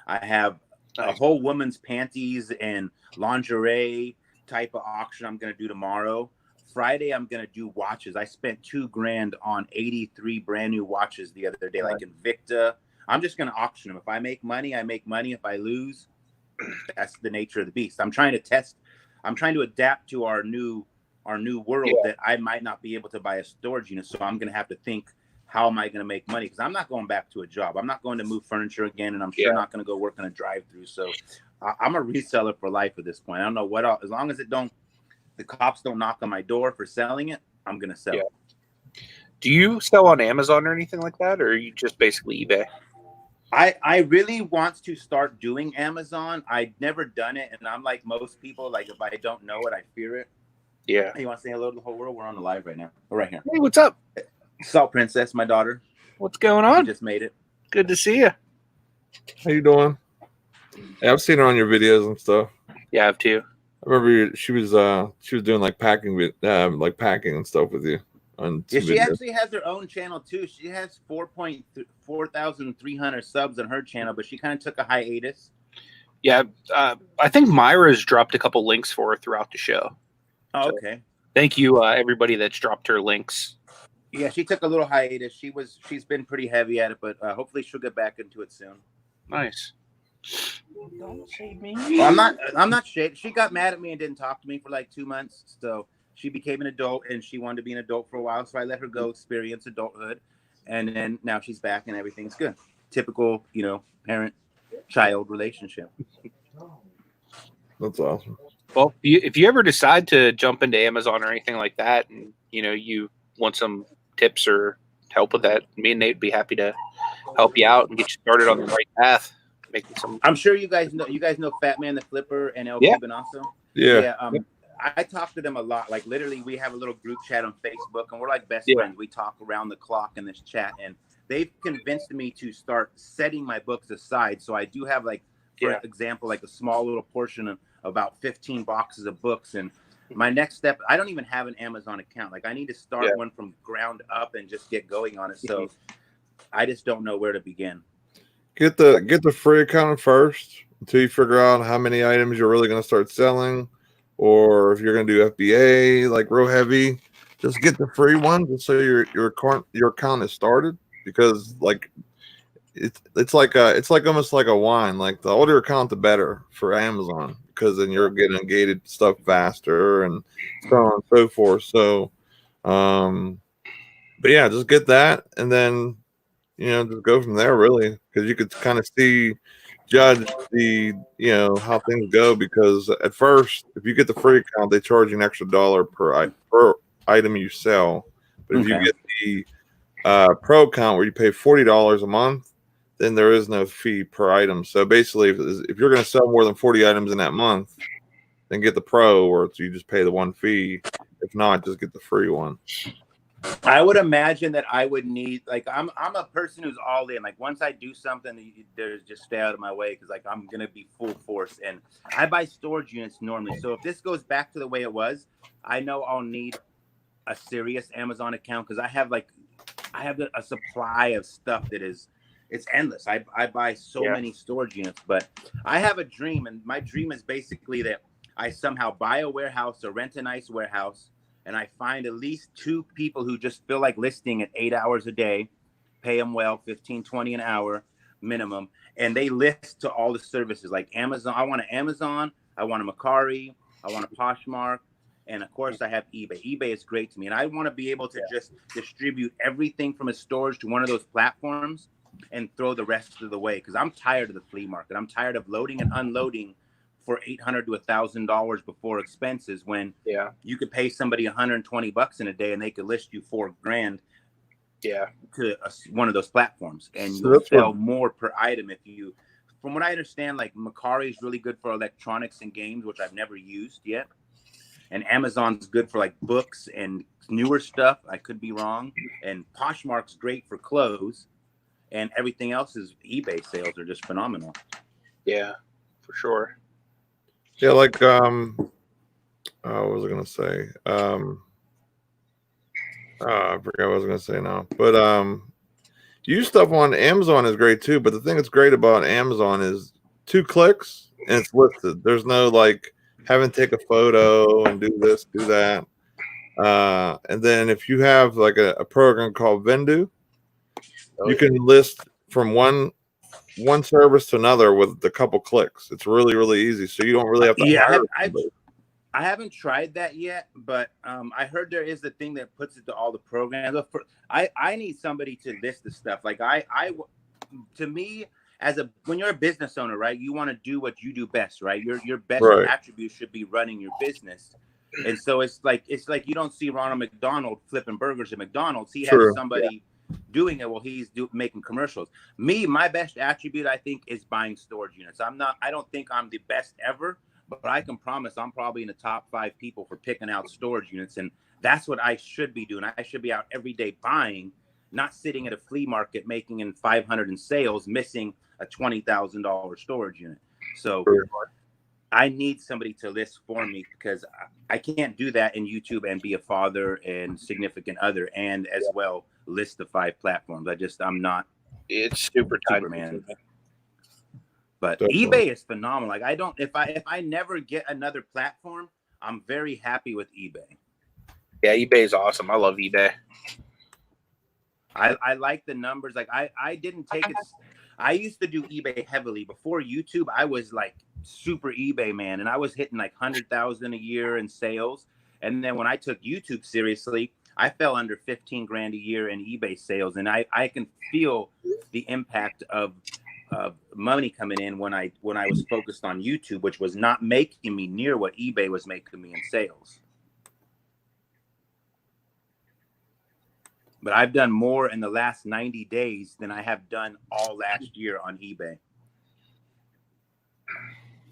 I have a whole woman's panties and lingerie type of auction I'm going to do tomorrow. Friday, I'm going to do watches. I spent $2,000 on 83 brand new watches the other day, like Invicta. I'm just going to auction them. If I make money, I make money. If I lose, that's the nature of the beast. I'm trying to adapt to our new world that I might not be able to buy a storage unit. So I'm going to have to think, how am I going to make money? Because I'm not going back to a job. I'm not going to move furniture again, and I'm sure not going to go work in a drive-through. So I'm a reseller for life at this point. I don't know what else. As long as the cops don't knock on my door for selling it, I'm going to sell it. Do you sell on Amazon or anything like that, or are you just basically eBay? I really want to start doing Amazon. I've never done it, and I'm like most people. Like if I don't know it, I fear it. Yeah. Hey, you want to say hello to the whole world? We're on the live right now. We're right here. Hey, what's up? Salt Princess, my daughter. What's going on? She just made it. Good to see you. How you doing? Yeah, I've seen her on your videos and stuff. Yeah, I have too. I remember she was doing like packing and stuff with you. She actually has her own channel too. She has 4,300 subs on her channel, but she kind of took a hiatus. Yeah, I think Myra's dropped a couple links for her throughout the show. Oh, okay. Thank you, everybody that's dropped her links. Yeah, she took a little hiatus. She's been pretty heavy at it, but hopefully she'll get back into it soon. Nice. Don't shade me. Well, I'm not shading. She got mad at me and didn't talk to me for like 2 months. So she became an adult and she wanted to be an adult for a while. So I let her go experience adulthood. And then now she's back and everything's good. Typical, parent-child relationship. That's awesome. Well, if you ever decide to jump into Amazon or anything like that, and you want some tips or help with that, me and Nate would be happy to help you out and get you started on the right path. I'm sure you guys know Fat Man the Flipper and El Cuban also. Yeah. I talk to them a lot. Like literally, we have a little group chat on Facebook, and we're like best friends. We talk around the clock in this chat, and they've convinced me to start setting my books aside. So I do have, like, for example, like a small little portion of about 15 boxes of books. And my next step, I don't even have an Amazon account. Like I need to start one from ground up and just get going on it. So I just don't know where to begin. Get the free account first until you figure out how many items you're really going to start selling, or if you're going to do FBA like real heavy, just get the free one just so your account is started, because like it's like almost like a wine. Like the older your account, the better for Amazon, because then you're getting gated stuff faster and so on and so forth. So, but yeah, just get that and then just go from there, really, because you could kind of judge the how things go. Because at first, if you get the free account, they charge you an extra $1 per item you sell. But if you get the pro account where you pay $40 a month, then there is no fee per item. So basically, if you're going to sell more than 40 items in that month, then get the pro, or you just pay the one fee. If not, just get the free one. I would imagine that I would need, like, I'm a person who's all in. Like once I do something, there's just stay out of my way, because like I'm gonna be full force, and I buy storage units normally. So if this goes back to the way it was, I know I'll need a serious Amazon account, because I have a supply of stuff that is it's endless. I buy so many storage units, but I have a dream, and my dream is basically that I somehow buy a warehouse or rent a nice warehouse, and I find at least 2 people who just feel like listing at 8 hours a day, pay them well, 15, 20 an hour minimum, and they list to all the services like Amazon. I want an Amazon, I want a Mercari, I want a Poshmark, and of course I have eBay. eBay is great to me, and I want to be able to just distribute everything from a storage to one of those platforms and throw the rest of the way, because I'm tired of the flea market. I'm tired of loading and unloading for $800 to $1,000 before expenses, when you could pay somebody $120 in a day and they could list you $4,000 to one of those platforms, and you'll sell more per item. If you, from what I understand, like Mercari is really good for electronics and games, which I've never used yet, and Amazon's good for like books and newer stuff. I could be wrong. And Poshmark's great for clothes, and everything else is eBay sales are just phenomenal. Yeah, for sure. Yeah, like what was I gonna say? I forgot what I was gonna say now. But use stuff on Amazon is great too. But the thing that's great about Amazon is 2 clicks and it's listed. There's no like having to take a photo and do this, do that. And then if you have like a program called VENDOO, you can list from one service to another with a couple clicks. It's really, really easy. So you don't really have to hire somebody. I haven't tried that yet, but I heard there is a thing that puts it to all the programs. I need somebody to list the stuff. Like to me, when you're a business owner, right, you want to do what you do best, right? Your best attribute should be running your business. And so it's like you don't see Ronald McDonald flipping burgers at McDonald's. He has somebody doing it while he's making commercials. My best attribute, I think, is buying storage units. I don't think I'm the best ever, but I can promise I'm probably in the top 5 people for picking out storage units. And that's what I should be doing. I should be out every day buying, not sitting at a flea market making in 500 in sales, missing a $20,000 storage unit. So I need somebody to list for me, because I can't do that in YouTube and be a father and significant other and as well list the 5 platforms. I'm not. It's super tight, man. But eBay is phenomenal. Like if I never get another platform, I'm very happy with eBay. Yeah, eBay is awesome. I love eBay. I like the numbers. Like I didn't take it. I used to do eBay heavily before YouTube. I was like super eBay man, and I was hitting like 100,000 a year in sales. And then when I took YouTube seriously, I fell under 15 grand a year in eBay sales, and I can feel the impact of money coming in when I was focused on YouTube, which was not making me near what eBay was making me in sales. But I've done more in the last 90 days than I have done all last year on eBay.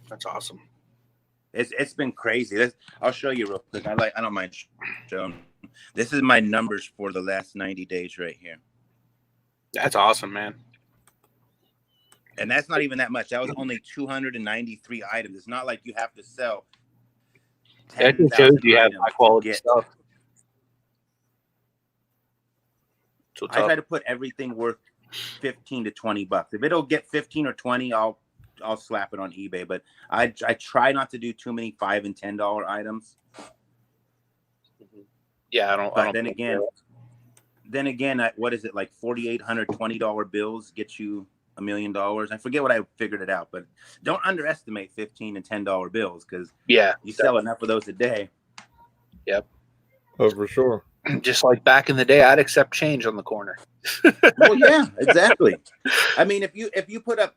That's awesome. It's been crazy. I'll show you real quick. I don't mind showing. This is my numbers for the last 90 days right here. That's awesome, man. And that's not even that much. That was only 293 items. It's not like you have to sell 10,000 That shows you have high quality stuff. I try to put everything worth 15 to 20 bucks. If it'll get 15 or 20, I'll slap it on eBay. But I try not to do too many $5 and $10 items. Yeah, I don't. Then again, what is it, like $4,800 $20 bills get you $1 million? I forget what I figured it out, but don't underestimate $15 and $10 bills, because you sell enough of those a day. Yep. Oh, for sure. Just like back in the day, I'd accept change on the corner. Well, yeah, exactly. I mean, if you put up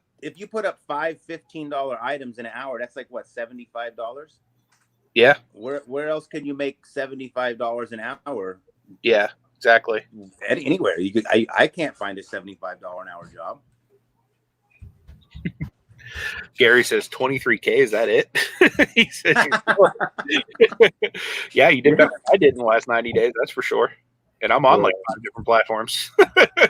5 $15 items in an hour, that's like what, $75? Yeah. Where else can you make $75 an hour? Yeah, exactly. Anywhere you could. I can't find a $75 an hour job. Gary says 23K. Is that it? He says, yeah, you did better than I did in the last 90 days. That's for sure. And I'm on like 5 different platforms.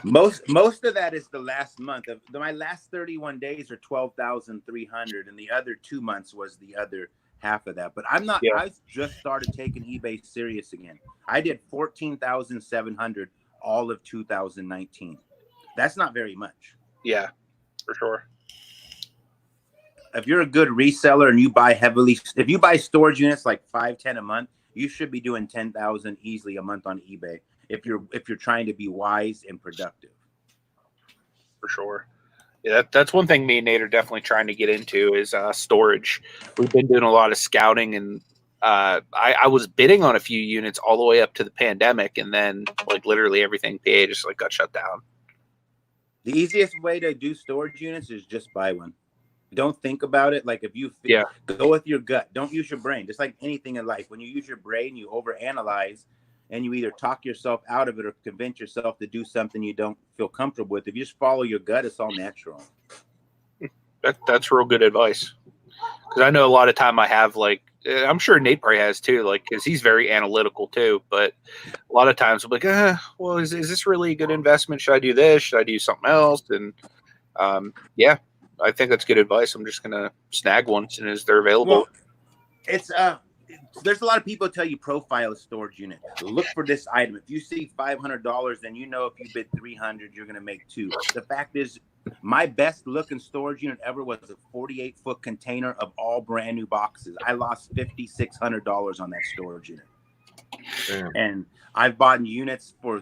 most of that is the last month. My last 31 days are 12,300, and the other 2 months was the other half of that. But I'm not. Yeah. I just started taking eBay serious again. I did 14,700 all of 2019. That's not very much. Yeah, for sure. If you're a good reseller and you buy if you buy storage units like 5-10 a month, you should be doing 10,000 easily a month on eBay. If you're trying to be wise and productive. For sure. Yeah, that's one thing me and Nate are definitely trying to get into is storage. We've been doing a lot of scouting, and I was bidding on a few units all the way up to the pandemic, and then like literally everything PA just like got shut down. The easiest way to do storage units is just buy one. Don't think about it. Like if you go with your gut, don't use your brain. Just like anything in life, when you use your brain, you overanalyze, and you either talk yourself out of it or convince yourself to do something you don't feel comfortable with. If you just follow your gut, it's all natural. That's real good advice. Because I know a lot of time I have like, I'm sure Nate probably has too, like, because he's very analytical too. But a lot of times I'm like, well, is this really a good investment? Should I do this? Should I do something else? And yeah, I think that's good advice. I'm just gonna snag one as soon as they're available. Well, it's there's a lot of people tell you profile a storage unit. Look for this item. If you see $500, then you know if you bid $300, you're gonna make $2. The fact is, my best looking storage unit ever was a 48-foot container of all brand new boxes. I lost $5,600 on that storage unit. Damn. And I've bought units for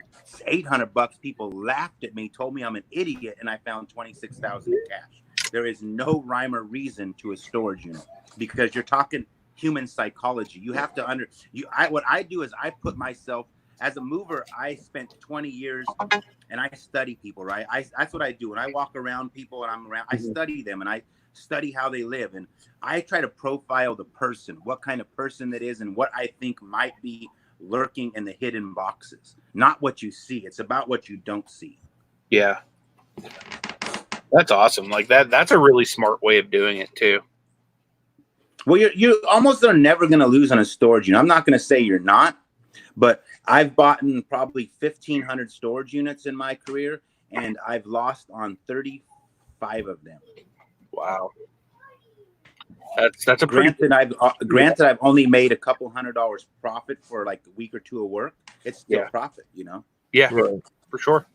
$800. People laughed at me, told me I'm an idiot, and I found $26,000 in cash. There is no rhyme or reason to a storage unit because you're talking human psychology. You have to what I do is I put myself as a mover. I spent 20 years and I study people, right? That's what I do. When I walk around people and I'm around, I study them and I study how they live. And I try to profile the person, what kind of person that is and what I think might be lurking in the hidden boxes. Not what you see. It's about what you don't see. Yeah. That's awesome. Like that's a really smart way of doing it too. Well, you almost are never going to lose on a storage unit. I'm not going to say you're not, but I've bought in probably 1,500 storage units in my career, and I've lost on 35 of them. Wow. That's a granted. I've only made a couple $100 profit for like a week or two of work. It's still profit, you know. Yeah, right. For sure.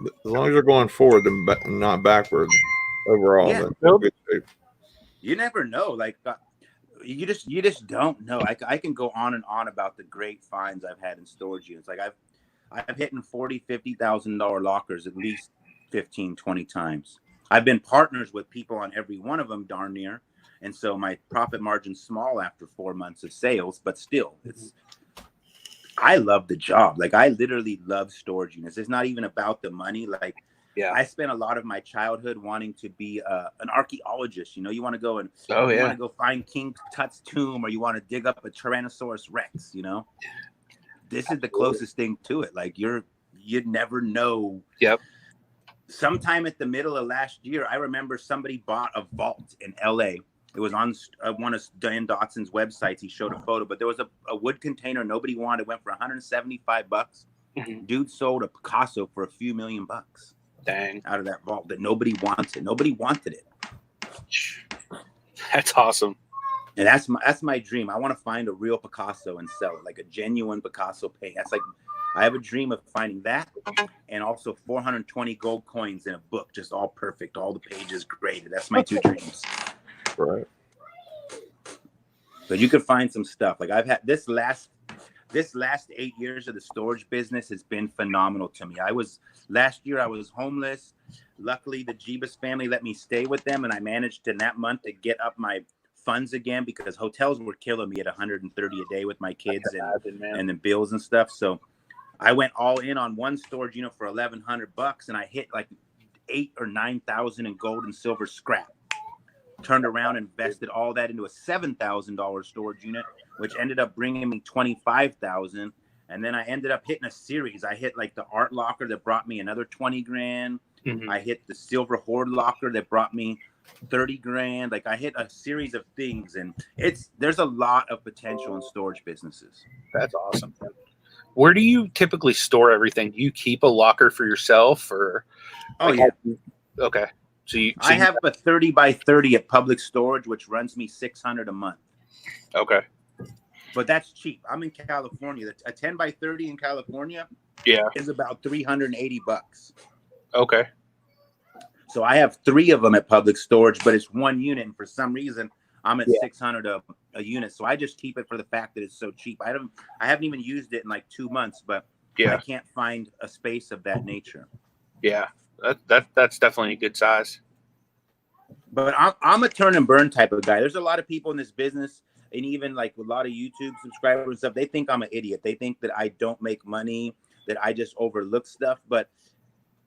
As long as you're going forward and not backwards overall. Yeah. That's good shape. You never know. Like you just don't know. I can go on and on about the great finds I've had in storage units. Like I've hit in $40,000-$50,000 lockers at least 15, 20 times. I've been partners with people on every one of them darn near. And so my profit margin's small after 4 months of sales, but still I love the job. Like I literally love storage units. It's not even about the money. Like I spent a lot of my childhood wanting to be an archaeologist. You know, you want to go and you want to go find King Tut's tomb, or you want to dig up a Tyrannosaurus Rex. You know, this is the closest thing to it. Like you'd never know. Yep. Sometime at the middle of last year, I remember somebody bought a vault in LA. It was on one of Dan Dotson's websites. He showed a photo, but there was a wood container nobody wanted. It went for $175. Mm-hmm. Dude sold a Picasso for a few $1 million. Dang. Out of that vault that nobody wanted. Nobody wanted it. That's awesome. And that's my dream. I want to find a real Picasso and sell it, like a genuine Picasso paint. That's like I have a dream of finding that, and also 420 gold coins in a book, just all perfect, all the pages graded. That's my two dreams. Right. But you could find some stuff. Like I've had this last 8 years of the storage business has been phenomenal to me. Last year I was homeless. Luckily, the Jeebus family let me stay with them, and I managed in that month to get up my funds again because hotels were killing me at $130 a day with my kids and the bills and stuff. So I went all in on one storage unit for $1,100, and I hit like 8,000 or 9,000 in gold and silver scrap. Turned around and invested all that into a $7,000 storage unit, which ended up bringing me $25,000. And then I ended up hitting a series. I hit like the art locker that brought me another 20 grand. Mm-hmm. I hit the silver hoard locker that brought me 30 grand. Like I hit a series of things, and there's a lot of potential in storage businesses. That's awesome. Where do you typically store everything? Do you keep a locker for yourself, or? Okay. I have a 30 by 30 at Public Storage, which runs me $600 a month. Okay. But that's cheap. I'm in California. A 10 by 30 in California is about $380. Okay. So I have 3 of them at public storage, but it's 1 unit. And for some reason, I'm at 600 a unit. So I just keep it for the fact that it's so cheap. I haven't even used it in like 2 months, but I can't find a space of that nature. Yeah, that's definitely a good size. But I'm a turn and burn type of guy. There's a lot of people in this business, and even like a lot of YouTube subscribers and stuff, they think I'm an idiot. They think that I don't make money, that I just overlook stuff. But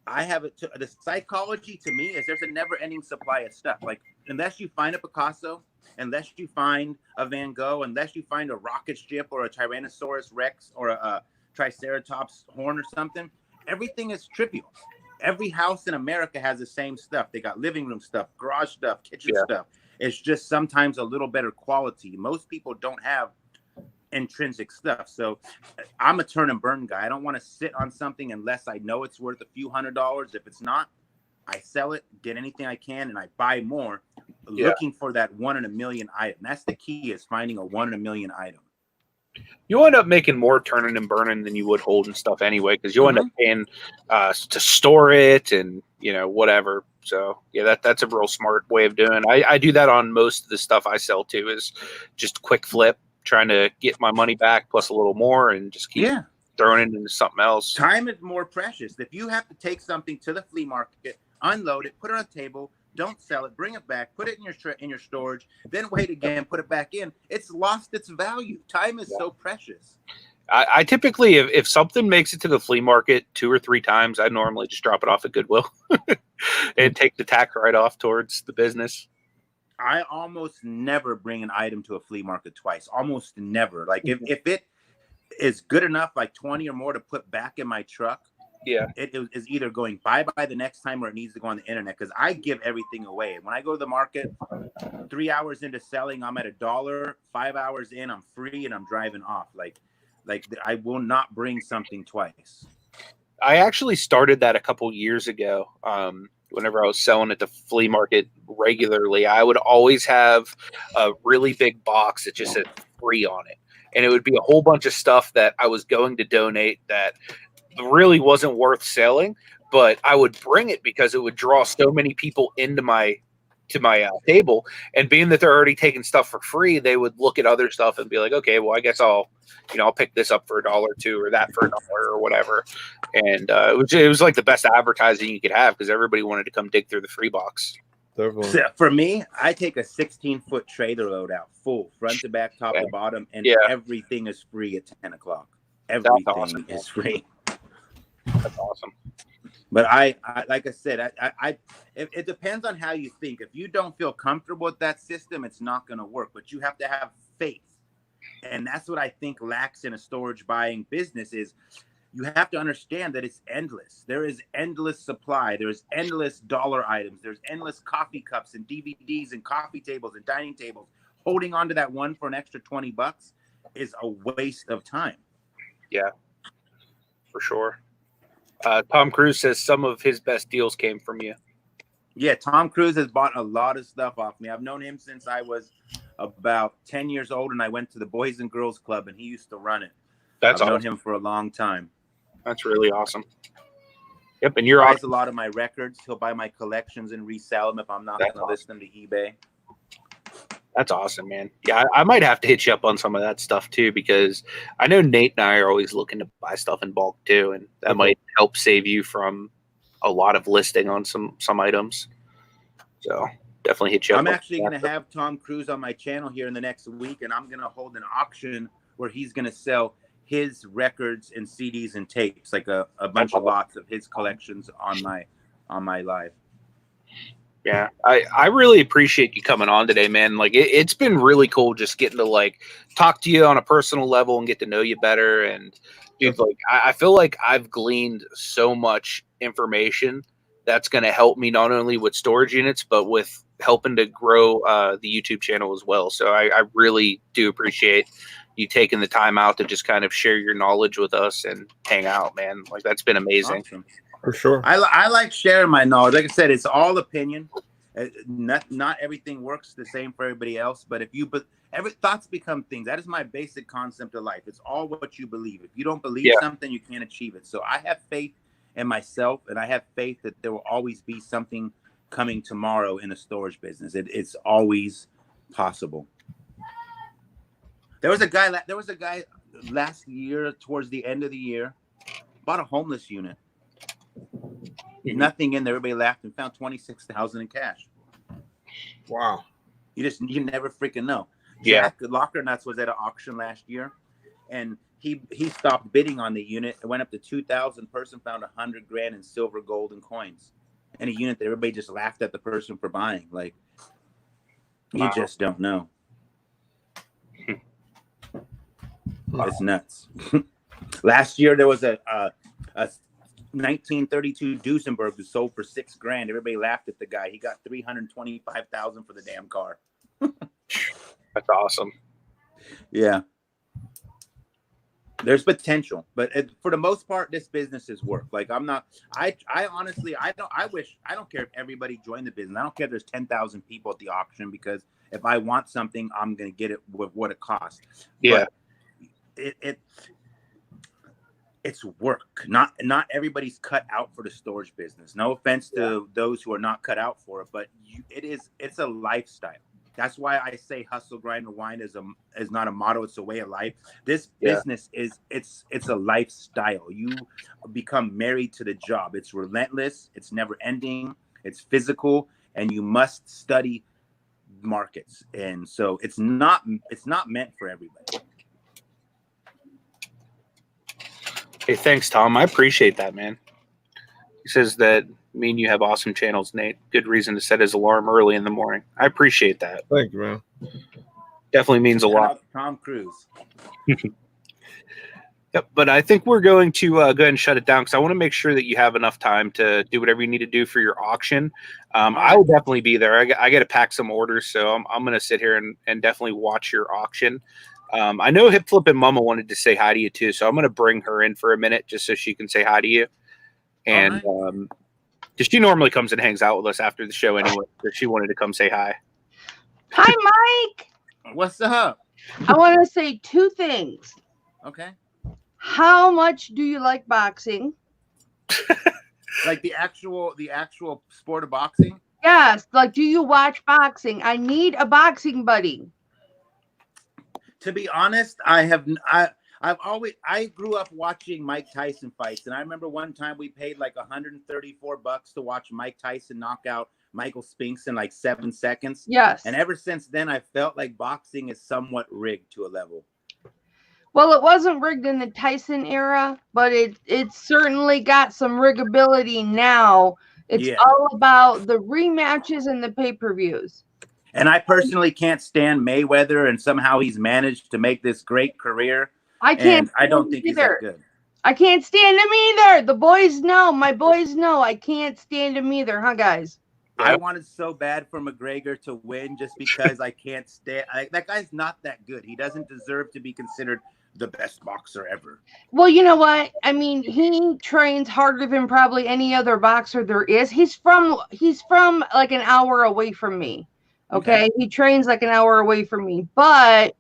I have it. The psychology to me is there's a never-ending supply of stuff. Like unless you find a Picasso, unless you find a Van Gogh, unless you find a rocket ship or a Tyrannosaurus Rex or a Triceratops horn or something, everything is trivial. Every house in America has the same stuff. They got living room stuff, garage stuff, kitchen stuff. It's just sometimes a little better quality. Most people don't have intrinsic stuff. So I'm a turn and burn guy. I don't want to sit on something unless I know it's worth a few $100s. If it's not, I sell it, get anything I can, and I buy more, looking for that 1 in a million item. That's the key, is finding a 1 in a million item. You end up making more turning and burning than you would holding stuff anyway, because you'll end up paying to store it and whatever. So yeah, that's a real smart way of doing. I do that on most of the stuff I sell too, is just quick flip, trying to get my money back plus a little more, and just keep throwing it into something else. Time is more precious. If you have to take something to the flea market, unload it, put it on a table, don't sell it, bring it back, put it in your storage, then wait again, put it back in, it's lost its value. Time is so precious. I typically, if something makes it to the flea market 2 or 3 times, I normally just drop it off at Goodwill and take the tax right off towards the business. I almost never bring an item to a flea market twice. Almost never. Like if it is good enough, like 20 or more to put back in my truck, it is either going bye-bye the next time or it needs to go on the internet, because I give everything away. When I go to the market, 3 hours into selling, I'm at $1. 5 hours in, I'm free and I'm driving off. Like I will not bring something twice. I actually started that a couple years ago. Whenever I was selling at the flea market regularly, I would always have a really big box that just said free on it. And it would be a whole bunch of stuff that I was going to donate that really wasn't worth selling, but I would bring it because it would draw so many people into my table. And being that they're already taking stuff for free, they would look at other stuff and be like, okay, well, I guess I'll pick this up for $1 or $2 or that for $1 or whatever. And it was like the best advertising you could have, because everybody wanted to come dig through the free box. So for me, I take a 16-foot trailer load out full, front to back, top to bottom, and everything is free at 10 o'clock. Everything is free. That's awesome. But I like I said, it depends on how you think. If you don't feel comfortable with that system, it's not going to work. But you have to have faith, and that's what I think lacks in a storage buying business. Is you have to understand that it's endless. There is endless supply. There's endless dollar items. There's endless coffee cups and DVDs and coffee tables and dining tables. Holding on to that one for an extra $20 is a waste of time. Yeah, for sure. Tom Cruise says some of his best deals came from you. Yeah, Tom Cruise has bought a lot of stuff off me. I've known him since I was about 10 years old, and I went to the Boys and Girls Club, and he used to run it. I've known him for a long time. That's really awesome. Yep, and he buys a lot of my records. He'll buy my collections and resell them if I'm not going to list them to eBay. That's awesome, man. Yeah, I might have to hit you up on some of that stuff too, because I know Nate and I are always looking to buy stuff in bulk too, and that might help save you from a lot of listing on some items. So definitely hit you up. I'm actually going to have Tom Cruise on my channel here in the next week, and I'm going to hold an auction where he's going to sell his records and CDs and tapes, like a bunch of lots of his collections on my live. Yeah, I really appreciate you coming on today, man. Like it's been really cool just getting to like talk to you on a personal level and get to know you better. And dude, like I feel like I've gleaned so much information that's going to help me not only with storage units, but with helping to grow the YouTube channel as well. So I really do appreciate you taking the time out to just kind of share your knowledge with us and hang out, man. Like that's been amazing. Awesome. For sure. I like sharing my knowledge. Like I said, it's all opinion. Not everything works the same for everybody else, but every thoughts become things. That is my basic concept of life. It's all what you believe. If you don't believe something, you can't achieve it. So I have faith in myself, and I have faith that there will always be something coming tomorrow in a storage business. It's always possible. There was a guy last year, towards the end of the year, bought a homeless unit. Nothing in there. Everybody laughed and found $26,000 in cash. Wow. You never freaking know. Yeah. Jack Lockernuts was at an auction last year, and he stopped bidding on the unit. It went up to 2,000. Person found $100,000 in silver, gold, and coins, and a unit that everybody just laughed at the person for buying. Like, you just don't know. It's nuts. Last year there was a 1932 Duesenberg who sold for $6,000. Everybody laughed at the guy. He got $325,000 for the damn car. That's awesome. Yeah. There's potential, but for the most part, this business is work. Like, I honestly, I don't care if everybody joined the business. I don't care if there's 10,000 people at the auction, because if I want something, I'm going to get it with what it costs. Yeah. But it's work. Not everybody's cut out for the storage business. No offense to those who are not cut out for it, but it's a lifestyle. That's why I say hustle, grind, and wine is not a motto. It's a way of life. This business it's a lifestyle. You become married to the job. It's relentless. It's never ending. It's physical, and you must study markets. And so it's not meant for everybody. Hey, thanks, Tom. I appreciate that, man. He says that me and you have awesome channels, Nate. Good reason to set his alarm early in the morning. I appreciate that. Thank you, man. Definitely means a lot. Tom Cruise. Yep, but I think we're going to go ahead and shut it down, because I want to make sure that you have enough time to do whatever you need to do for your auction. I will definitely be there. I got to pack some orders, so I'm going to sit here and definitely watch your auction. I know Hip Flippin' Mama wanted to say hi to you too, so I'm going to bring her in for a minute just so she can say hi to you. And because she normally comes and hangs out with us after the show anyway, so she wanted to come say hi. Hi, Mike. What's up? I want to say two things. Okay. How much do you like boxing? Like the actual sport of boxing? Yes. Like, do you watch boxing? I need a boxing buddy. To be honest, I grew up watching Mike Tyson fights, and I remember one time we paid like $134 to watch Mike Tyson knock out Michael Spinks in like 7 seconds. Yes. And ever since then, I felt like boxing is somewhat rigged to a level. Well, it wasn't rigged in the Tyson era, but it certainly got some riggability now. It's all about the rematches and the pay-per-views. And I personally can't stand Mayweather, and somehow he's managed to make this great career. I can't. I don't think he's that good. I can't stand him either. The boys know. My boys know. I can't stand him either, huh, guys? I wanted so bad for McGregor to win just because I can't stand. That guy's not that good. He doesn't deserve to be considered the best boxer ever. Well, you know what? I mean, he trains harder than probably any other boxer there is. He's from like an hour away from me. Okay. He trains like an hour away from me, but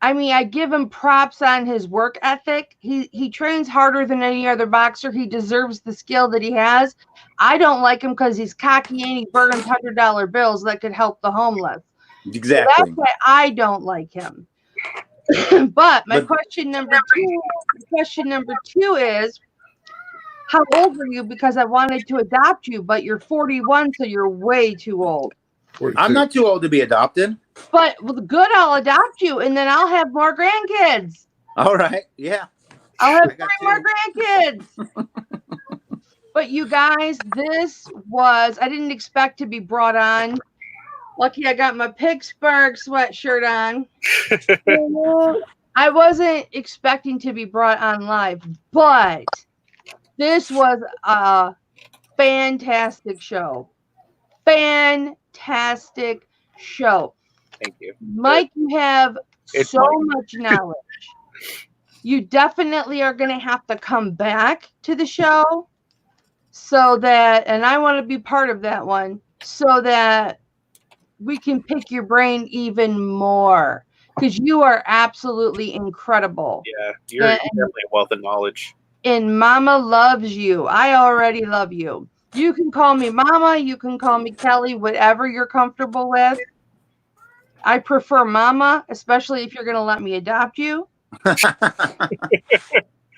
I mean, I give him props on his work ethic. He trains harder than any other boxer. He deserves the skill that he has. I don't like him because he's cocky and he burns $100 bills that could help the homeless. Exactly. So that's why I don't like him. But question number two is, how old are you? Because I wanted to adopt you, but you're 41, so you're way too old. 42. I'm not too old to be adopted. But good, I'll adopt you, and then I'll have more grandkids. All right, yeah. I'll have 3 more grandkids. But you guys, I didn't expect to be brought on. Lucky I got my Picksburgh sweatshirt on. I wasn't expecting to be brought on live, but this was a fantastic show. Fantastic show. Thank you. Mike, you have much knowledge. You definitely are going to have to come back to the show so that, and I want to be part of that one, so that we can pick your brain even more, because you are absolutely incredible. Yeah, you're definitely a wealth of knowledge. And Mama loves you. I already love you. You can call me Mama. You can call me Kelly, whatever you're comfortable with. I prefer Mama, especially if you're going to let me adopt you.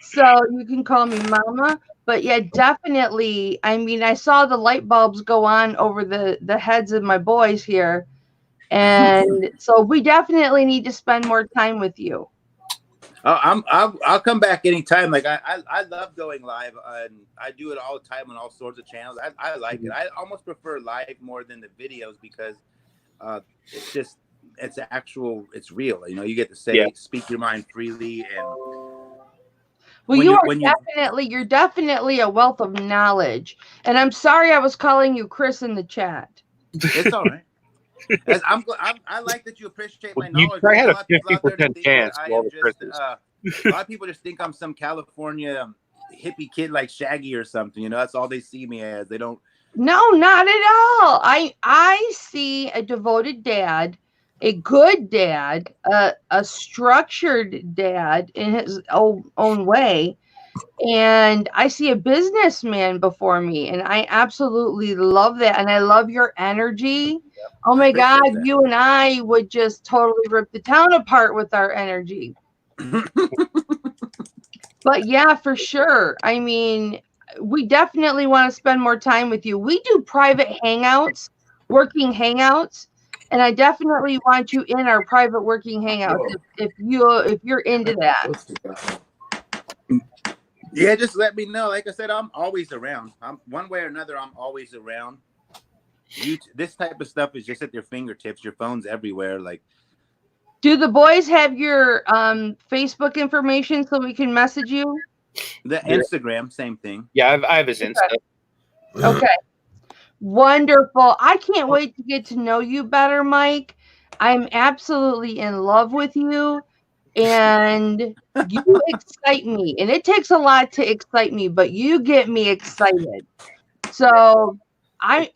So you can call me Mama. But yeah, definitely. I mean, I saw the light bulbs go on over the heads of my boys here. And so we definitely need to spend more time with you. I'll come back anytime. Like I love going live, and I do it all the time on all sorts of channels. I like it. I almost prefer live more than the videos because it's real. You know, you get to say speak your mind freely, and well, you're definitely a wealth of knowledge. And I'm sorry I was calling you Chris in the chat. It's all right. I like that you appreciate my knowledge. I had a 50% chance. A lot of people just think I'm some California hippie kid like Shaggy or something. You know, that's all they see me as. They don't. No, not at all. I see a devoted dad, a good dad, a structured dad in his own way. And I see a businessman before me, and I absolutely love that. And I love your energy. Oh my God, you and I would just totally rip the town apart with our energy. But yeah, for sure. I mean, we definitely want to spend more time with you. We do private hangouts, working hangouts, and I definitely want you in our private working hangouts if you're into that. Yeah, just let me know. Like I said, I'm always around. I'm one way or another. I'm always around. This type of stuff is just at your fingertips. Your phone's everywhere. Like, do the boys have your Facebook information so we can message you? The Instagram, same thing. Yeah, I have his Insta. Okay. Wonderful. I can't wait to get to know you better, Mike. I'm absolutely in love with you. And you excite me. And it takes a lot to excite me, but you get me excited. So I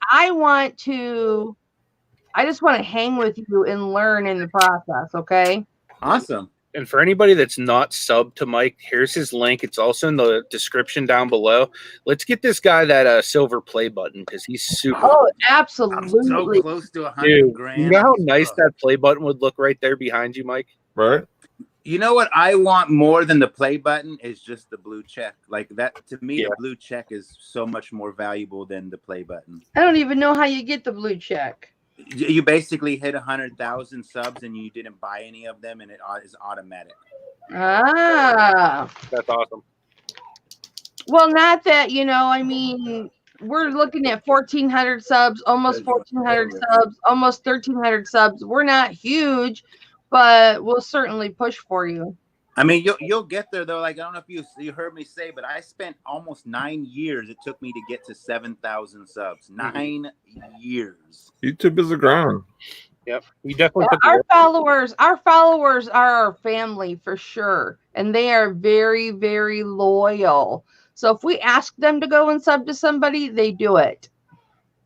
just want to hang with you and learn in the process, okay? Awesome. And for anybody that's not subbed to Mike, here's his link. It's also in the description down below. Let's get this guy that silver play button because he's super. Oh, absolutely. I'm so close to 100 grand. You know how nice that play button would look right there behind you, Mike? Right. You know what I want more than the play button is just the blue check. Like that, to me, the blue check is so much more valuable than the play button. I don't even know how you get the blue check. You basically hit 100,000 subs and you didn't buy any of them, and it is automatic. Ah, that's awesome. Well, not that, I mean, we're looking at 1,400 subs, almost 1,400 subs, almost 1,300 subs. We're not huge, but we'll certainly push for you. I mean, you'll get there though. Like, I don't know if you heard me say, but I spent almost 9 years. It took me to get to 7,000 subs. 9 years. YouTube is a grind. Yep, we definitely. Our followers are our family for sure, and they are very, very loyal. So if we ask them to go and sub to somebody, they do it.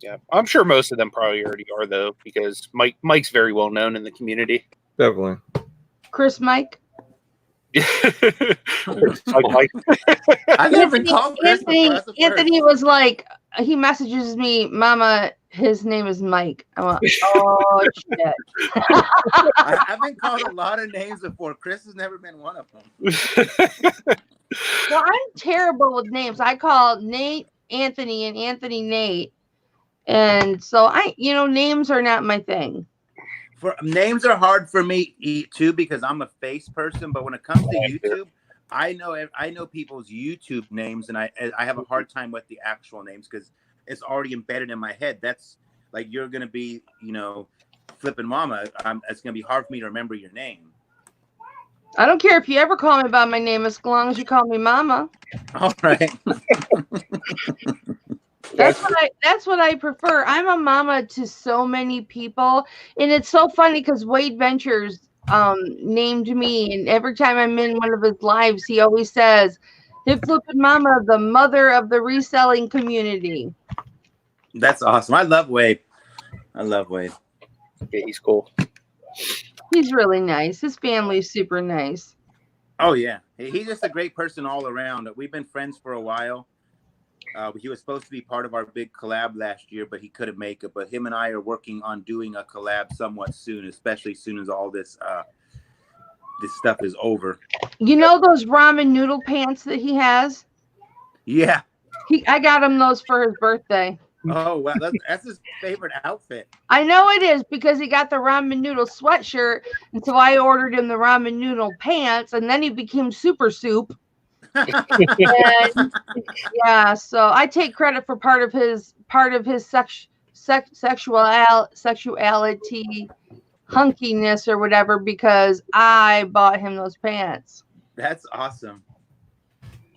Yeah, I'm sure most of them probably already are though, because Mike's very well known in the community. Definitely. Chris Mike. I never been called Chris. Anthony was like, he messages me, Mama, his name is Mike. I went, oh shit. I've been called a lot of names before. Chris has never been one of them. Well, I'm terrible with names. I call Nate Anthony and Anthony Nate. And so names are not my thing. Names are hard for me too because I'm a face person. But when it comes to YouTube, I know people's YouTube names, and I have a hard time with the actual names because it's already embedded in my head. That's like you're gonna be, Flippin' Mama. It's gonna be hard for me to remember your name. I don't care if you ever call me by my name, as long as you call me Mama. All right. That's what I prefer. I'm a mama to so many people, and it's so funny because Wade Ventures named me, and every time I'm in one of his lives, he always says, "Hey, Flippin' Mama, the mother of the reselling community." That's awesome. I love Wade. Yeah, he's cool. He's really nice. His family's super nice. Oh yeah, he's just a great person all around. We've been friends for a while. He was supposed to be part of our big collab last year, but he couldn't make it. But him and I are working on doing a collab somewhat soon, especially as soon as all this this stuff is over. You know those ramen noodle pants that he has? Yeah. I got him those for his birthday. Oh, wow. That's his favorite outfit. I know it is because he got the ramen noodle sweatshirt. And so I ordered him the ramen noodle pants. And then he became Super Soup. And, yeah, so I take credit for part of his sexuality hunkiness or whatever because I bought him those pants. That's awesome.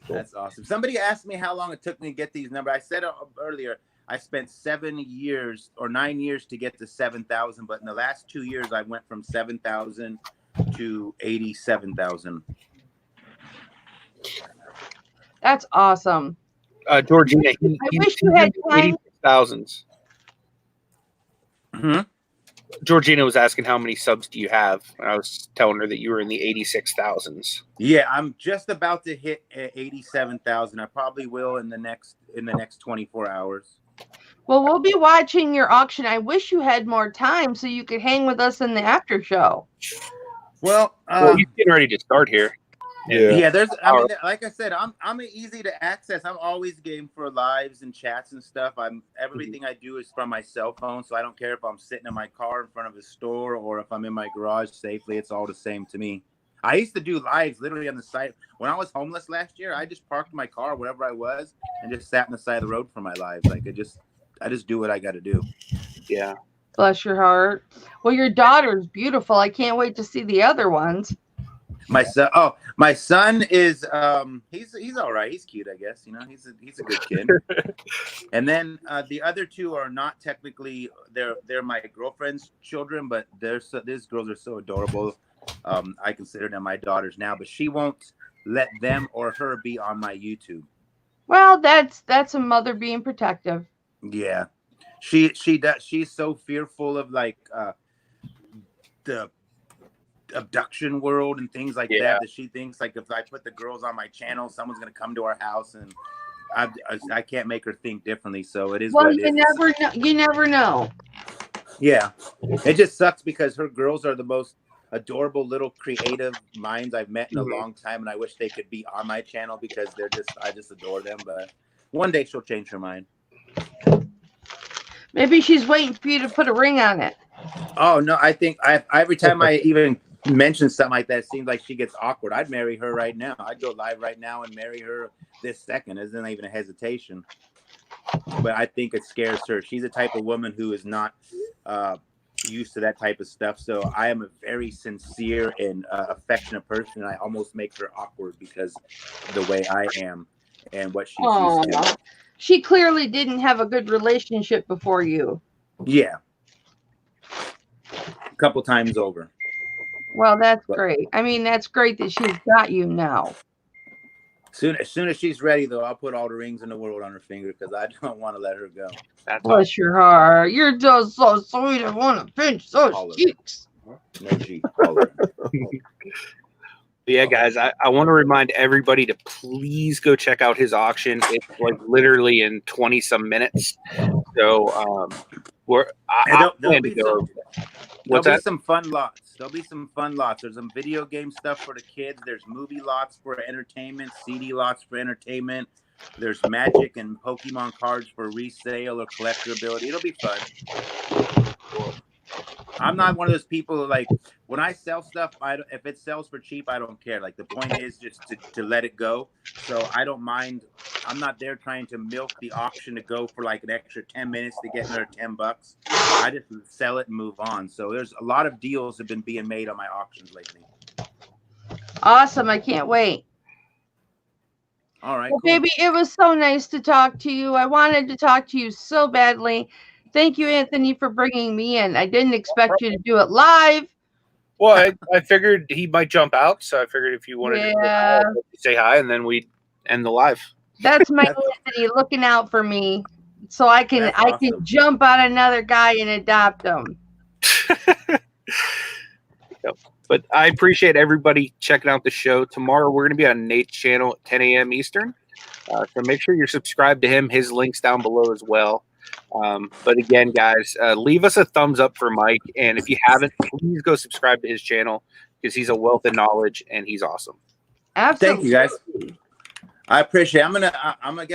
That's awesome. Somebody asked me how long it took me to get these numbers. I said earlier, I spent 7 years or 9 years to get to 7,000, but in the last 2 years, I went from 7,000 to 87,000. That's awesome. Georgina, I wish you had time. Thousands. Mm-hmm. Georgina was asking how many subs do you have, and I was telling her that you were in the 86,000s. Yeah, I'm just about to hit 87,000. I probably will in the next 24 hours. Well, we'll be watching your auction. I wish you had more time so you could hang with us in the after show. Well, you're getting ready to start here. Yeah. There's. I mean, like I said, I'm easy to access. I'm always game for lives and chats and stuff. Everything I do is from my cell phone, so I don't care if I'm sitting in my car in front of a store or if I'm in my garage safely. It's all the same to me. I used to do lives literally on the side. When I was homeless last year, I just parked my car wherever I was and just sat on the side of the road for my lives. Like I just do what I got to do. Yeah. Bless your heart. Well, your daughter's beautiful. I can't wait to see the other ones. My son is he's all right. He's cute, I guess. You know, he's a good kid. And then the other two are not technically they're my girlfriend's children, but these girls are so adorable. I consider them my daughters now, but she won't let them or her be on my YouTube. Well, that's a mother being protective. Yeah, she does. She's so fearful of like the abduction world and things like that she thinks like if I put the girls on my channel, someone's gonna come to our house, and I can't make her think differently. So it is. Well, what it is. You never know. Yeah, it just sucks because her girls are the most adorable little creative minds I've met in a long time, and I wish they could be on my channel because I just adore them. But one day she'll change her mind. Maybe she's waiting for you to put a ring on it. Oh no, I think every time I even mention something like that, it seems like she gets awkward. I'd marry her right now. I'd go live right now and marry her this second. Isn't even a hesitation. But I think it scares her. She's the type of woman who is not used to that type of stuff. So I am a very sincere and affectionate person. And I almost make her awkward because the way I am and what she's used to. She clearly didn't have a good relationship before you. Yeah. A couple times over. Well, that's great. I mean, that's great that she's got you now. As soon as she's ready, though, I'll put all the rings in the world on her finger because I don't want to let her go. Bless your heart. You're just so sweet. I want to pinch those cheeks. No cheeks. Yeah, guys, I want to remind everybody to please go check out his auction. It's like literally in 20 some minutes. So there'll be some fun lots. There'll be some fun lots. There's some video game stuff for the kids. There's movie lots for entertainment, CD lots for entertainment. There's Magic and Pokemon cards for resale or collectability. It'll be fun. I'm not one of those people who, like, when I sell stuff, if it sells for cheap, I don't care. Like, the point is just to let it go. So I don't mind. I'm not there trying to milk the auction to go for like an extra 10 minutes to get another $10. I just sell it and move on. So there's a lot of deals have been being made on my auctions lately. Awesome. I can't wait. All right. Well, cool. Baby, it was so nice to talk to you. I wanted to talk to you so badly. Thank you, Anthony, for bringing me in. I didn't expect you to do it live. Well, I figured he might jump out, so I figured if you wanted to say hi, and then we'd end the live. That's my Anthony looking out for me, so I can jump on another guy and adopt him. But I appreciate everybody checking out the show. Tomorrow we're going to be on Nate's channel at 10 a.m. Eastern. So make sure you're subscribed to him. His link's down below as well. But again, guys, leave us a thumbs up for Mike. And if you haven't, please go subscribe to his channel because he's a wealth of knowledge and he's awesome. Absolutely. Thank you, guys. I appreciate it. I guess I'm gonna